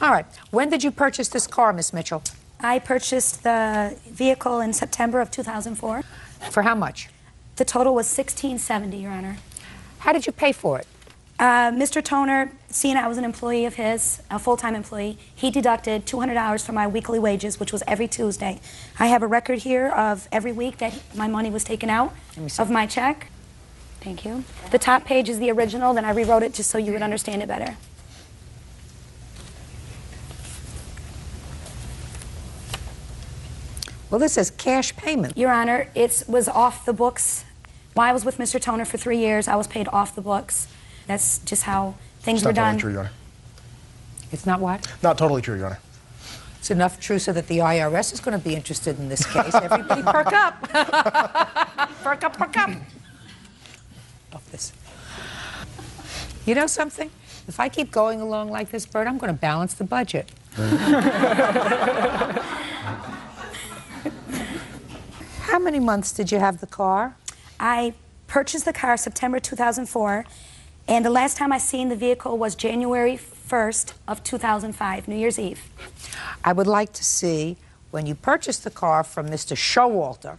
All right. When did you purchase this car, Miss Mitchell? I purchased the vehicle in September of 2004. For how much? The total was $1,670, Your Honor. How did you pay for it? Mr. Toner, seeing I was an employee of his, a full-time employee, he deducted $200 from my weekly wages, which was every Tuesday. I have a record here of every week that my money was taken out of my check. Thank you. The top page is the original, then I rewrote it just so you would understand it better. Well, this says cash payment. Your Honor, it was off the books. While I was with Mr. Toner for 3 years, I was paid off the books. That's just how things It's were not done. totally true, Your Honor. It's not what? Not totally true, Your Honor. It's enough true so that the IRS is going to be interested in this case. Everybody perk up. Perk up, perk up. Off this. You know something? If I keep going along like this, Bert, I'm going to balance the budget. How many months did you have the car? I purchased the car September 2004, and the last time I seen the vehicle was January 1st of 2005, New Year's Eve. I would like to see when you purchased the car from Mr. Showalter.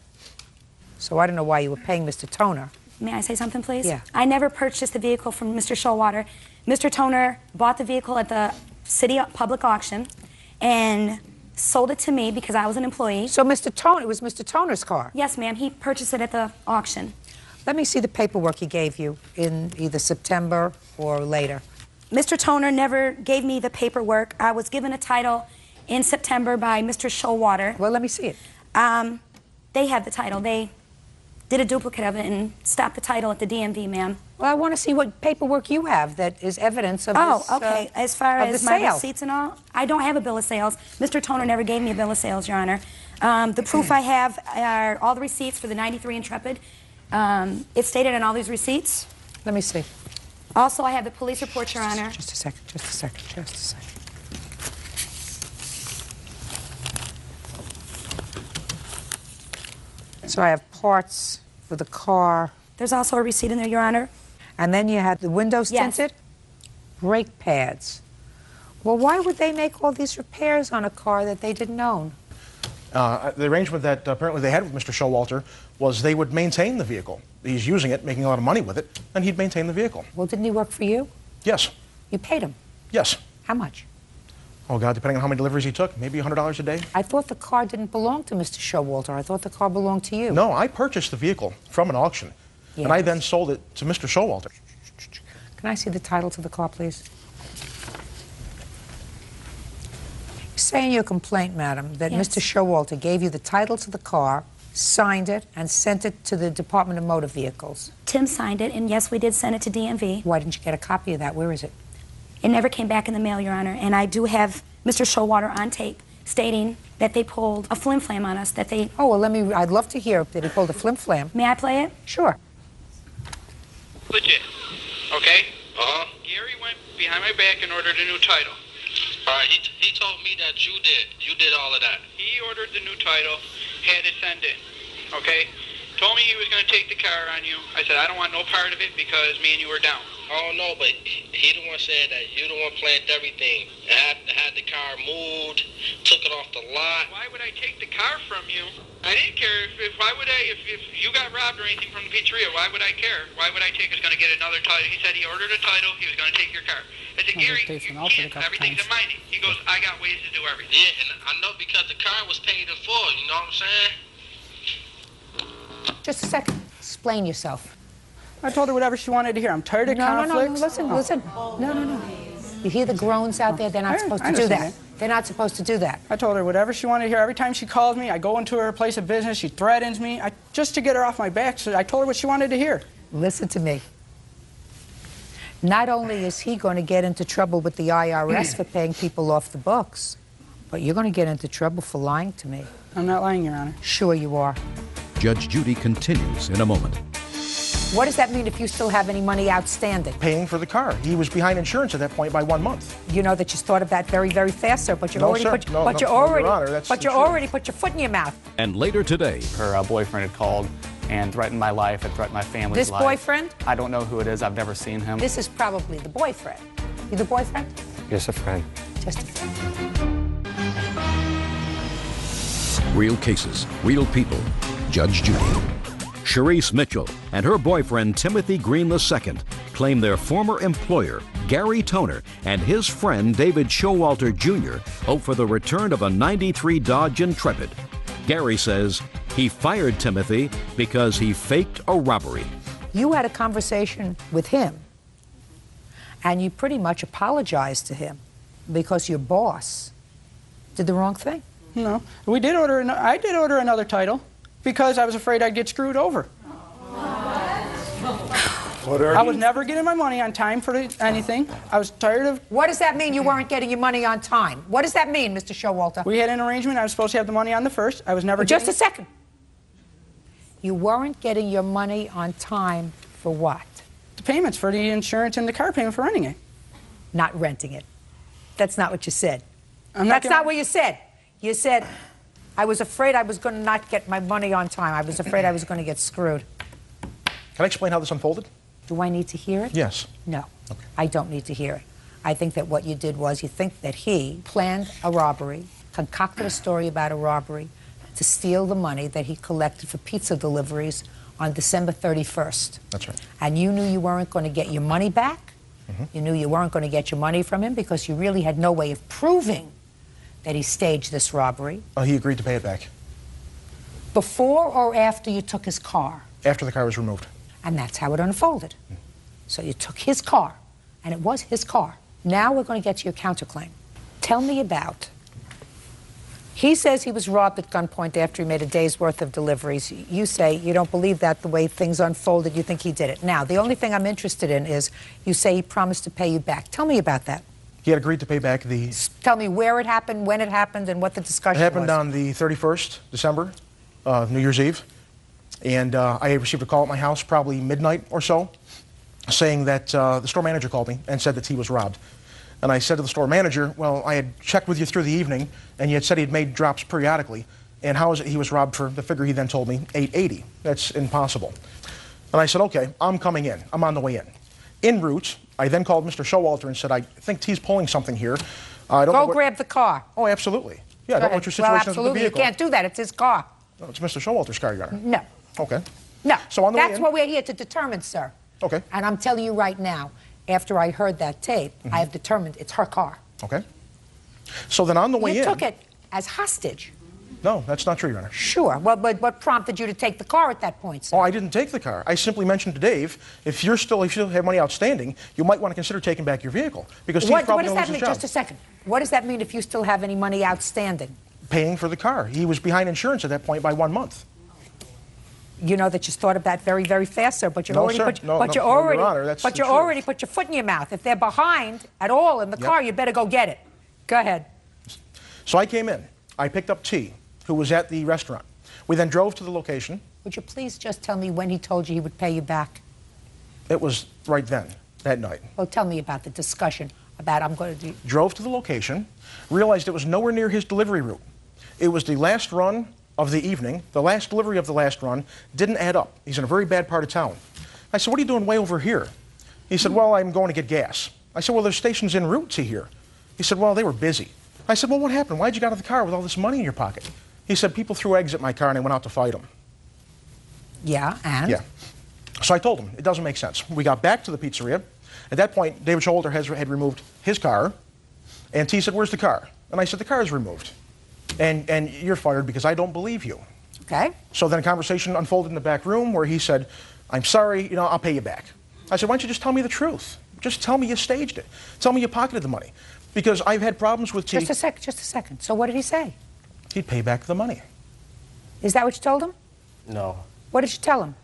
So I don't know why you were paying Mr. Toner. May I say something, please? Yeah. I never purchased the vehicle from Mr. Showalter. Mr. Toner bought the vehicle at the city public auction and sold it to me because I was an employee. So Mr. Toner, it was Mr. Toner's car? Yes, ma'am. He purchased it at the auction. Let me see the paperwork he gave you in either September or later. Mr. Toner never gave me the paperwork. I was given a title in September by Mr. Showalter. Well, let me see it. They had the title. They did a duplicate of it and stopped the title at the DMV, ma'am. Well, I want to see what paperwork you have that is evidence of this, okay. As far of as the my sale. receipts and all, I don't have a bill of sales. Mr. Toner never gave me a bill of sales, Your Honor. The proof I have are all the receipts for the 93 Intrepid. It's stated on all these receipts. Let me see. Also, I have the police report, Your Honor. Just a second, just a second, just a second. So I have parts for the car. There's also a receipt in there, Your Honor. And then you had the windows tinted? Brake pads. Well, why would they make all these repairs on a car that they didn't own? The arrangement that apparently they had with Mr. Showalter was they would maintain the vehicle. He's using it, making a lot of money with it, and he'd maintain the vehicle. Well, didn't he work for you? Yes. You paid him? Yes. How much? Oh, God, depending on how many deliveries he took, maybe $100 a day. I thought the car didn't belong to Mr. Showalter. I thought the car belonged to you. No, I purchased the vehicle from an auction, and I then sold it to Mr. Showalter. Can I see the title to the car, please? You say in your complaint, madam, that Mr. Showalter gave you the title to the car, signed it, and sent it to the Department of Motor Vehicles. Tim signed it, and yes, we did send it to DMV. Why didn't you get a copy of that? Where is it? It never came back in the mail, Your Honor, and I do have Mr. Showalter on tape stating that they pulled a flim-flam on us, that they... Oh, well, I'd love to hear that he pulled a flim-flam. May I play it? Sure. Legit. Okay? Gary went behind my back and ordered a new title. All right, he told me that you did all of that. He ordered the new title, had it sent in, okay? Told me he was going to take the car on you. I said, I don't want no part of it because me and you were down. Oh, no, but he the one said that you the one planned everything. Had the car moved, took it off the lot. Why would I take the car from you? I didn't care. If you got robbed or anything from the pizzeria, why would I care? Why would I take was going to get another title? He said he ordered a title, he was going to take your car. I said, Gary, you can't. Everything's in my name. He goes, I got ways to do everything. Yeah, and I know because the car was paid in full, you know what I'm saying? Just a second. Explain yourself. I told her whatever she wanted to hear. I'm tired of conflicts. No, listen. No. You hear the groans out there? They're not supposed to do that. They're not supposed to do that. I told her whatever she wanted to hear. Every time she calls me, I go into her place of business, she threatens me, just to get her off my back. So I told her what she wanted to hear. Listen to me. Not only is he going to get into trouble with the IRS for paying people off the books, but you're going to get into trouble for lying to me. I'm not lying, Your Honor. Sure you are. Judge Judy continues in a moment. What does that mean if you still have any money outstanding? Paying for the car. He was behind insurance at that point by 1 month. You know that you thought of that very, very fast, sir, but you No, already sir. put No, but no, you no, already Your Honor, that's but you the truth. already put your foot in your mouth. And later today, her boyfriend had called and threatened my life and threatened my family's This life. boyfriend? I don't know who it is. I've never seen him. This is probably the boyfriend. You the boyfriend? Just a friend. Just a friend. real cases, real people. Judge Judy. Sharice Mitchell and her boyfriend Timothy Green II claim their former employer, Gary Toner, and his friend David Showalter Jr. hope for the return of a '93 Dodge Intrepid. Gary says he fired Timothy because he faked a robbery. You had a conversation with him, and you pretty much apologized to him because your boss did the wrong thing. No, I did order another title because I was afraid I'd get screwed over. I was never getting my money on time for anything. I was tired of... What does that mean, you weren't getting your money on time? What does that mean, Mr. Showalter? We had an arrangement. I was supposed to have the money on the 1st. I was never Just a second. You weren't getting your money on time for what? The payments for the insurance and the car payment for renting it. Not renting it. That's not what you said. That's not what you said. You said, I was afraid I was going to not get my money on time. I was afraid I was going to get screwed. Can I explain how this unfolded? Do I need to hear it? Yes. No, I don't need to hear it. I think that what you did was you think that he planned a robbery, concocted a story about a robbery to steal the money that he collected for pizza deliveries on December 31st. That's right. And you knew you weren't going to get your money back. You knew you weren't going to get your money from him because you really had no way of proving that he staged this robbery. He agreed to pay it back. Before or after you took his car? After the car was removed. And that's how it unfolded. So you took his car, and it was his car. Now we're going to get to your counterclaim. Tell me about... He says he was robbed at gunpoint after he made a day's worth of deliveries. You say you don't believe that the way things unfolded, you think he did it. Now, the only thing I'm interested in is you say he promised to pay you back. Tell me about that. He had agreed to pay back the... Tell me where it happened, when it happened, and what the discussion was. It happened on the 31st, December, New Year's Eve. And I received a call at my house, probably midnight or so, saying that the store manager called me and said that he was robbed. And I said to the store manager, well, I had checked with you through the evening, and you had said he'd made drops periodically. And how is it he was robbed for the figure he then told me, $880? That's impossible. And I said, okay, I'm coming in. I'm on the way in. En route, I then called Mr. Showalter and said, I think T's pulling something here. I don't know grab the car. Oh, absolutely. Yeah, I don't know what your situation is with the absolutely. vehicle. You can't do that. It's his car. No, it's Mr. Showalter's car, Your Honor. No. Okay. No. So on the way That's in- what we're here to determine, sir. Okay. And I'm telling you right now, after I heard that tape, I have determined it's her car. Okay. So then on the way in... You took it as hostage. No, that's not true, Your Honor. Sure. Well, but what prompted you to take the car at that point, sir? Oh, I didn't take the car. I simply mentioned to Dave, if you still have money outstanding, you might want to consider taking back your vehicle. Because What Steve probably does knows that his mean? job. Just a second. What does that mean if you still have any money outstanding? Paying for the car. He was behind insurance at that point by 1 month. You know that you thought of that very, very fast, sir. But you No, already sir. put, No, but no, you no, already, Your Honor, that's but the you truth. already put your foot in your mouth. If they're behind at all in the car, you better go get it. Go ahead. So I came in. I picked up T, who was at the restaurant. We then drove to the location. Would you please just tell me when he told you he would pay you back? It was right then, that night. Well, tell me about the discussion about I'm going to do... Drove to the location, realized it was nowhere near his delivery route. It was the last run of the evening. The last delivery of the last run didn't add up. He's in a very bad part of town. I said, what are you doing way over here? He said, well, I'm going to get gas. I said, well, there's stations en route to here. He said, well, they were busy. I said, well, what happened? Why'd you get out of the car with all this money in your pocket? He said, people threw eggs at my car and I went out to fight them. Yeah, and? Yeah. So I told him, it doesn't make sense. We got back to the pizzeria. At that point, David Showalter had removed his car. And T said, where's the car? And I said, the car is removed. And you're fired because I don't believe you. Okay. So then a conversation unfolded in the back room where he said, I'm sorry, I'll pay you back. I said, why don't you just tell me the truth? Just tell me you staged it. Tell me you pocketed the money. Because I've had problems with T. Just a second. So what did he say? He'd pay back the money. Is that what you told him? No. What did you tell him?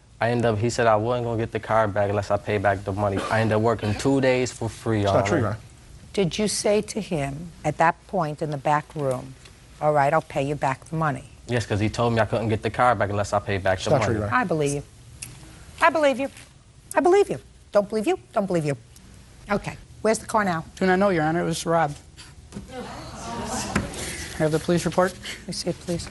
He said I wasn't going to get the car back unless I pay back the money. I ended up working 2 days for free. It's not true, Your Honor. Did you say to him at that point in the back room, all right, I'll pay you back the money? Yes, because he told me I couldn't get the car back unless I paid back the money. True, Your Honor. I believe you. I believe you. I believe you. Don't believe you? Don't believe you. Okay. Where's the car now? Do not know, Your Honor. It was robbed. Have the police report? Let me see it, please.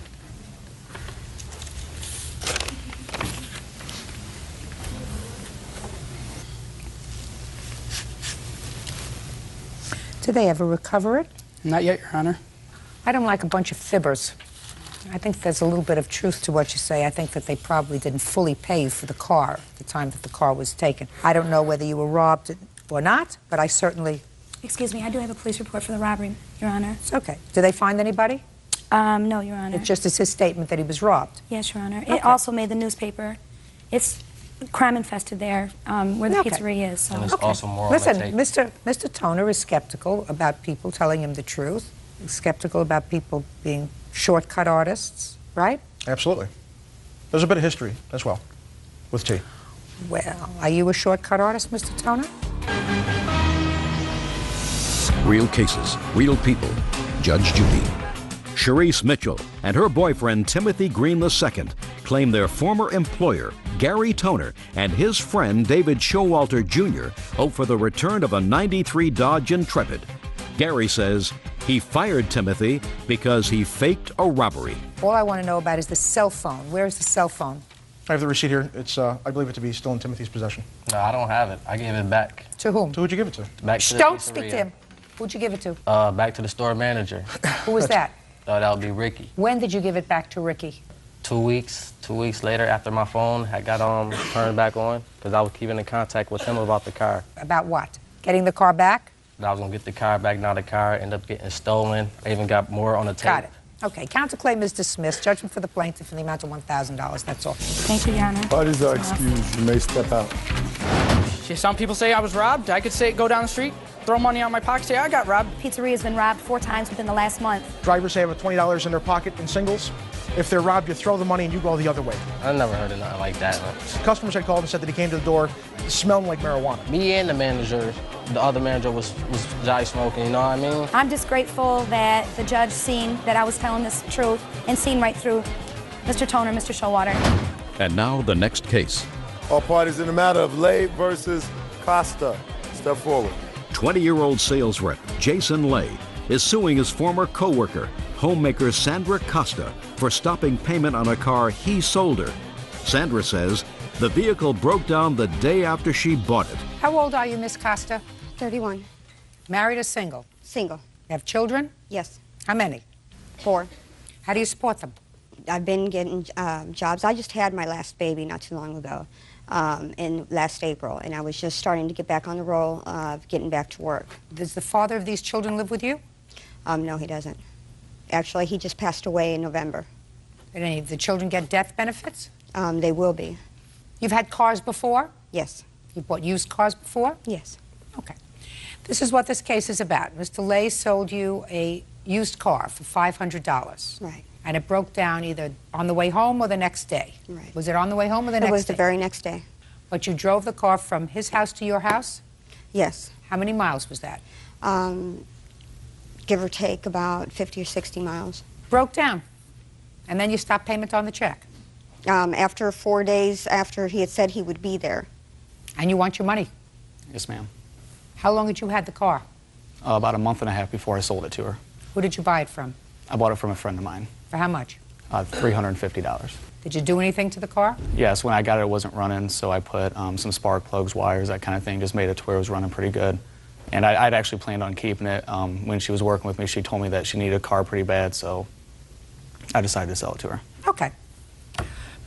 Did they ever recover it? Not yet, Your Honor. I don't like a bunch of fibbers. I think there's a little bit of truth to what you say. I think that they probably didn't fully pay you for the car at the time that the car was taken. I don't know whether you were robbed or not, but I certainly... Excuse me, I do have a police report for the robbery, Your Honor. It's okay. Did they find anybody? No, Your Honor. It just is his statement that he was robbed. Yes, Your Honor. Okay. It also made the newspaper. It's crime infested there, where the pizzeria is. So. And it's also more on Listen, the tape. Mr. Toner is skeptical about people telling him the truth. He's skeptical about people being shortcut artists, right? Absolutely. There's a bit of history as well with T. Well, are you a shortcut artist, Mr. Toner? Real cases, real people. Judge Judy. Sharice Mitchell and her boyfriend Timothy Green II claim their former employer, Gary Toner, and his friend David Showalter Jr. owe for the return of a '93 Dodge Intrepid. Gary says he fired Timothy because he faked a robbery. All I want to know about is the cell phone. Where is the cell phone? I have the receipt here. It's, I believe it to be still in Timothy's possession. No, I don't have it. I gave it back. To whom? To who'd you give it to? Back to the Don't pizzeria. speak to him. Who'd you give it to? Back to the store manager. Who was that? That would be Ricky. When did you give it back to Ricky? 2 weeks. 2 weeks later, after my phone had got turned back on, because I was keeping in contact with him about the car. About what? Getting the car back? I was gonna get the car back. Now the car ended up getting stolen. I even got more on the tape. Got it. Okay, counterclaim is dismissed. Judgment for the plaintiff in the amount of $1,000. That's all. Thank you, Your Honor. Parties are excused. You may step out. Some people say I was robbed. I could say, go down the street, throw money out of my pocket, say I got robbed. Pizzeria has been robbed 4 times within the last month. Drivers have $20 in their pocket in singles. If they're robbed, you throw the money and you go the other way. I never heard of nothing like that. Customers had called and said that he came to the door smelling like marijuana. Me and the manager, the other manager was dry smoking, you know what I mean? I'm just grateful that the judge seen that I was telling this truth and seen right through Mr. Toner, Mr. Showalter. And now the next case. All parties in the matter of Lay versus Costa. Step forward. 20-year-old sales rep Jason Lay is suing his former co-worker, homemaker Sandra Costa, for stopping payment on a car he sold her. Sandra says the vehicle broke down the day after she bought it. How old are you, Miss Costa? 31. Married or single? Single. You have children? Yes. How many? 4. How do you support them? I've been getting jobs. I just had my last baby not too long ago, in last April, and I was just starting to get back on the roll of getting back to work. Does the father of these children live with you? No, he doesn't. Actually, he just passed away in November. Did any of the children get death benefits? They will be. You've had cars before? Yes. You bought used cars before? Yes. Okay. This is what this case is about. Mr. Lay sold you a used car for $500. Right. And it broke down either on the way home or the next day. Right. Was it on the way home or the next day? It was the very next day. But you drove the car from his house to your house? Yes. How many miles was that? Give or take about 50 or 60 miles. Broke down. And then you stopped payment on the check? After 4 days after he had said he would be there. And you want your money? Yes, ma'am. How long had you had the car? About a month and a half before I sold it to her. Who did you buy it from? I bought it from a friend of mine. For how much? $350. Did you do anything to the car? Yes, when I got it, it wasn't running, so I put some spark plugs, wires, that kind of thing, just made it to where it was running pretty good. And I'd actually planned on keeping it. When she was working with me, she told me that she needed a car pretty bad, so I decided to sell it to her. Okay.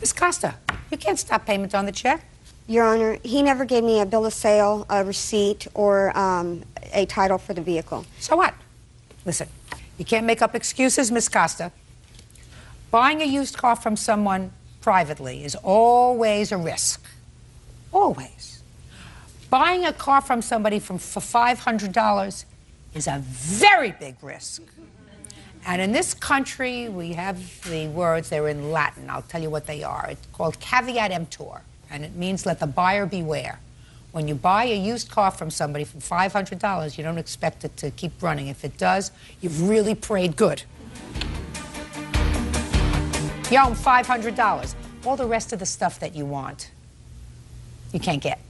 Miss Costa, you can't stop payment on the check. Your Honor, he never gave me a bill of sale, a receipt, or a title for the vehicle. So what? Listen, you can't make up excuses, Miss Costa. Buying a used car from someone privately is always a risk. Always. Buying a car from somebody for $500 is a very big risk. And in this country, we have the words, they're in Latin. I'll tell you what they are. It's called caveat emptor, and it means let the buyer beware. When you buy a used car from somebody for $500, you don't expect it to keep running. If it does, you've really prayed good. You owe them $500. All the rest of the stuff that you want, you can't get.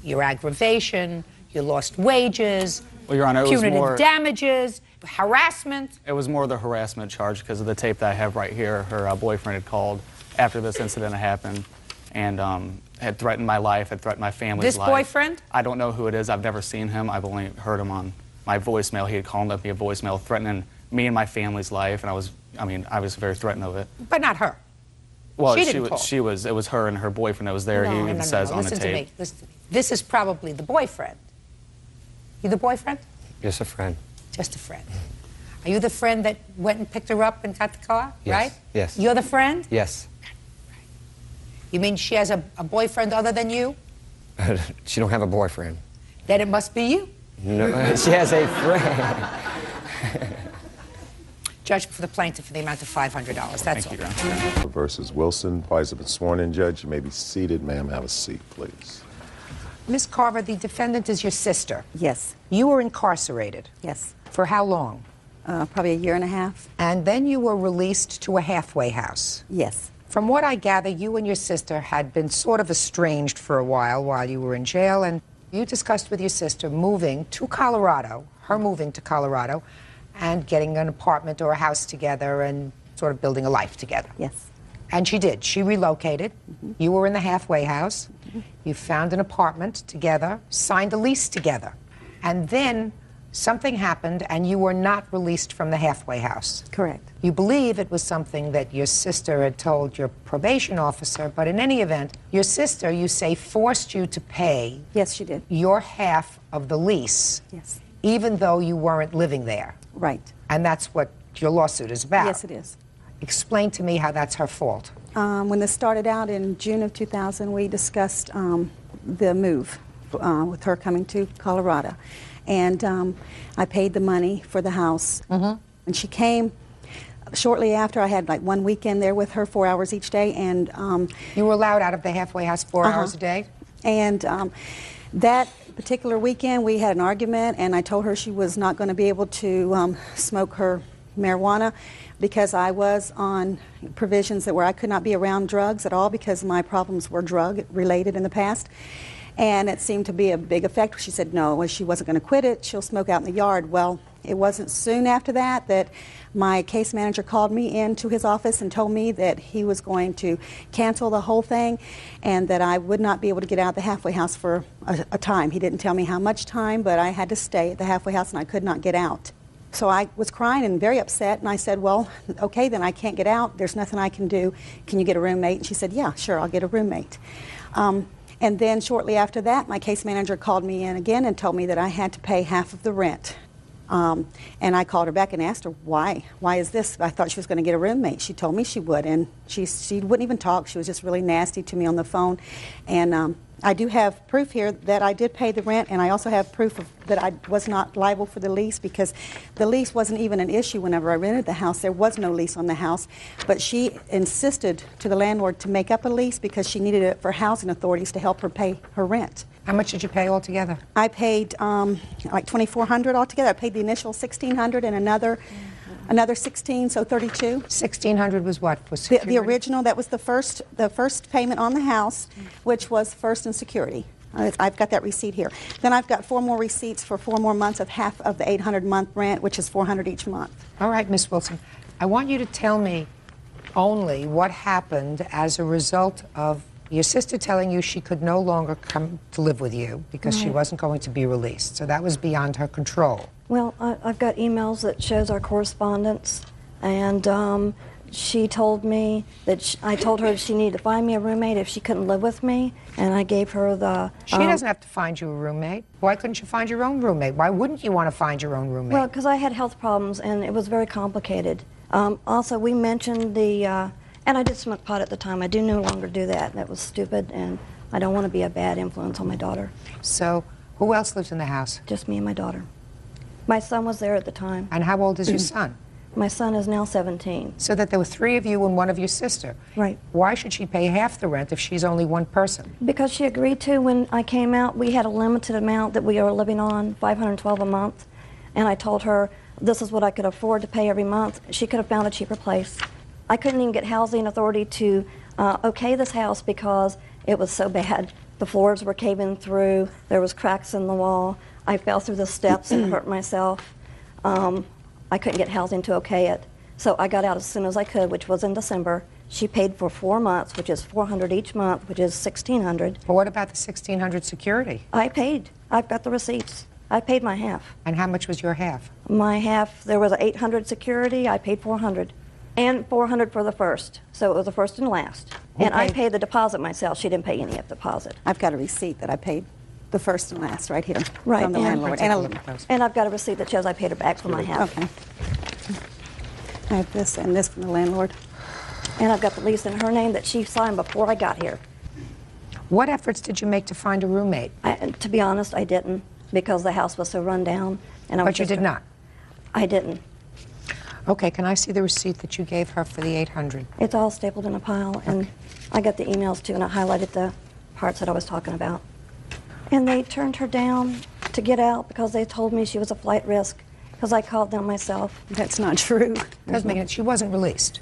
Your aggravation, your lost wages, Well, Your Honor, it was punitive more... damages, harassment. It was more the harassment charge because of the tape that I have right here. Her boyfriend had called after this incident had happened and had threatened my life, had threatened my family's life. This boyfriend? I don't know who it is. I've never seen him. I've only heard him on my voicemail. He had called left me a voicemail threatening me and my family's life, and I was very threatened of it. But not her. Well, She didn't call. it was her and her boyfriend that was there. He even says on the Listen tape. to me. Listen to me. This is probably the boyfriend. You the boyfriend? Just a friend. Just a friend. Are you the friend that went and picked her up and got the car? Yes. Right? Yes. You're the friend? Yes. You mean she has a boyfriend other than you? She don't have a boyfriend. Then it must be you. No, she has a friend. Judgment for the plaintiff in the amount of $500. That's all. Thank you, Versus Wilson. Parties have been sworn in, Judge. You may be seated. Ma'am, have a seat, please. Ms. Carver, the defendant is your sister. Yes. You were incarcerated. Yes. For how long? Probably a year and a half. And then you were released to a halfway house. Yes. From what I gather, you and your sister had been sort of estranged for a while you were in jail, and you discussed with your sister moving to Colorado, her moving to Colorado, and getting an apartment or a house together and sort of building a life together. Yes. And she did. She relocated. You were in the halfway house. You found an apartment together, signed a lease together. And then something happened and you were not released from the halfway house. Correct. You believe it was something that your sister had told your probation officer, but in any event, your sister, you say, forced you to pay. Yes, she did. Your half of the lease. Yes. Even though you weren't living there. Right. And that's what your lawsuit is about. Yes, it is. Explain to me how that's her fault. When this started out in June of 2000, we discussed the move with her coming to Colorado. And I paid the money for the house. And she came shortly after. I had like one weekend there with her, 4 hours each day. And you were allowed out of the halfway house 4 hours a day? And that particular weekend, we had an argument, and I told her she was not going to be able to smoke her marijuana because I was on provisions that where I could not be around drugs at all because my problems were drug-related in the past. And it seemed to be a big effect. She said no, she wasn't going to quit it. She'll smoke out in the yard. Well, it wasn't soon after that that my case manager called me into his office and told me that he was going to cancel the whole thing and that I would not be able to get out of the halfway house for a time. He didn't tell me how much time, but I had to stay at the halfway house and I could not get out. So I was crying and very upset, and I said, well, okay, then I can't get out. There's nothing I can do. Can you get a roommate? And she said, yeah, sure, I'll get a roommate. And then shortly after that, my case manager called me in again and told me that I had to pay half of the rent. And I called her back and asked her, why? Why is this? I thought she was going to get a roommate. She told me she would, and she wouldn't even talk. She was just really nasty to me on the phone. And I do have proof here that I did pay the rent, and I also have proof that I was not liable for the lease because the lease wasn't even an issue whenever I rented the house. There was no lease on the house, but she insisted to the landlord to make up a lease because she needed it for housing authorities to help her pay her rent. How much did you pay altogether? I paid like $2,400 altogether. I paid the initial $1,600 and another $16, so $32. $1,600 was what? Was the original. That was the first payment on the house, which was first in security. I've got that receipt here. Then I've got 4 more receipts for 4 more months of half of the $800 month rent, which is $400 each month. All right, Miss Wilson. I want you to tell me only what happened as a result of your sister telling you she could no longer come to live with you because she wasn't going to be released. So that was beyond her control. Well, I've got emails that shows our correspondence, and she told me that I told her she needed to find me a roommate if she couldn't live with me, and I gave her the... She doesn't have to find you a roommate. Why couldn't you find your own roommate? Why wouldn't you want to find your own roommate? Well, because I had health problems, and it was very complicated. Also, we mentioned the... and I did smoke pot at the time. I do no longer do that. That was stupid, and I don't want to be a bad influence on my daughter. So, who else lives in the house? Just me and my daughter. My son was there at the time. And how old is your son? My son is now 17. So that there were 3 of you and 1 of your sister. Right. Why should she pay half the rent if she's only 1 person? Because she agreed to. When I came out, we had a limited amount that we were living on, $512 a month. And I told her this is what I could afford to pay every month. She could have found a cheaper place. I couldn't even get housing authority to okay this house because it was so bad. The floors were caving through. There was cracks in the wall. I fell through the steps and hurt myself. I couldn't get housing to okay it. So I got out as soon as I could, which was in December. She paid for 4 months, which is $400 each month, which is $1,600. Well, what about the $1,600 security? I paid. I've got the receipts. I paid my half. And how much was your half? My half, there was $800 security. I paid $400. And $400 for the first. So it was the first and last. And I paid the deposit myself. She didn't pay any of the deposit. I've got a receipt that I paid the first and last right here right. from the landlord. And I've got a receipt that shows I paid her back for my half. Okay. I have this and this from the landlord. And I've got the lease in her name that she signed before I got here. What efforts did you make to find a roommate? To be honest, I didn't, because the house was so run down. And But you did not? I didn't. Okay, can I see the receipt that you gave her for the $800? It's all stapled in a pile, and I got the emails too, and I highlighted the parts that I was talking about. And they turned her down to get out because they told me she was a flight risk, because I called them myself. That's not true. Doesn't make it. She wasn't released.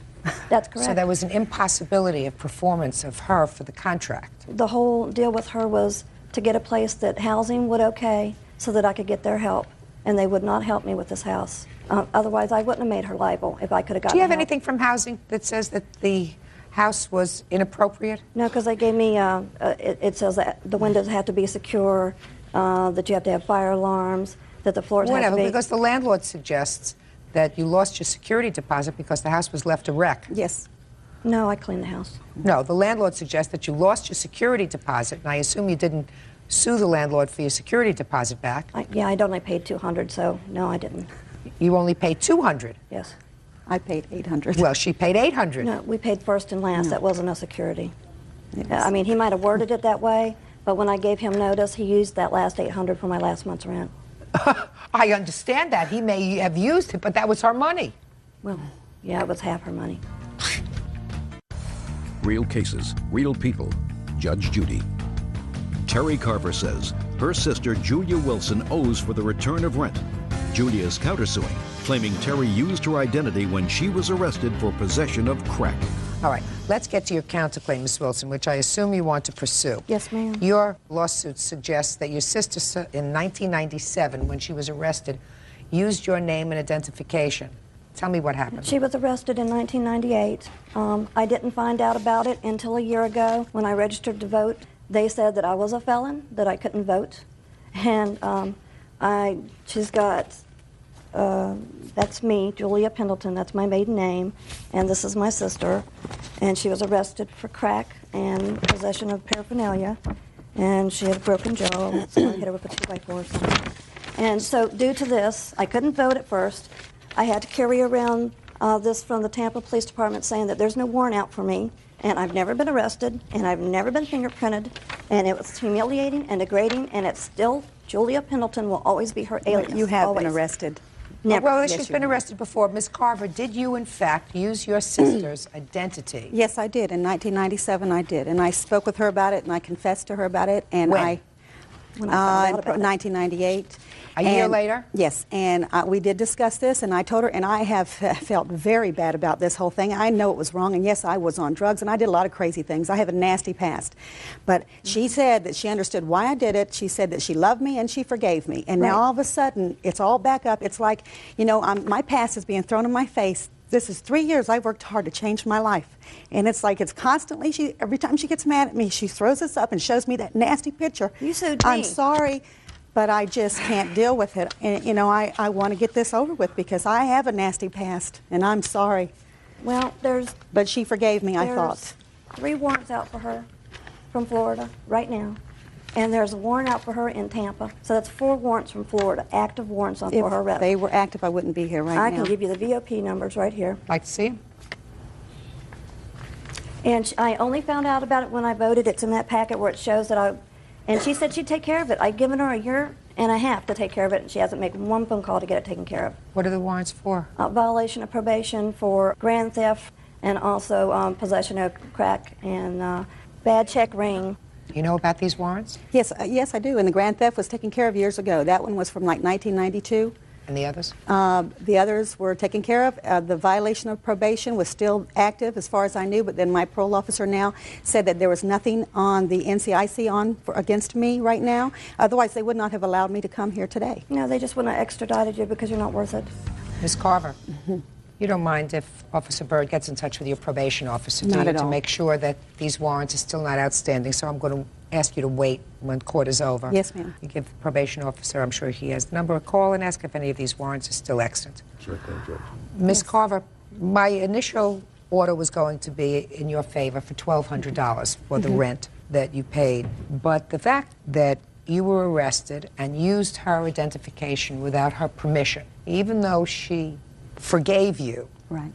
That's correct. So there was an impossibility of performance of her for the contract. The whole deal with her was to get a place that housing would okay so that I could get their help, and they would not help me with this house. Otherwise, I wouldn't have made her liable if I could have gotten Do you have help. anything from housing that says that the house was inappropriate? No, because they gave me, it says that the windows have to be secure, that you have to have fire alarms, that the floors have to be... Because the landlord suggests that you lost your security deposit because the house was left a wreck. Yes. No, I cleaned the house. No, the landlord suggests that you lost your security deposit, and I assume you didn't sue the landlord for your security deposit back. Yeah, I'd only paid $200, so no, I didn't. You only paid $200? Yes. I paid $800. Well, she paid $800. No, we paid first and last. That wasn't a security. I mean, he might have worded it that way, but when I gave him notice, he used that last $800 for my last month's rent. I understand that. He may have used it, but that was her money. Well, yeah, it was half her money. Real cases, real people. Judge Judy. Terry Carver says her sister Julia Wilson owes for the return of rent. Julia is countersuing, claiming Terry used her identity when she was arrested for possession of crack. All right, let's get to your counterclaim, Ms. Wilson, which I assume you want to pursue. Yes, ma'am. Your lawsuit suggests that your sister, in 1997, when she was arrested, used your name and identification. Tell me what happened. She was arrested in 1998. I didn't find out about it until a year ago when I registered to vote. They said that I was a felon, that I couldn't vote. And she's got, that's me, Julia Pendleton, that's my maiden name, and this is my sister. And she was arrested for crack and possession of paraphernalia, and she had a broken jaw, so I hit her with a 2x4 or something. And so due to this, I couldn't vote at first. I had to carry around this from the Tampa Police Department saying that there's no warrant out for me, and I've never been arrested, and I've never been fingerprinted, and it was humiliating and degrading, and it's still, Julia Pendleton will always be her alias. You have always. been arrested. Never. Well, Yes, she's you been have. arrested before. Ms. Carver, did you, in fact, use your sister's identity? Yes, I did. In 1997, I did. And I spoke with her about it, and I confessed to her about it. And When? When I found out about it. 1998. A year later? Yes, and we did discuss this, and I told her, and I have felt very bad about this whole thing. I know it was wrong, and yes, I was on drugs, and I did a lot of crazy things. I have a nasty past. But she said that she understood why I did it. She said that she loved me, and she forgave me. And now all of a sudden, it's all back up. It's like, you know, my past is being thrown in my face. This is 3 years I've worked hard to change my life. And it's like it's constantly, every time she gets mad at me, she throws this up and shows me that nasty picture. You sued me. I'm sorry, but I just can't deal with it. And, you know, I want to get this over with because I have a nasty past, and I'm sorry. Well, But she forgave me, I thought. 3 warrants out for her from Florida right now. And there's a warrant out for her in Tampa. So that's 4 warrants from Florida, active warrants on for her arrest. If they were active, I wouldn't be here right now. I can give you the VOP numbers right here. Like to see them? And I only found out about it when I voted. It's in that packet where it shows that and she said she'd take care of it. I'd given her a year and a half to take care of it, and she hasn't made one phone call to get it taken care of. What are the warrants for? Violation of probation for grand theft and also possession of crack and bad check ring. You know about these warrants? Yes, yes, I do. And the grand theft was taken care of years ago. That one was from like 1992. And the others? The others were taken care of. The violation of probation was still active as far as I knew, but then my parole officer now said that there was nothing on the NCIC against me right now. Otherwise, they would not have allowed me to come here today. No, they just wouldn't have extradited you because you're not worth it. Ms. Carver, you don't mind if Officer Byrd gets in touch with your probation officer to make sure that these warrants are still not outstanding, so I'm going to ask you to wait when court is over. Yes, ma'am. You give the probation officer, I'm sure he has the number, a call and ask if any of these warrants are still extant. Sure thing, Judge. Ms. Carver, my initial order was going to be in your favor for $1,200 for the rent that you paid, but the fact that you were arrested and used her identification without her permission, even though she forgave you, right?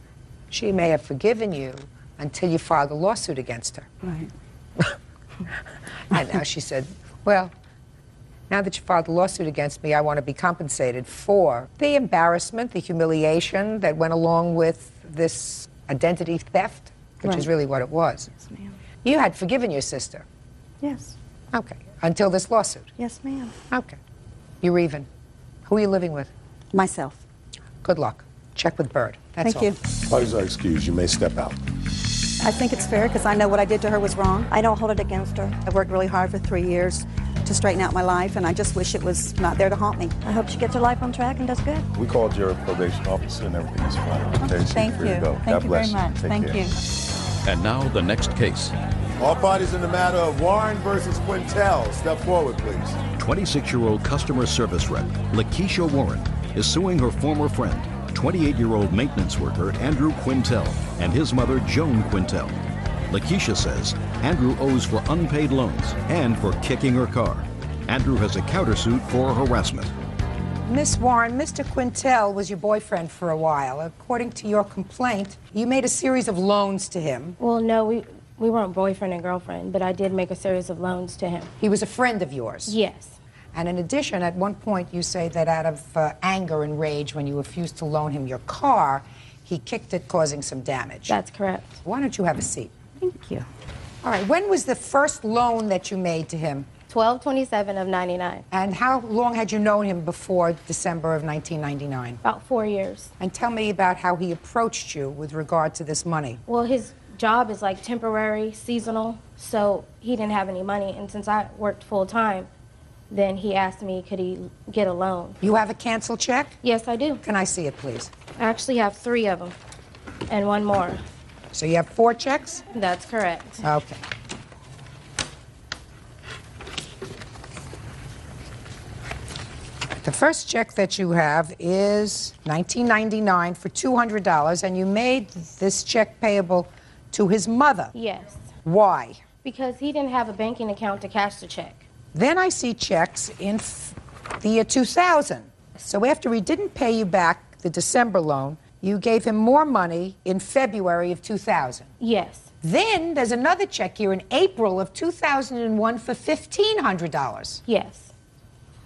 She may have forgiven you until you filed a lawsuit against her. Right. And now she said, well, Now that you filed a lawsuit against me, I want to be compensated for the embarrassment, the humiliation that went along with this identity theft, which is Right. really what it was. Yes, ma'am. You had forgiven your sister. Yes. Okay. Until this lawsuit. Yes, ma'am. Okay. You're even. Who are you living with? Myself. Good luck. Check with Bird. That's Thank all. you. Parties are excused. You may step out. I think it's fair because I know what I did to her was wrong. I don't hold it against her. I worked really hard for 3 years to straighten out my life, and I just wish it was not there to haunt me. I hope she gets her life on track and does good. We called your probation officer and everything is fine. Okay, she's Thank free you. to go. Thank God you bless very much. Take Thank care. you. And now the next case. All parties in the matter of Warren versus Quintel, step forward, please. 26-year-old customer service rep Lakeisha Warren is suing her former friend, 28-year-old maintenance worker Andrew Quintel, and his mother Joan Quintel. Lakeisha says Andrew owes for unpaid loans and for kicking her car. Andrew has a countersuit for harassment. Miss Warren, Mr. Quintel was your boyfriend for a while. According to your complaint, you made a series of loans to him. Well, no, we weren't boyfriend and girlfriend, but I did make a series of loans to him. He was a friend of yours? Yes. And in addition, at one point you say that out of anger and rage when you refused to loan him your car, he kicked it, causing some damage. That's correct. Why don't you have a seat? Thank you. All right, when was the first loan that you made to him? 12/27 of 99. And how long had you known him before December of 1999? About 4 years. And tell me about how he approached you with regard to this money. Well, his job is like temporary, seasonal, so he didn't have any money. And since I worked full time, then he asked me, could he get a loan? You have a cancel check? Yes, I do. Can I see it, please? I actually have 3 of them and 1 more. So you have 4 checks? That's correct. Okay. The first check that you have is $19.99 for $200, and you made this check payable to his mother. Yes. Why? Because he didn't have a banking account to cash the check. Then I see checks in the year 2000. So after he didn't pay you back the December loan, you gave him more money in February of 2000. Yes. Then there's another check here in April of 2001 for $1,500. Yes.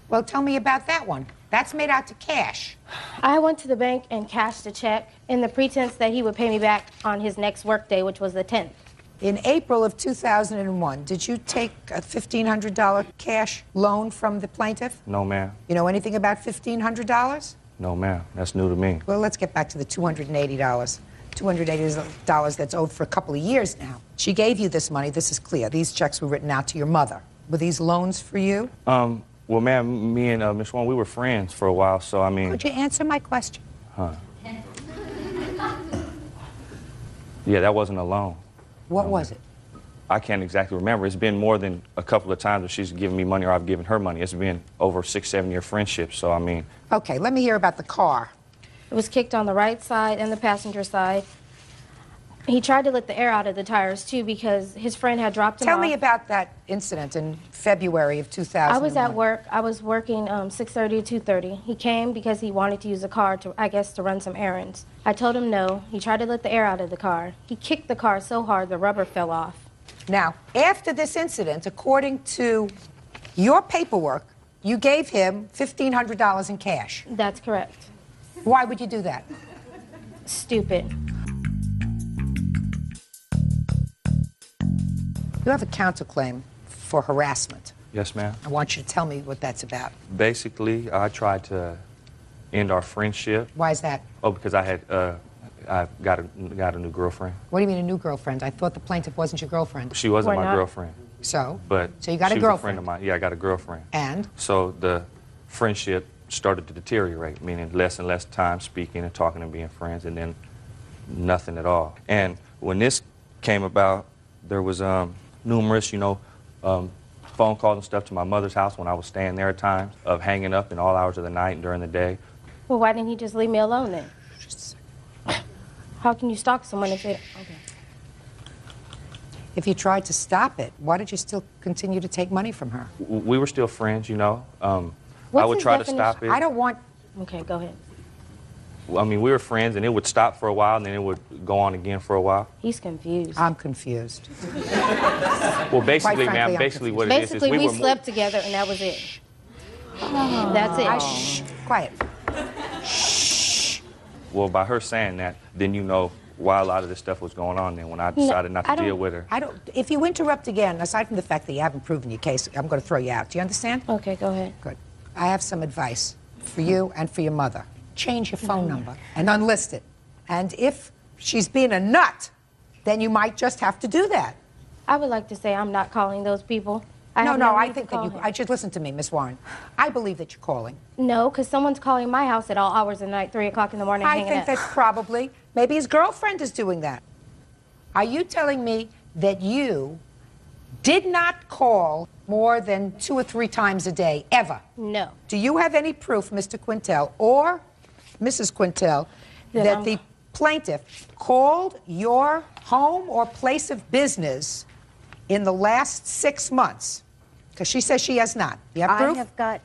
Well, tell me about that one. That's made out to cash. I went to the bank and cashed the check in the pretense that he would pay me back on his next work day, which was the 10th. In April of 2001, did you take a $1,500 cash loan from the plaintiff? No, ma'am. You know anything about $1,500? No, ma'am. That's new to me. Well, let's get back to the $280. $280 that's owed for a couple of years now. She gave you this money. This is clear. These checks were written out to your mother. Were these loans for you? Well, ma'am, me and Miss Warren, we were friends for a while, so I mean... Could you answer my question? Huh. Yeah, that wasn't a loan. What was it? I can't exactly remember. It's been more than a couple of times that she's given me money or I've given her money. It's been over 6-7 year friendship, so I mean... Okay, let me hear about the car. It was kicked on the right side and the passenger side. He tried to let the air out of the tires, too, because his friend had dropped him off. Tell me about that incident in February of 2000. I was at work. I was working 6:30 to 2:30. He came because he wanted to use the car to, I guess, to run some errands. I told him no. He tried to let the air out of the car. He kicked the car so hard the rubber fell off. Now, after this incident, according to your paperwork, you gave him $1,500 in cash. That's correct. Why would you do that? Stupid. You have a counterclaim for harassment. Yes, ma'am. I want you to tell me what that's about. Basically, I tried to end our friendship. Why is that? Oh, because I got a new girlfriend. What do you mean a new girlfriend? I thought the plaintiff wasn't your girlfriend. She wasn't Why my not? girlfriend. So? But So you got a she was girlfriend? friend of mine. Yeah, I got a girlfriend. And? So the friendship started to deteriorate, meaning less and less time speaking and talking and being friends, and then nothing at all. And when this came about, there was numerous, phone calls and stuff to my mother's house when I was staying there at times, of hanging up in all hours of the night and during the day. Well, why didn't he just leave me alone then? How can you stalk someone if they... Okay. If you tried to stop it, why did you still continue to take money from her? We were still friends, I What's would his try definition? to stop it. I don't want... Okay, go ahead. I mean, we were friends, and it would stop for a while, and then it would go on again for a while. He's confused. I'm confused. Well, basically, Quite frankly, ma'am, I'm basically what Basically, it is we we were slept together, and that was it. That's it. Shh, quiet. Well, by her saying that, then you know why a lot of this stuff was going on then when I decided not to deal with her. If you interrupt again, aside from the fact that you haven't proven your case, I'm going to throw you out. Do you understand? Okay, go ahead. Good. I have some advice for you and for your mother. Change your phone number and unlist it. And if she's being a nut, then you might just have to do that. I would like to say I'm not calling those people. I think that I should listen to me, Miss Warren. I believe that you're calling. No, because someone's calling my house at all hours of the night, 3 o'clock in the morning, I think that probably, maybe his girlfriend is doing that. Are you telling me that you did not call more than 2 or 3 times a day, ever? No. Do you have any proof, Mr. Quintel or Mrs. Quintel, that the plaintiff called your home or place of business in the last 6 months? Because she says she has not. You have proof? I have got...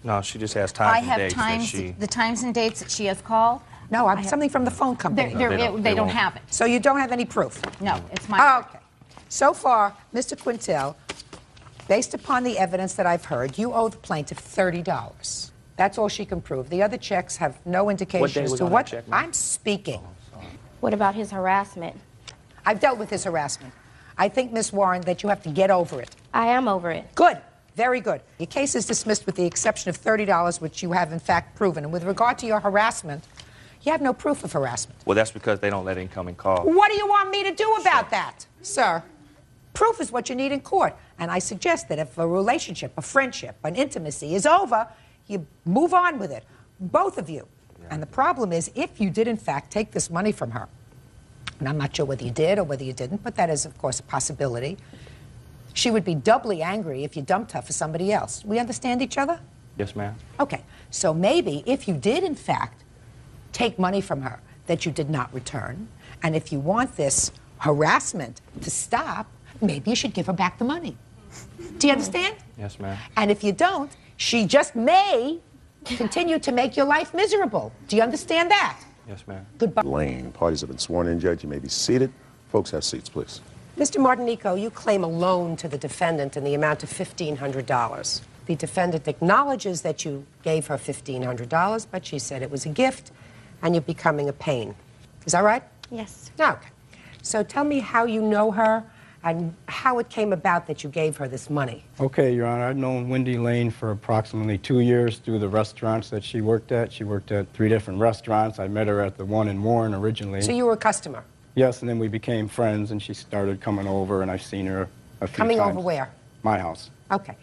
No, she just has times and dates I have the times and dates that she has called. No, I have something from the phone company. They don't have it. So you don't have any proof? No, it's my... Okay. So far, Mr. Quintel, based upon the evidence that I've heard, you owe the plaintiff $30. That's all she can prove. The other checks have no indication as to what... I'm speaking. What about his harassment? I've dealt with his harassment. I think, Miss Warren, that you have to get over it. I am over it. Good. Very good. Your case is dismissed with the exception of $30, which you have, in fact, proven. And with regard to your harassment, you have no proof of harassment. Well, that's because they don't let incoming calls. What do you want me to do about that, sir? Proof is what you need in court. And I suggest that if a relationship, a friendship, an intimacy is over, you move on with it, both of you. Yeah. And the problem is, if you did, in fact, take this money from her, and I'm not sure whether you did or whether you didn't, but that is, of course, a possibility, she would be doubly angry if you dumped her for somebody else. We understand each other? Yes, ma'am. Okay. So maybe if you did, in fact, take money from her that you did not return, and if you want this harassment to stop, maybe you should give her back the money. Do you understand? Yes, ma'am. And if you don't, she just may continue to make your life miserable. Do you understand that? Yes, ma'am. Goodbye. Lane, parties have been sworn in, Judge. You may be seated. Folks, have seats, please. Mr. Martinico, you claim a loan to the defendant in the amount of $1,500. The defendant acknowledges that you gave her $1,500, but she said it was a gift, and you're becoming a pain. Is that right? Yes. Okay. So tell me how you know her and how it came about that you gave her this money. Okay, Your Honor, I've known Wendy Lane for approximately 2 years through the restaurants that she worked at. She worked at 3 different restaurants. I met her at the one in Warren originally. So you were a customer? Yes, and then we became friends, and she started coming over, and I've seen her a few Coming times. over where? My house. Okay.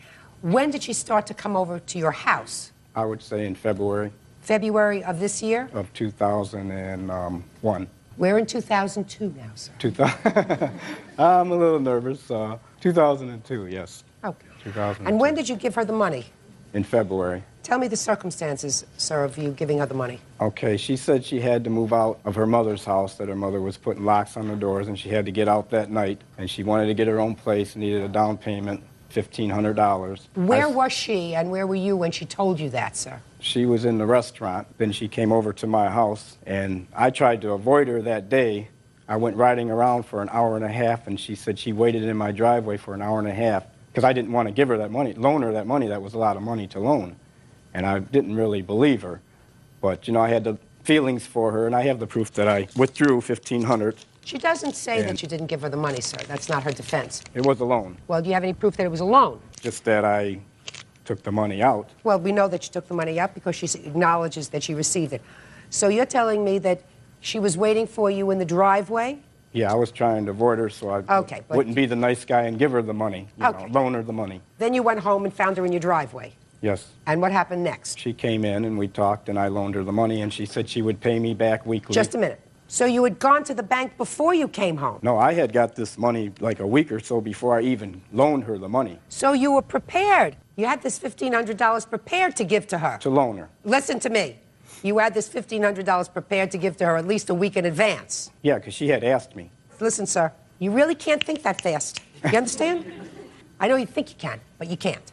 When did she start to come over to your house? I would say in February. February of this year? Of 2001. We're in 2002 now, sir. I'm a little nervous. 2002, yes. Okay. 2002. And when did you give her the money? In February. Tell me the circumstances, sir, of you giving her the money. Okay, she said she had to move out of her mother's house, that her mother was putting locks on the doors, and she had to get out that night. And she wanted to get her own place, needed a down payment, $1,500. Where was she and where were you when she told you that, sir? She was in the restaurant. Then she came over to my house, and I tried to avoid her that day. I went riding around for an hour and a half, and she said she waited in my driveway for an hour and a half because I didn't want to give her that money, loan her that money. That was a lot of money to loan. And I didn't really believe her. But, you know, I had the feelings for her, and I have the proof that I withdrew $1,500. She doesn't say that you didn't give her the money, sir. That's not her defense. It was a loan. Well, do you have any proof that it was a loan? Just that I took the money out. Well, we know that she took the money out because she acknowledges that she received it. So you're telling me that she was waiting for you in the driveway? Yeah, I was trying to avoid her so I wouldn't be the nice guy and give her the money, you know, loan her the money. Then you went home and found her in your driveway? Yes. And what happened next? She came in and we talked and I loaned her the money and she said she would pay me back weekly. Just a minute. So you had gone to the bank before you came home? No, I had got this money like a week or so before I even loaned her the money. So you were prepared. You had this $1,500 prepared to give to her. To loan her. Listen to me. You had this $1,500 prepared to give to her at least a week in advance. Yeah, because she had asked me. Listen, sir, you really can't think that fast. You understand? I know you think you can, but you can't.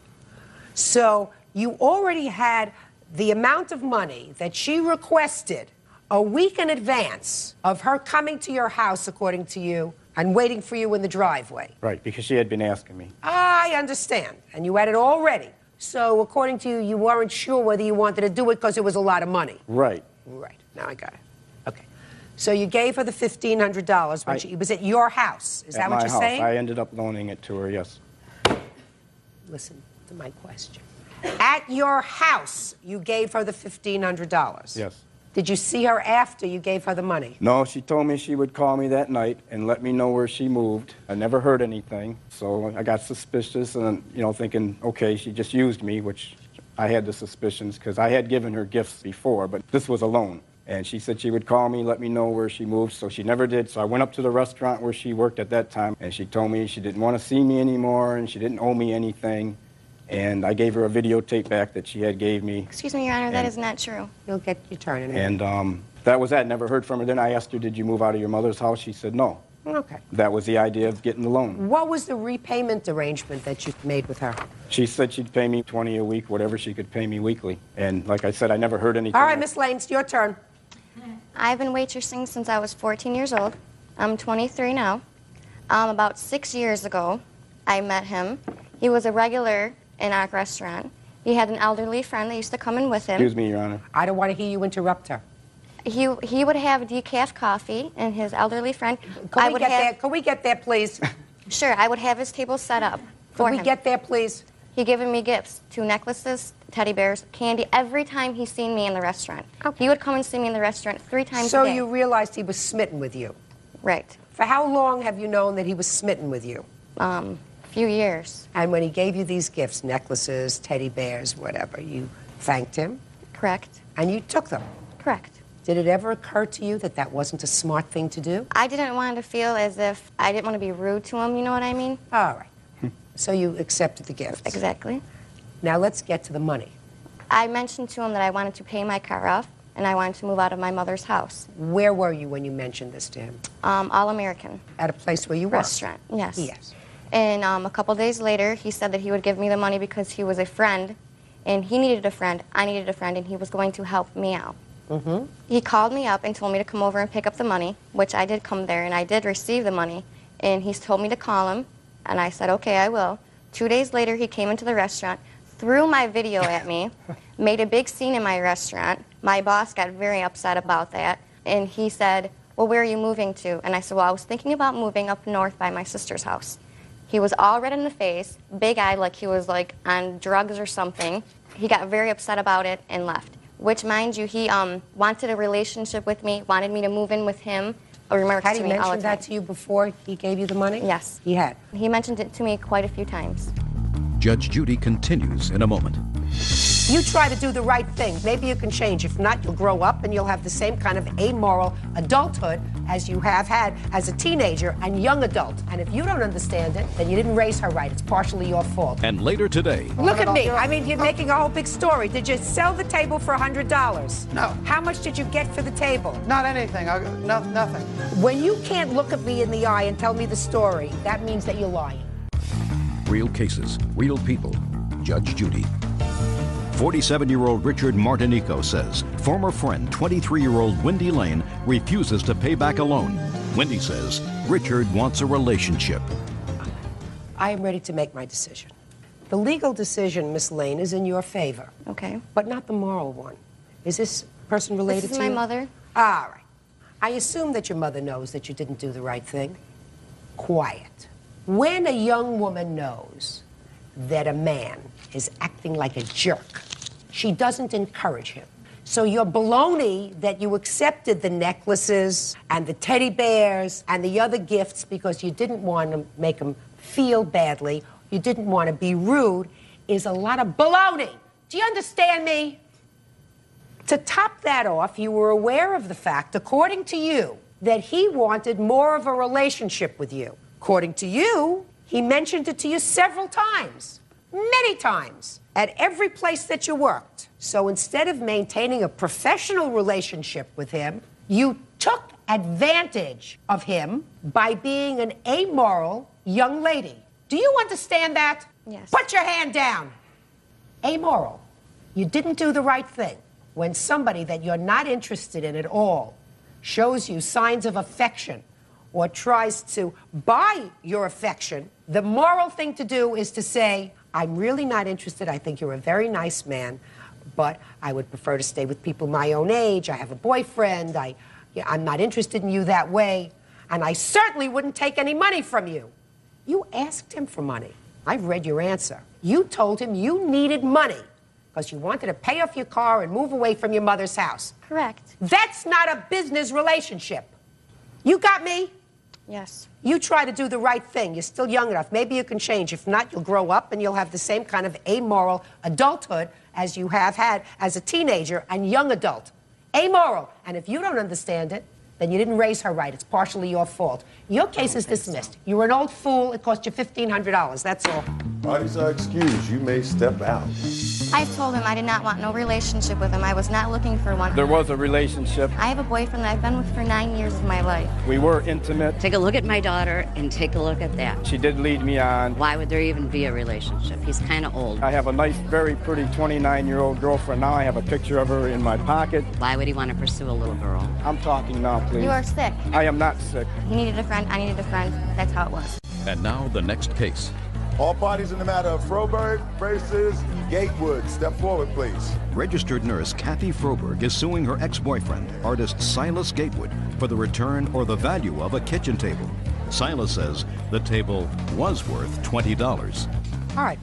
So you already had the amount of money that she requested a week in advance of her coming to your house, according to you, and waiting for you in the driveway. Right, because she had been asking me. I understand. And you had it all ready. So according to you, you weren't sure whether you wanted to do it because it was a lot of money. Right. Right. Now I got it. Okay. So you gave her the $1,500 when she was at your house. Is that what you're saying? I ended up loaning it to her, yes. Listen to my question. At your house, you gave her the $1,500. Yes. Did you see her after you gave her the money? No, she told me she would call me that night and let me know where she moved. I never heard anything, so I got suspicious and, thinking, okay, she just used me, which I had the suspicions because I had given her gifts before, but this was a loan. And she said she would call me, let me know where she moved, so she never did. So I went up to the restaurant where she worked at that time, and she told me she didn't want to see me anymore and she didn't owe me anything. And I gave her a videotape back that she had gave me. Excuse me, Your Honor, that is not true. You'll get your turn in a minute. And that was that. Never heard from her. Then I asked her, did you move out of your mother's house? She said no. Okay. That was the idea of getting the loan. What was the repayment arrangement that you made with her? She said she'd pay me $20 a week, whatever she could pay me weekly. And like I said, I never heard anything. All right, Miss Lane, it's your turn. I've been waitressing since I was 14 years old. I'm 23 now. About 6 years ago, I met him. He was a regular in our restaurant. He had an elderly friend that used to come in with him. Excuse me, Your Honor. I don't want to hear you interrupt her. He would have decaf coffee, and his elderly friend. Can we get there, please? Sure, I would have his table set up for him. Can we get there, please? He given me gifts, 2 necklaces, teddy bears, candy, every time he seen me in the restaurant. Okay. He would come and see me in the restaurant 3 times a day. So you realized he was smitten with you? Right. For how long have you known that he was smitten with you? Few years. And when he gave you these gifts, necklaces, teddy bears, whatever, you thanked him? Correct. And you took them? Correct. Did it ever occur to you that that wasn't a smart thing to do? I didn't want to feel as if I didn't want to be rude to him, you know what I mean? All right. So you accepted the gifts? Exactly. Now let's get to the money. I mentioned to him that I wanted to pay my car off, and I wanted to move out of my mother's house. Where were you when you mentioned this to him? All American. At a place where you worked? Restaurant, yes. Yes. And a couple days later, he said that he would give me the money because he was a friend, and he needed a friend, I needed a friend, and he was going to help me out. Mm-hmm. He called me up and told me to come over and pick up the money, which I did come there, and I did receive the money. And he's told me to call him, and I said, okay, I will. 2 days later, he came into the restaurant, threw my video at me, made a big scene in my restaurant. My boss got very upset about that, and he said, well, where are you moving to? And I said, well, I was thinking about moving up north by my sister's house. He was all red in the face, big-eyed like he was like on drugs or something. He got very upset about it and left. Which, mind you, he wanted a relationship with me, wanted me to move in with him. Had he mentioned that to you before he gave you the money? Yes. He had? He mentioned it to me quite a few times. Judge Judy continues in a moment. You try to do the right thing. Maybe you can change. If not, you'll grow up and you'll have the same kind of amoral adulthood as you have had as a teenager and young adult. And if you don't understand it, then you didn't raise her right. It's partially your fault. And later today. Look at me. I mean, you're making a whole big story. Did you sell the table for $100? No. How much did you get for the table? Not anything. Nothing. When you can't look at me in the eye and tell me the story, that means that you're lying. Real cases, real people. Judge Judy. 47-year-old Richard Martinico says former friend 23-year-old Wendy Lane refuses to pay back a loan. Wendy says Richard wants a relationship. I am ready to make my decision. The legal decision, Miss Lane, is in your favor. Okay. But not the moral one. Is this person related to you? This is my mother. All right. I assume that your mother knows that you didn't do the right thing. Quiet. When a young woman knows that a man is acting like a jerk, she doesn't encourage him. So your baloney that you accepted the necklaces and the teddy bears and the other gifts because you didn't want to make him feel badly, you didn't want to be rude, is a lot of baloney. Do you understand me? To top that off, you were aware of the fact, according to you, that he wanted more of a relationship with you. According to you, he mentioned it to you several times, many times, at every place that you worked. So instead of maintaining a professional relationship with him, you took advantage of him by being an amoral young lady. Do you understand that? Yes. Put your hand down. Amoral. You didn't do the right thing. When somebody that you're not interested in at all shows you signs of affection or tries to buy your affection, the moral thing to do is to say, I'm really not interested. I think you're a very nice man, but I would prefer to stay with people my own age. I have a boyfriend. I'm not interested in you that way. And I certainly wouldn't take any money from you. You asked him for money. I've read your answer. You told him you needed money because you wanted to pay off your car and move away from your mother's house. Correct. That's not a business relationship. You got me? Yes. You try to do the right thing. You're still young enough. Maybe you can change. If not, you'll grow up and you'll have the same kind of amoral adulthood as you have had as a teenager and young adult. Amoral. And if you don't understand it, then you didn't raise her right. It's partially your fault. Your case is dismissed. You were an old fool. It cost you $1,500. That's all. Parties are excused. You may step out. I told him I did not want no relationship with him. I was not looking for one. There was a relationship. I have a boyfriend that I've been with for 9 years of my life. We were intimate. Take a look at my daughter and take a look at that. She did lead me on. Why would there even be a relationship? He's kind of old. I have a nice, very pretty 29-year-old girlfriend now. I have a picture of her in my pocket. Why would he want to pursue a little girl? I'm talking now, please. You are sick. I am not sick. He needed a friend. I needed a friend. That's how it was. And now the next case. All parties in the matter of Froberg versus Gatewood. Step forward, please. Registered nurse Kathy Froberg is suing her ex-boyfriend, artist Silas Gatewood, for the return or the value of a kitchen table. Silas says the table was worth $20. All right.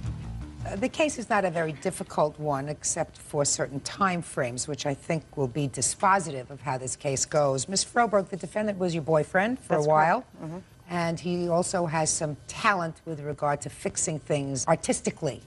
The case is not a very difficult one, except for certain time frames, which I think will be dispositive of how this case goes. Ms. Froberg, the defendant was your boyfriend for a while. Mm-hmm. And he also has some talent with regard to fixing things artistically.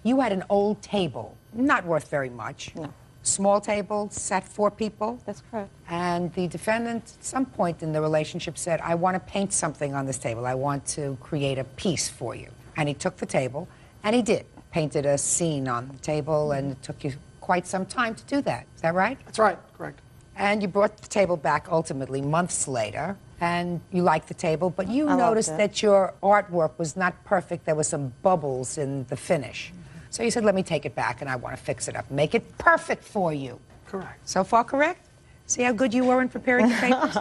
You had an old table, not worth very much. No. Small table, sat 4 people. That's correct. And the defendant, at some point in the relationship, said, I want to paint something on this table. I want to create a piece for you. And he took the table, and he did. Painted a scene on the table, and it took you quite some time to do that. Is that right? That's right, correct. And you brought the table back ultimately months later, and you liked the table, but you noticed that your artwork was not perfect. There were some bubbles in the finish. So you said, let me take it back, and I want to fix it up, make it perfect for you. Correct. So far, correct? See how good you were in preparing the papers?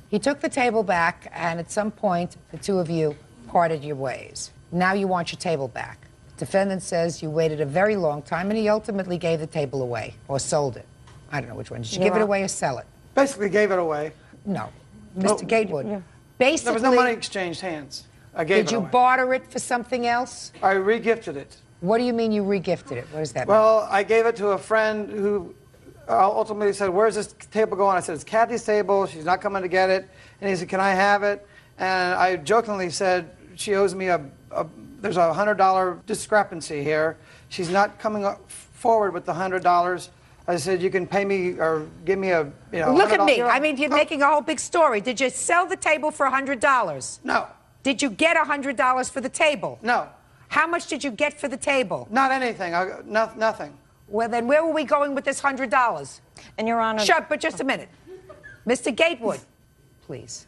He took the table back, and at some point, the two of you parted your ways. Now you want your table back. Defendant says you waited a very long time, and he ultimately gave the table away, or sold it. I don't know which one. Did you give it away or sell it? Basically gave it away. No. Mr. Gatewood. Yeah. Basically, There was no money exchanged hands. I gave did it you away. barter it for something else? I regifted it. What do you mean you regifted it? What does that Well, I gave it to a friend who ultimately said, where's this table going? I said, it's Kathy's table. She's not coming to get it. And he said, can I have it? And I jokingly said, she owes me there's a $100 discrepancy here. She's not coming forward with the $100. I said, you can pay me or give me a, Look at me. I mean, you're making a whole big story. Did you sell the table for $100? No. Did you get $100 for the table? No. How much did you get for the table? Not anything. Nothing. Well, then where were we going with this $100? And Your Honor... Shut, but just a minute. Mr. Gatewood, please.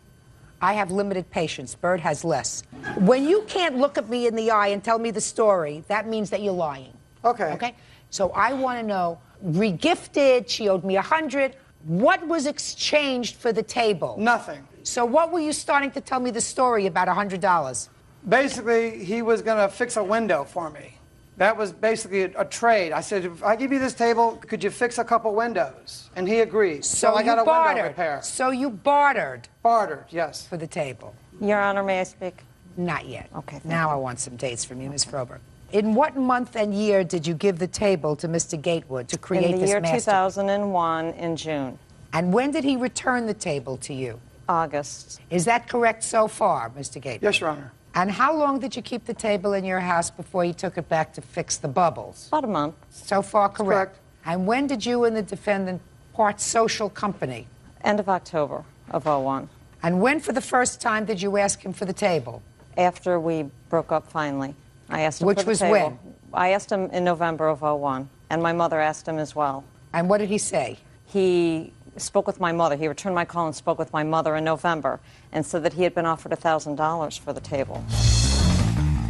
I have limited patience. Bird has less. When you can't look at me in the eye and tell me the story, that means that you're lying. Okay. Okay? So I want to know, regifted, she owed me $100. What was exchanged for the table? Nothing. So what were you starting to tell me the story about $100? Basically, he was going to fix a window for me. That was basically a trade. I said, if I give you this table, could you fix a couple windows? And he agreed. So I got a window repair. So you bartered? Bartered, yes. For the table? Your Honor, may I speak? Not yet. Okay. Now I want some dates from you, Ms. Froberg. In what month and year did you give the table to Mr. Gatewood to create this masterpiece? In the year 2001, in June. And when did he return the table to you? August. Is that correct so far, Mr. Gatewood? Yes, Your Honor. And how long did you keep the table in your house before you took it back to fix the bubbles? About a month. So far, correct. And when did you and the defendant part social company? End of October of 01. And when, for the first time, did you ask him for the table? After we broke up finally. I asked him Which for the was table. when? I asked him in November of 01. And my mother asked him as well. And what did he say? He spoke with my mother. He returned my call and spoke with my mother in November and said that he had been offered $1,000 for the table.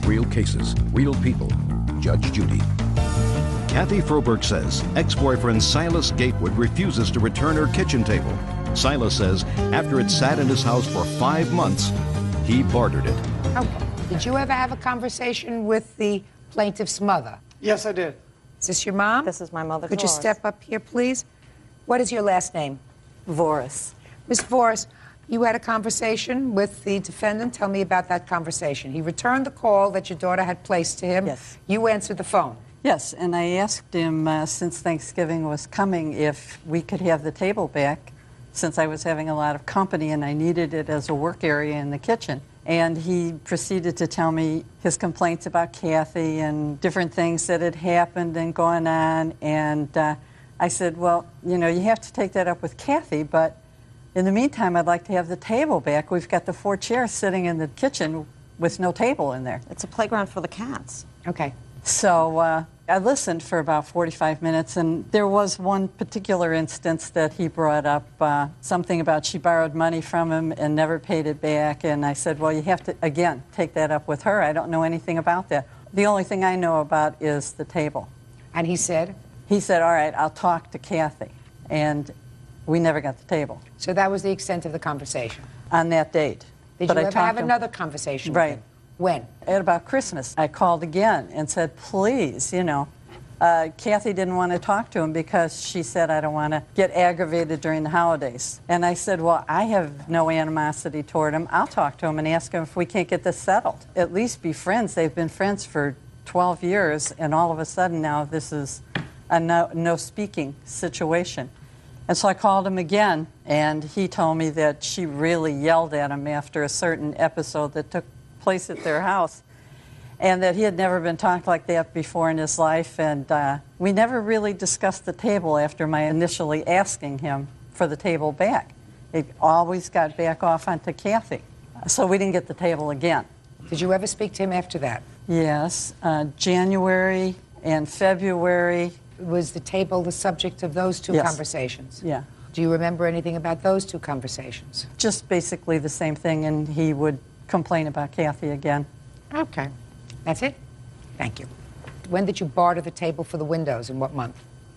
Real cases, real people. Judge Judy. Kathy Froberg says ex-boyfriend Silas Gatewood refuses to return her kitchen table. Silas says after it sat in his house for 5 months, he bartered it. Okay. Did you ever have a conversation with the plaintiff's mother. Yes, I did. Is this your mom? This is my mother, Could you Doris. step up here, please? What is your last name? Voris. Ms. Voris, you had a conversation with the defendant. Tell me about that conversation. He returned the call that your daughter had placed to him. Yes. You answered the phone. Yes, and I asked him, since Thanksgiving was coming, if we could have the table back, since I was having a lot of company and I needed it as a work area in the kitchen. And he proceeded to tell me his complaints about Kathy and different things that had happened and gone on. And I said, well, you know, you have to take that up with Kathy, but in the meantime, I'd like to have the table back. We've got the 4 chairs sitting in the kitchen with no table in there. It's a playground for the cats. Okay. So I listened for about 45 minutes, and there was one particular instance that he brought up, something about she borrowed money from him and never paid it back. And I said, well, you have to, again, take that up with her. I don't know anything about that. The only thing I know about is the table. And he said? He said, all right, I'll talk to Kathy. And we never got the table. So that was the extent of the conversation? On that date. Did But you I ever talked have to him. another conversation with Right. him? When? At about Christmas. I called again and said, please, you know. Kathy didn't want to talk to him because she said, I don't want to get aggravated during the holidays. And I said, well, I have no animosity toward him. I'll talk to him and ask him if we can't get this settled. At least be friends. They've been friends for 12 years, and all of a sudden now this is a no speaking situation. And so I called him again, and he told me that she really yelled at him after a certain episode that took place at their house, and that he had never been talked like that before in his life. And we never really discussed the table after my initially asking him for the table back. It always got back off onto Kathy. So we didn't get the table again. Did you ever speak to him after that? Yes. January and February. Was the table the subject of those 2 Yes. conversations? Yeah. Do you remember anything about those 2 conversations? Just basically the same thing, and he would complain about Kathy again. Okay. That's it? Thank you. When did you barter the table for the windows? In what month?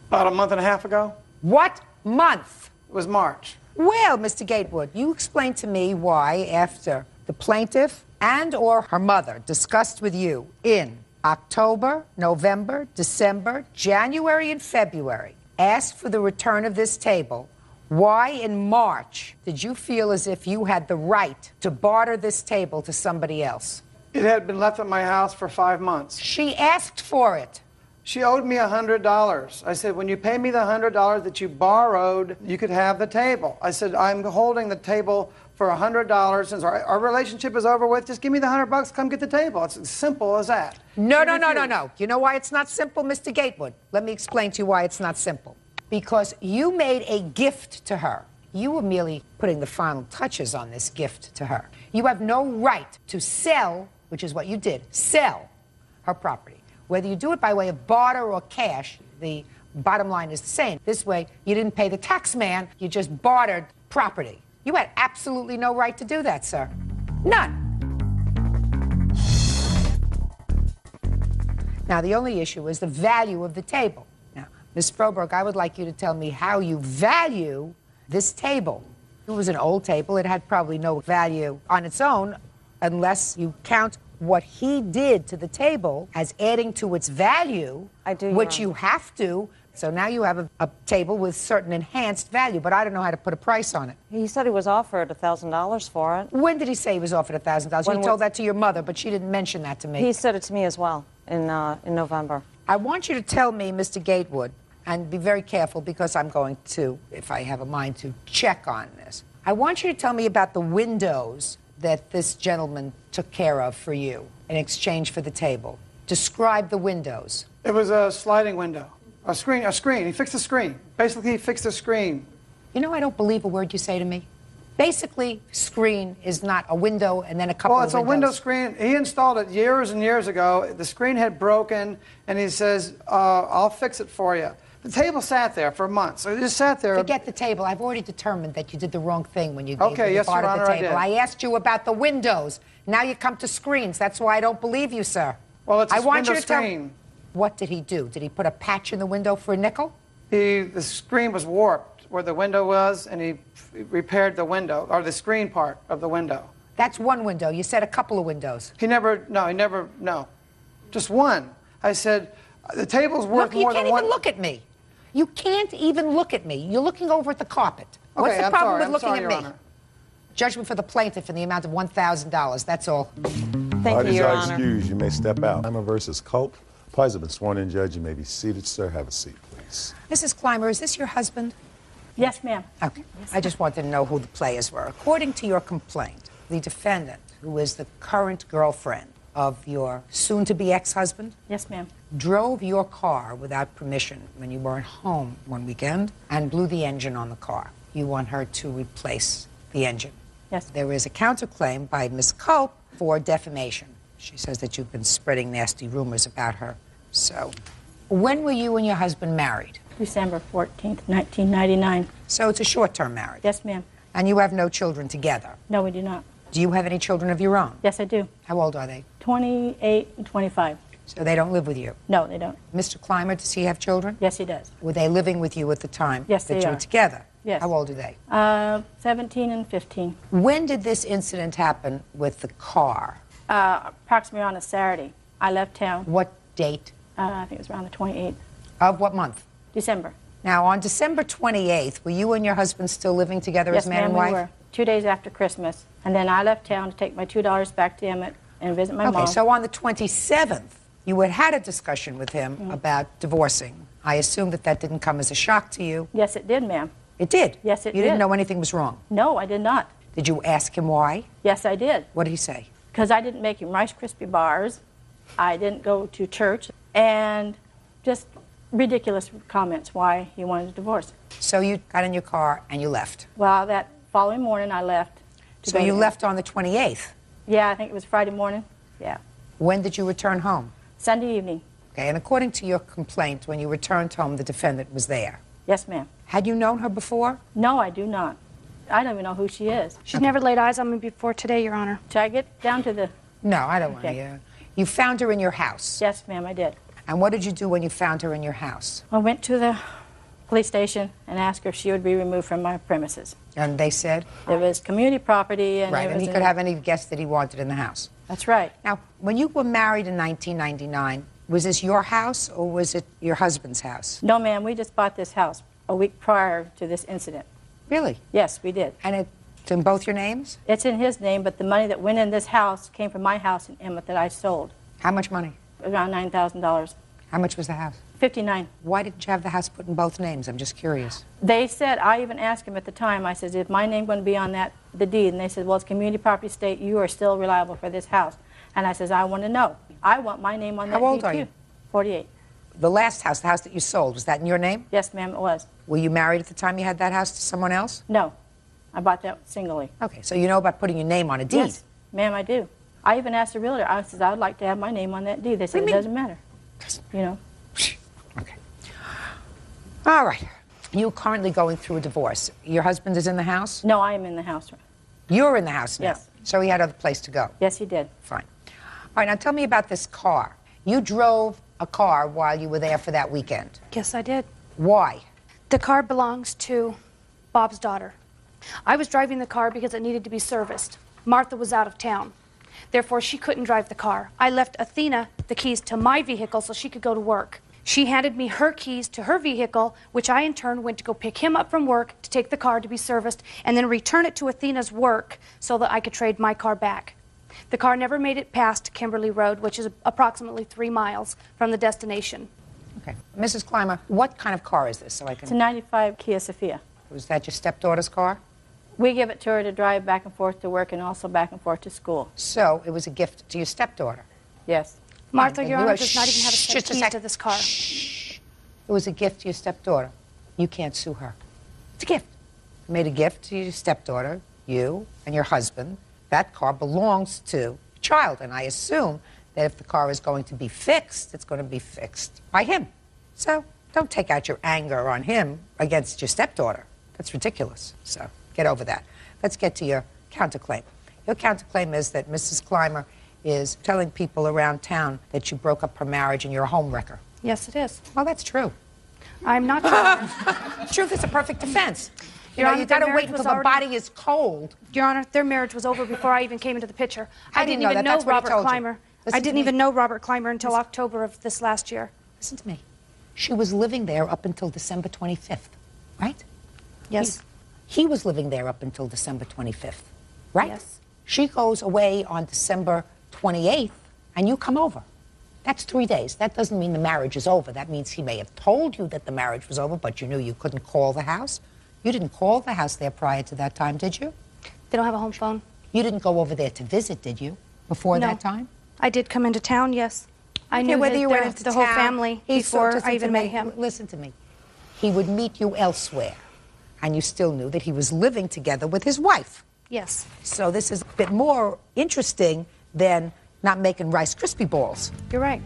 About a month and a half ago. What month? It was March. Well, Mr. Gatewood, you explain to me why, after the plaintiff and or her mother discussed with you in October, November, December, January, and February, asked for the return of this table, why in March did you feel as if you had the right to barter this table to somebody else? It had been left at my house for 5 months. She asked for it. She owed me $100. I said, when you pay me the $100 that you borrowed, you could have the table. I said, I'm holding the table for $100. Since our relationship is over with, just give me the $100, come get the table. It's as simple as that. No. You know why it's not simple, Mr. Gatewood? Let me explain to you why it's not simple. Because you made a gift to her. You were merely putting the final touches on this gift to her. You have no right to sell, which is what you did, sell her property. Whether you do it by way of barter or cash, the bottom line is the same. This way, you didn't pay the tax man, you just bartered property. You had absolutely no right to do that, sir. None. Now, the only issue is the value of the table. Now, Ms. Froberg, I would like you to tell me how you value this table. It was an old table. It had probably no value on its own unless you count what he did to the table as adding to its value, which you have to. So now you have a table with certain enhanced value, but I don't know how to put a price on it. He said he was offered $1,000 for it. When did he say he was offered $1,000? You told that to your mother, but she didn't mention that to me. He said it to me as well in November. I want you to tell me, Mr. Gatewood, and be very careful because I'm going to, if I have a mind to, check on this. I want you to tell me about the windows that this gentleman took care of for you in exchange for the table. Describe the windows. It was a sliding window. A screen. He fixed the screen. Basically, he fixed the screen. You know, I don't believe a word you say to me. Basically, screen is not a window and then a couple of windows. Well, it's a window screen. He installed it years and years ago. The screen had broken, and he says, I'll fix it for you. The table sat there for months. So it just sat there. Forget the table. I've already determined that you did the wrong thing when you gave Okay, me yes, the part Your of the Honor, I table. did. I asked you about the windows. Now you come to screens. That's why I don't believe you, sir. Well, it's a I want you window to tell screen. me, what did he do? Did he put a patch in the window for a nickel? The screen was warped where the window was, and he repaired the window, or the screen part of the window. That's one window. You said a couple of windows. No. Just one. I said, the table's worth more than one. You can't even look at me. You can't even look at me. You're looking over at the carpet. What's Okay, the I'm problem sorry, with I'm looking sorry, at Your me? Honor. Judgment for the plaintiff in the amount of $1,000. That's all. Parties are excused. You may step out. Clymer versus Culp. Parties have been sworn in, Judge. You may be seated, sir. Have a seat, please. Mrs. Clymer, is this your husband? Yes, ma'am. Okay. I just wanted to know who the players were. According to your complaint, the defendant, who is the current girlfriend of your soon-to-be ex-husband, Yes, ma'am. drove your car without permission when you weren't home one weekend and blew the engine on the car. You want her to replace the engine. Yes. There is a counterclaim by Ms. Culp for defamation. She says that you've been spreading nasty rumors about her. So, when were you and your husband married? December 14th, 1999. So it's a short-term marriage? Yes, ma'am. And you have no children together? No, we do not. Do you have any children of your own? Yes, I do. How old are they? 28 and 25. So they don't live with you? No, they don't. Mr. Clymer, does he have children? Yes, he does. Were they living with you at the time Yes, that they you are. were together? Yes. How old are they? 17 and 15. When did this incident happen with the car? Approximately on a Saturday. I left town. What date? I think it was around the 28th. Of what month? December. Now, on December 28th, were you and your husband still living together Yes, as man ma'am, and wife? we were. 2 days after Christmas. And then I left town to take my $2 back to Emmett and visit my mom. Okay, so on the 27th, you had had a discussion with him about divorcing. I assume that that didn't come as a shock to you. Yes, it did, ma'am. It did? Yes, it did. You didn't know anything was wrong? No, I did not. Did you ask him why? Yes, I did. What did he say? Because I didn't make him Rice Krispie bars. I didn't go to church. And just ridiculous comments why he wanted a divorce. So you got in your car and you left? Well, that following morning I left. So you left on the 28th? Yeah, I think it was Friday morning. Yeah. When did you return home? Sunday evening. Okay, and according to your complaint, when you returned home, the defendant was there? Yes, ma'am. Had you known her before? No, I do not. I don't even know who she is. She's never laid eyes on me before today, Your Honor. Should I get down to the... No, I don't want Okay. to. You found her in your house? Yes, ma'am, I did. And what did you do when you found her in your house? I went to the police station and asked her if she would be removed from my premises. And they said? It was community property and... Right, it and he was could have any guests that he wanted in the house? That's right. Now, when you were married in 1999, was this your house or was it your husband's house? No, ma'am, we just bought this house a week prior to this incident. Really? Yes, we did. And it's in both your names? It's in his name, but the money that went in this house came from my house in Emmett that I sold. How much money? Around $9,000. How much was the house? $59,000. Why didn't you have the house put in both names? I'm just curious. They said, I even asked him at the time, I said, is my name going to be on the deed? And they said, well, it's community property state, you are still reliable for this house. And I says, I want to know. I want my name on that deed, How old are too. you? 48. The last house, the house that you sold, was that in your name? Yes, ma'am, it was. Were you married at the time you had that house to someone else? No. I bought that singly. Okay, so you know about putting your name on a deed? Yes, ma'am, I do. I even asked the realtor, I said, I would like to have my name on that deed. They said, it doesn't matter. You know? All right. You're currently going through a divorce. Your husband is in the house? No, I am in the house. You're in the house now? Yes. So he had other place to go? Yes, he did. Fine. All right, now tell me about this car. You drove a car while you were there for that weekend. Yes, I did. Why? The car belongs to Bob's daughter. I was driving the car because it needed to be serviced. Martha was out of town. Therefore, she couldn't drive the car. I left Athena the keys to my vehicle so she could go to work. She handed me her keys to her vehicle, which I in turn went to go pick him up from work to take the car to be serviced and then return it to Athena's work so that I could trade my car back. The car never made it past Kimberly Road, which is approximately 3 miles from the destination. Okay. Mrs. Clymer, what kind of car is this so I can... It's a 95 Kia Sophia. Was that your stepdaughter's car? We give it to her to drive back and forth to work and also back and forth to school. So it was a gift to your stepdaughter? Yes. Martha, And Your you Honor, are- does not even have a set of just a keys sec. to this car. It was a gift to your stepdaughter. You can't sue her. It's a gift. You made a gift to your stepdaughter, you and your husband. That car belongs to the child, and I assume that if the car is going to be fixed, it's going to be fixed by him. So don't take out your anger on him against your stepdaughter. That's ridiculous. So get over that. Let's get to your counterclaim. Your counterclaim is that Mrs. Clymer is telling people around town that you broke up her marriage and you're a home wrecker. Yes, it is. Well, that's true. I'm not sure. Truth is a perfect defense. You Your know, Honor, you got to their wait marriage until was the already- body is cold. Your Honor, their marriage was over before I even came into the picture. I didn't know that. even know That's what he Robert told you. Clymer. I didn't even know Robert Clymer until October of this last year. Listen to me. She was living there up until December 25th, right? Yes. He was living there up until December 25th, right? Yes. She goes away on December 28th, and you come over. That's 3 days. That doesn't mean the marriage is over. That means he may have told you that the marriage was over, but you knew you couldn't call the house. You didn't call the house there prior to that time, did you? They don't have a home phone. You didn't go over there to visit, did you, before No. that time? I did come into town, yes. I knew whether you went into the whole town, family just before listen I even to met me. him. Listen to me. He would meet you elsewhere, and you still knew that he was living together with his wife. Yes. So this is a bit more interesting than not making Rice Krispie balls. You're right.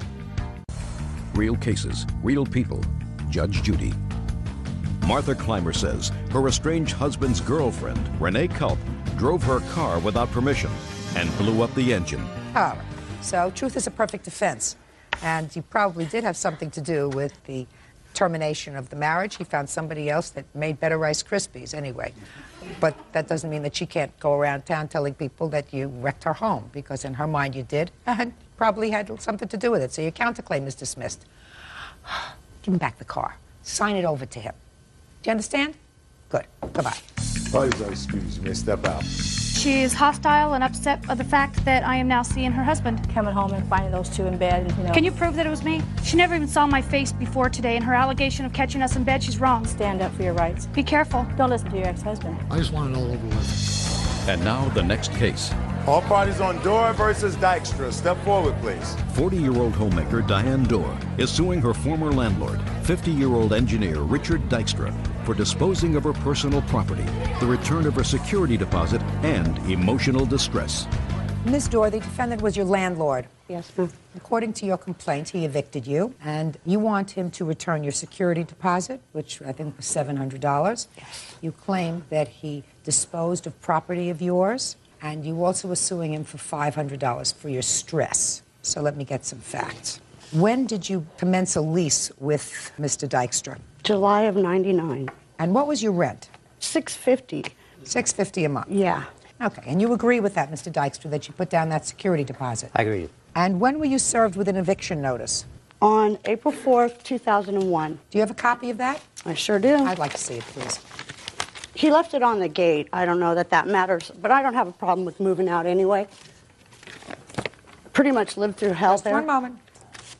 Real cases, real people. Judge Judy. Martha Clymer says her estranged husband's girlfriend, Renee Culp, drove her car without permission and blew up the engine. All right. So truth is a perfect defense. And you probably did have something to do with the termination of the marriage. He found somebody else that made better Rice Krispies anyway. But that doesn't mean that she can't go around town telling people that you wrecked her home, because in her mind you did, and probably had something to do with it. So your counterclaim is dismissed. Give him back the car. Sign it over to him. Do you understand? Good. Goodbye. Parties are excused. You may step out. She is hostile and upset of the fact that I am now seeing her husband. Coming home and finding those two in bed, and, you know. Can you prove that it was me? She never even saw my face before today, and her allegation of catching us in bed, she's wrong. Stand up for your rights. Be careful. Don't listen to your ex-husband. I just want it all over with. And now the next case. All parties on Dorr versus Dykstra. Step forward, please. 40-year-old homemaker Diane Dorr is suing her former landlord, 50-year-old engineer Richard Dykstra, for disposing of her personal property, the return of her security deposit, and emotional distress. Ms. Dorr, the defendant was your landlord. Yes, ma'am. According to your complaint, he evicted you, and you want him to return your security deposit, which I think was $700. Yes. You claim that he disposed of property of yours, and you also were suing him for $500 for your stress. So let me get some facts. When did you commence a lease with Mr. Dykstra? July of '99. And what was your rent? $650. $650 a month? Yeah. Okay, and you agree with that, Mr. Dykstra, that you put down that security deposit? I agree. And when were you served with an eviction notice? On April 4th, 2001. Do you have a copy of that? I sure do. I'd like to see it, please. He left it on the gate. I don't know that that matters, but I don't have a problem with moving out anyway. Pretty much lived through hell there. One moment.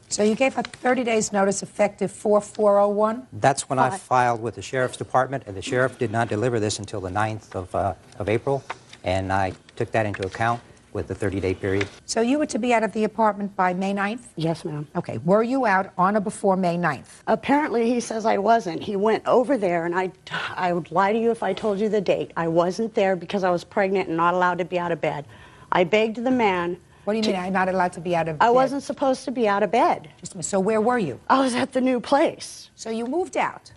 So you gave a 30 days notice effective 4/4/01? That's when I filed with the Sheriff's Department, and the Sheriff did not deliver this until the 9th of April, and I took that into account with the 30-day period. So you were to be out of the apartment by May 9th? Yes, ma'am. Okay. Were you out on or before May 9th? Apparently, he says I wasn't. He went over there, and I would lie to you if I told you the date. I wasn't there because I was pregnant and not allowed to be out of bed. I begged the man. What do you mean I'm not allowed to be out of bed? I wasn't supposed to be out of bed. Just a minute. So where were you? I was at the new place. So you moved out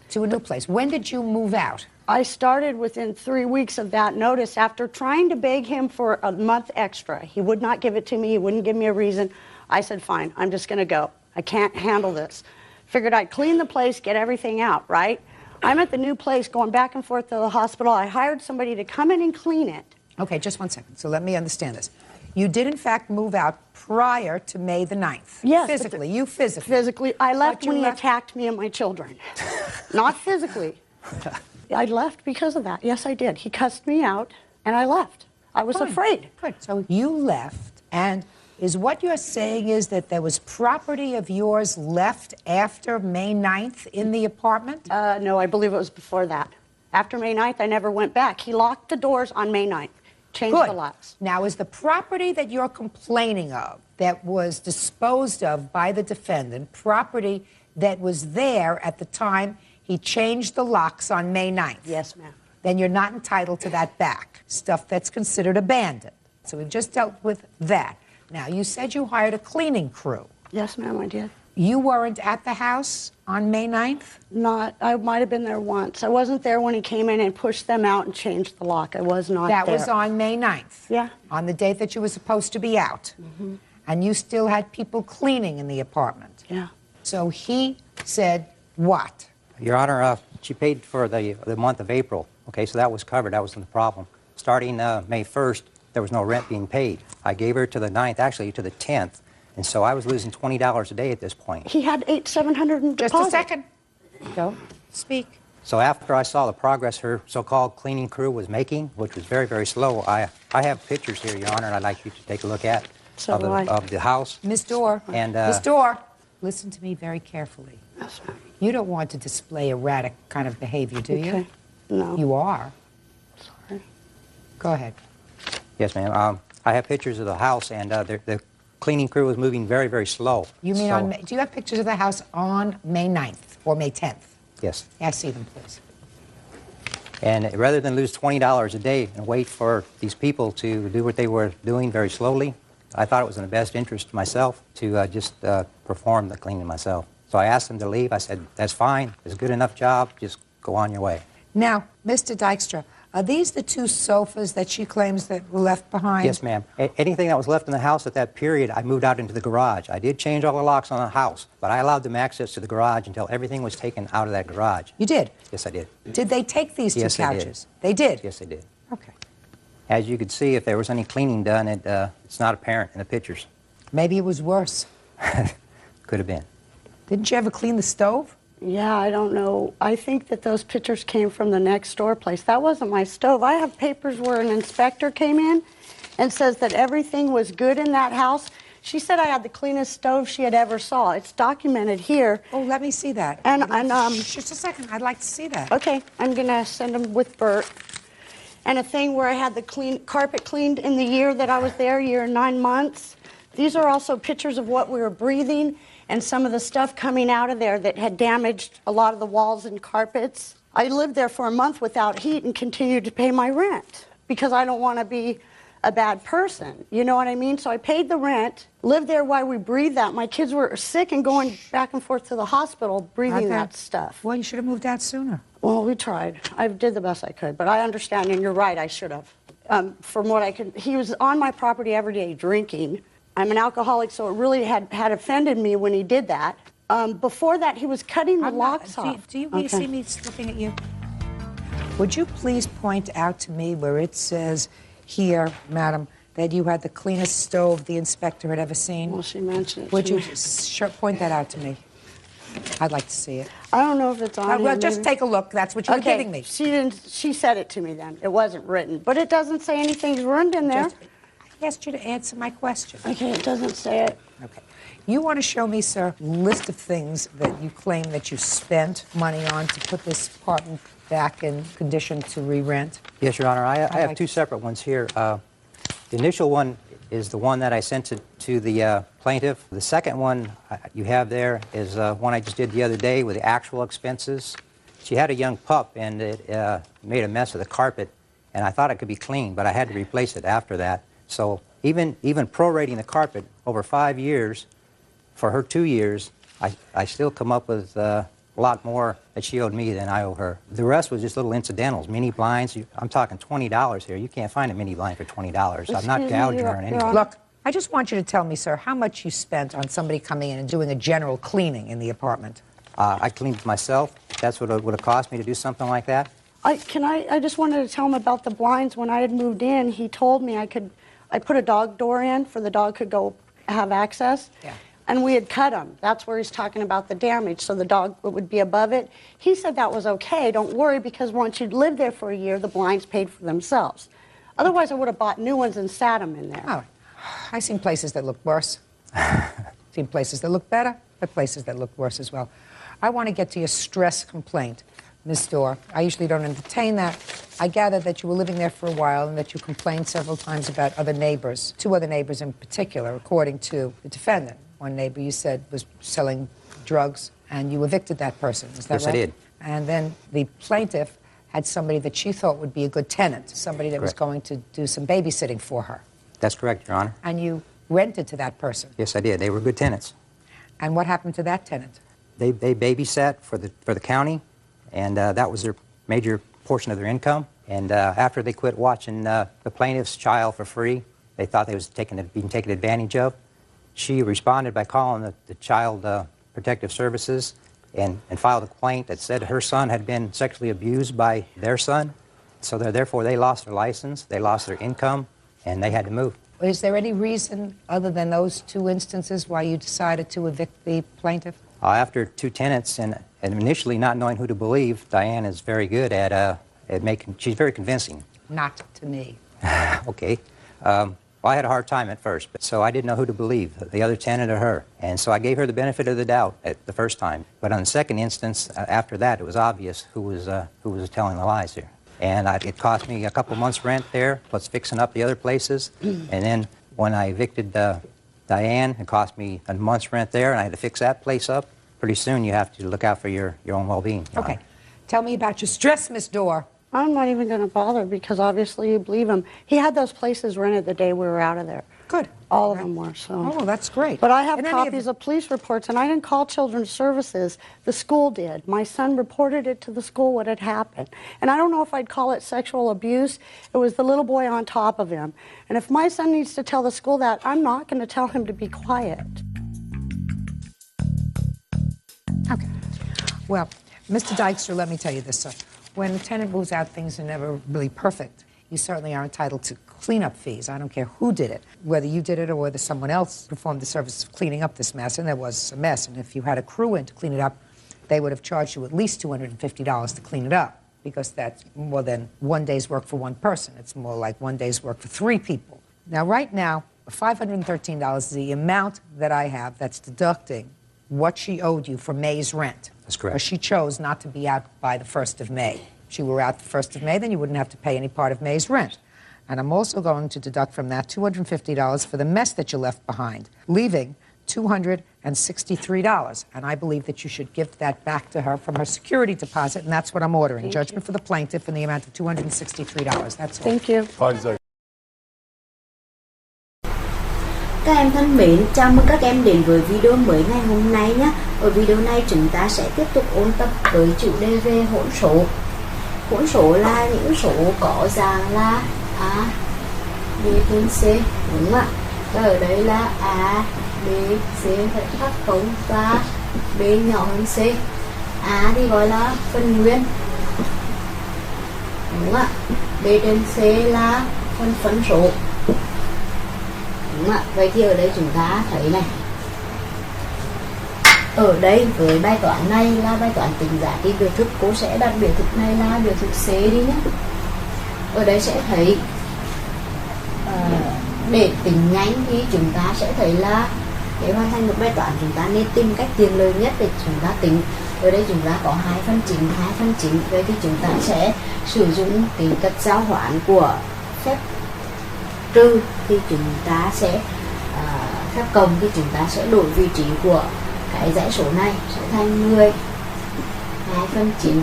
to a new place. When did you move out? I started within 3 weeks of that notice after trying to beg him for a month extra. He would not give it to me. He wouldn't give me a reason. I said, fine, I'm just going to go. I can't handle this. Figured I'd clean the place, get everything out, right? I'm at the new place going back and forth to the hospital. I hired somebody to come in and clean it. Okay, just 1 second. So let me understand this. You did, in fact, move out prior to May the 9th. Yes. Physically. You physically. Physically. I left when he left? attacked me and my children. Not physically. I left because of that. Yes, I did. He cussed me out, and I left. I was afraid. Good. So you left, and is what you're saying is that there was property of yours left after May 9th in the apartment? No, I believe it was before that. After May 9th, I never went back. He locked the doors on May 9th. Changed Good. the locks. Now, is the property that you're complaining of that was disposed of by the defendant property that was there at the time he changed the locks on May 9th? Yes, ma'am. Then you're not entitled to that back. Stuff that's considered abandoned. So we've just dealt with that. Now, you said you hired a cleaning crew. Yes, ma'am, I did. You weren't at the house on May 9th? Not. I might have been there once. I wasn't there when he came in and pushed them out and changed the lock. I was not there. That was on May 9th? Yeah. On the date that you were supposed to be out? And you still had people cleaning in the apartment? Yeah. So he said what? Your Honor, she paid for the month of April. Okay, so that was covered. That wasn't the problem. Starting May 1st, there was no rent being paid. I gave her to the 9th, actually to the 10th, and so I was losing $20 a day at this point. He had $700 in deposit. Just a second. Don't speak. So after I saw the progress her so-called cleaning crew was making, which was very, very slow, I have pictures here, Your Honor, and I'd like you to take a look at of the house. Miss Dorr, And, Miss Dorr, listen to me very carefully. You don't want to display erratic kind of behavior, do you? Okay. No. You are. Sorry. Go ahead. Yes, ma'am. I have pictures of the house, and the cleaning crew was moving very, very slow. You mean So- do you have pictures of the house on May 9th or May 10th? Yes. May I see them, please? And rather than lose $20 a day and wait for these people to do what they were doing very slowly, I thought it was in the best interest of myself to just perform the cleaning myself. So I asked them to leave. I said, that's fine. It's a good enough job. Just go on your way. Now, Mr. Dykstra, are these the 2 sofas that she claims that were left behind? Yes, ma'am. Anything that was left in the house at that period, I moved out into the garage. I did change all the locks on the house, but I allowed them access to the garage until everything was taken out of that garage. You did? Yes, I did. Did they take these 2 Yes, they did. couches? They did? Yes, they did. Okay. As you could see, if there was any cleaning done, it's not apparent in the pictures. Maybe it was worse. Could have been. Didn't you ever clean the stove? Yeah, I don't know. I think that those pictures came from the next door place. That wasn't my stove. I have papers where an inspector came in and says that everything was good in that house. She said I had the cleanest stove she had ever saw. It's documented here. Oh, let me see that. And just a second. I'd like to see that. Okay, I'm gonna send them with Bert. And a thing where I had the carpet cleaned in the year that I was there, year and 9 months. These are also pictures of what we were breathing and some of the stuff coming out of there that had damaged a lot of the walls and carpets. I lived there for a month without heat and continued to pay my rent because I don't want to be a bad person. You know what I mean? So I paid the rent, lived there while we breathed that. My kids were sick and going back and forth to the hospital breathing that stuff. Well, you should have moved out sooner. Well, we tried. I did the best I could, but I understand, and you're right, I should have. From what I could, he was on my property every day drinking. I'm an alcoholic, so it really had offended me when he did that. Before that, he was cutting the locks off. Do you see me looking at you? Would you please point out to me where it says here, madam, that you had the cleanest stove the inspector had ever seen? Well, she mentioned it. Would you point that out to me? I'd like to see it. I don't know if it's on Well, here, just maybe. take a look. That's what you were giving me. She said it to me then. It wasn't written. But it doesn't say anything's ruined in there. I asked you to answer my question. Okay, it doesn't say it. Okay. You want to show me, sir, a list of things that you claim that you spent money on to put this apartment back in condition to re-rent? Yes, Your Honor. I have 2 separate ones here. The initial one is the one that I sent to the plaintiff. The second one you have there is one I just did the other day with the actual expenses. She had a young pup, and it made a mess of the carpet, and I thought it could be cleaned, but I had to replace it after that. So even prorating the carpet over 5 years, for her 2 years, I still come up with a lot more that she owed me than I owe her. The rest was just little incidentals, mini blinds. I'm talking $20 here. You can't find a mini blind for $20. I'm not gouging her in any way. Look, I just want you to tell me, sir, how much you spent on somebody coming in and doing a general cleaning in the apartment. I cleaned it myself. That's what it would have cost me to do something like that. I just wanted to tell him about the blinds. When I had moved in, he told me I put a dog door in for the dog could go have access. Yeah. And we had cut them. That's where he's talking about the damage, so the dog would be above it. He said that was okay, don't worry, because once you'd lived there for a year, the blinds paid for themselves. Otherwise, I would have bought new ones and sat them in there. Oh, I've seen places that look worse. Seen places that look better, but places that look worse as well. I want to get to your stress complaint, Ms. Dorr. I usually don't entertain that. I gather that you were living there for a while and that you complained several times about other neighbors, 2 other neighbors in particular, according to the defendant. One neighbor you said was selling drugs, and you evicted that person. Is that right? Yes, I did. And then the plaintiff had somebody that she thought would be a good tenant, somebody that was going to do some babysitting for her. That's correct, Your Honor. And you rented to that person. Yes, I did. They were good tenants. And what happened to that tenant? They babysat for the county, and that was their major portion of their income. And after they quit watching the plaintiff's child for free, they thought they was being taken advantage of. She responded by calling the Child Protective Services and filed a complaint that said her son had been sexually abused by their son. So therefore, they lost their license, they lost their income, and they had to move. Is there any reason other than those two instances why you decided to evict the plaintiff? After 2 tenants and initially not knowing who to believe, Diane is very good at making, she's very convincing. Not to me. Okay. Well, I had a hard time at first, so I didn't know who to believe, the other tenant or her. And so I gave her the benefit of the doubt at the first time. But on the second instance, after that, it was obvious who was telling the lies here. And it cost me a couple months' rent there, plus fixing up the other places. And then when I evicted Diane, it cost me a month's rent there, and I had to fix that place up. Pretty soon you have to look out for your own well-being. Okay. Tell me about your stress, Miss Dorr. I'm not even going to bother because obviously you believe him. He had those places rented the day we were out of there. Good. All of them were, so. Oh, that's great. But I have And copies of police reports, and I didn't call Children's Services. The school did. My son reported it to the school what had happened. And I don't know if I'd call it sexual abuse. It was the little boy on top of him. And if my son needs to tell the school that, I'm not going to tell him to be quiet. Okay. Well, Mr. Dykstra, let me tell you this, sir. When a tenant moves out, things are never really perfect. You certainly are entitled to cleanup fees. I don't care who did it, whether you did it or whether someone else performed the service of cleaning up this mess, and there was a mess. And if you had a crew in to clean it up, they would have charged you at least $250 to clean it up, because that's more than 1 day's work for one person. It's more like 1 day's work for 3 people. Now, right now, $513 is the amount that I have that's deducting what she owed you for May's rent. That's correct. Because she chose not to be out by the 1st of May. If she were out the 1st of May, then you wouldn't have to pay any part of May's rent. And I'm also going to deduct from that $250 for the mess that you left behind, leaving $263. And I believe that you should give that back to her from her security deposit, and that's what I'm ordering. Thank Judgment you. for the plaintiff in the amount of $263. That's all. Thank you. Các em thân mến, chào mừng các em đến với video mới ngày hôm nay nhé. Ở video này chúng ta sẽ tiếp tục ôn tập với chủ đề về hỗn số. Hỗn số là những số có dạng là A, B trên C, đúng không ạ? Và ở đây là A, B, C phải khác không và B nhỏ hơn C. A thì gọi là phần nguyên, đúng không ạ? B trên C là phần phân số. Đúng ạ. Vậy thì ở đây chúng ta thấy này, ở đây với bài toán này là bài toán tính giá trị biểu thức, cô sẽ đặt biểu thức này là biểu thức C đi nhé. Ở đây sẽ thấy để tính nhanh thì chúng ta sẽ thấy là để hoàn thành một bài toán chúng ta nên tìm cách tiện lợi nhất để chúng ta tính. Ở đây chúng ta có 2 phần 9, vậy thì chúng ta sẽ sử dụng tính chất giao hoán của phép trừ, thì chúng ta sẽ phép cộng thì chúng ta sẽ đổi vị trí của cái dãy số này sẽ thành 10, 2 phần 9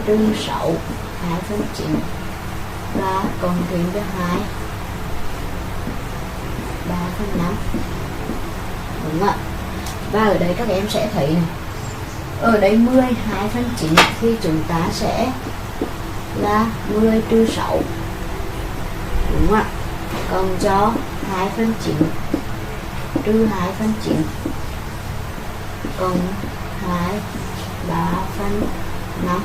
trừ 6, 2 phần 9 và cộng thêm với 2, 3 phần 5, đúng không ạ? Và ở đây các em sẽ thấy này, ở đây 10, 2 phần 9 thì chúng ta sẽ là 10 trừ 6, đúng không ạ? Cộng cho 2 phần 9 trừ 2 phần 9 cộng 2, 3 phần 5.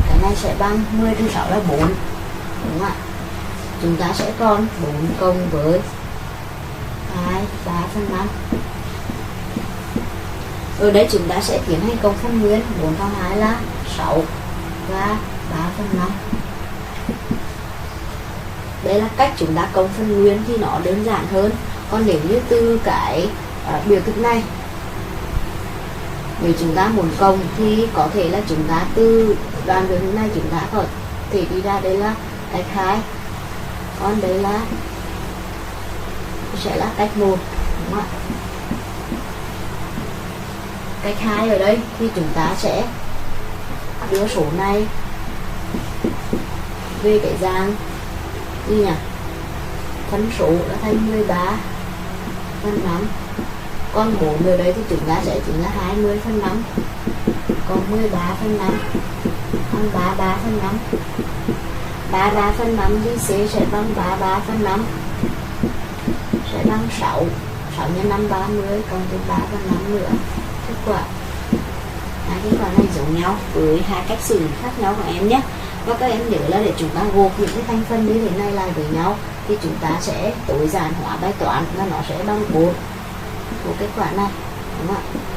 Cái này sẽ bằng 10 trừ 6 là 4, đúng không ạ? Chúng ta sẽ còn 4 cộng với 2, 3 phần 5. Ở đây chúng ta sẽ tiến hành cộng phân nguyên, 4 cộng 2 là 6 và 3 phần 5. Đây là cách chúng ta cộng phân nguyên thì nó đơn giản hơn. Còn nếu như từ cái biểu thức này, nếu chúng ta muốn cộng thì có thể là chúng ta từ đoạn biểu thức này chúng ta có thể đi ra đây là cách 2, còn đây là sẽ là cách 1, đúng không ạ? Cách 2 ở đây thì chúng ta sẽ đưa số này về cái dạng gì nhỉ? Phân số đã thành 13 phần 5. Còn 4 ở đây thì chúng ta sẽ chính là 20 phần 5 cộng 13 phần 5 bằng 33 phần 5. 33 phần 5 thì C sẽ bằng 33 phần 5 sẽ bằng 6. 6 nhân 5 30 cộng thêm 3 phần 5 nữa. Kết quả hai kết quả này giống nhau với hai cách xử lý khác nhau của em nhé. Và các em nhớ là để chúng ta gộp những cái thành phần như thế này lại với nhau thì chúng ta sẽ tối giản hóa bài toán và nó sẽ bằng 4 của kết quả này, đúng không ạ?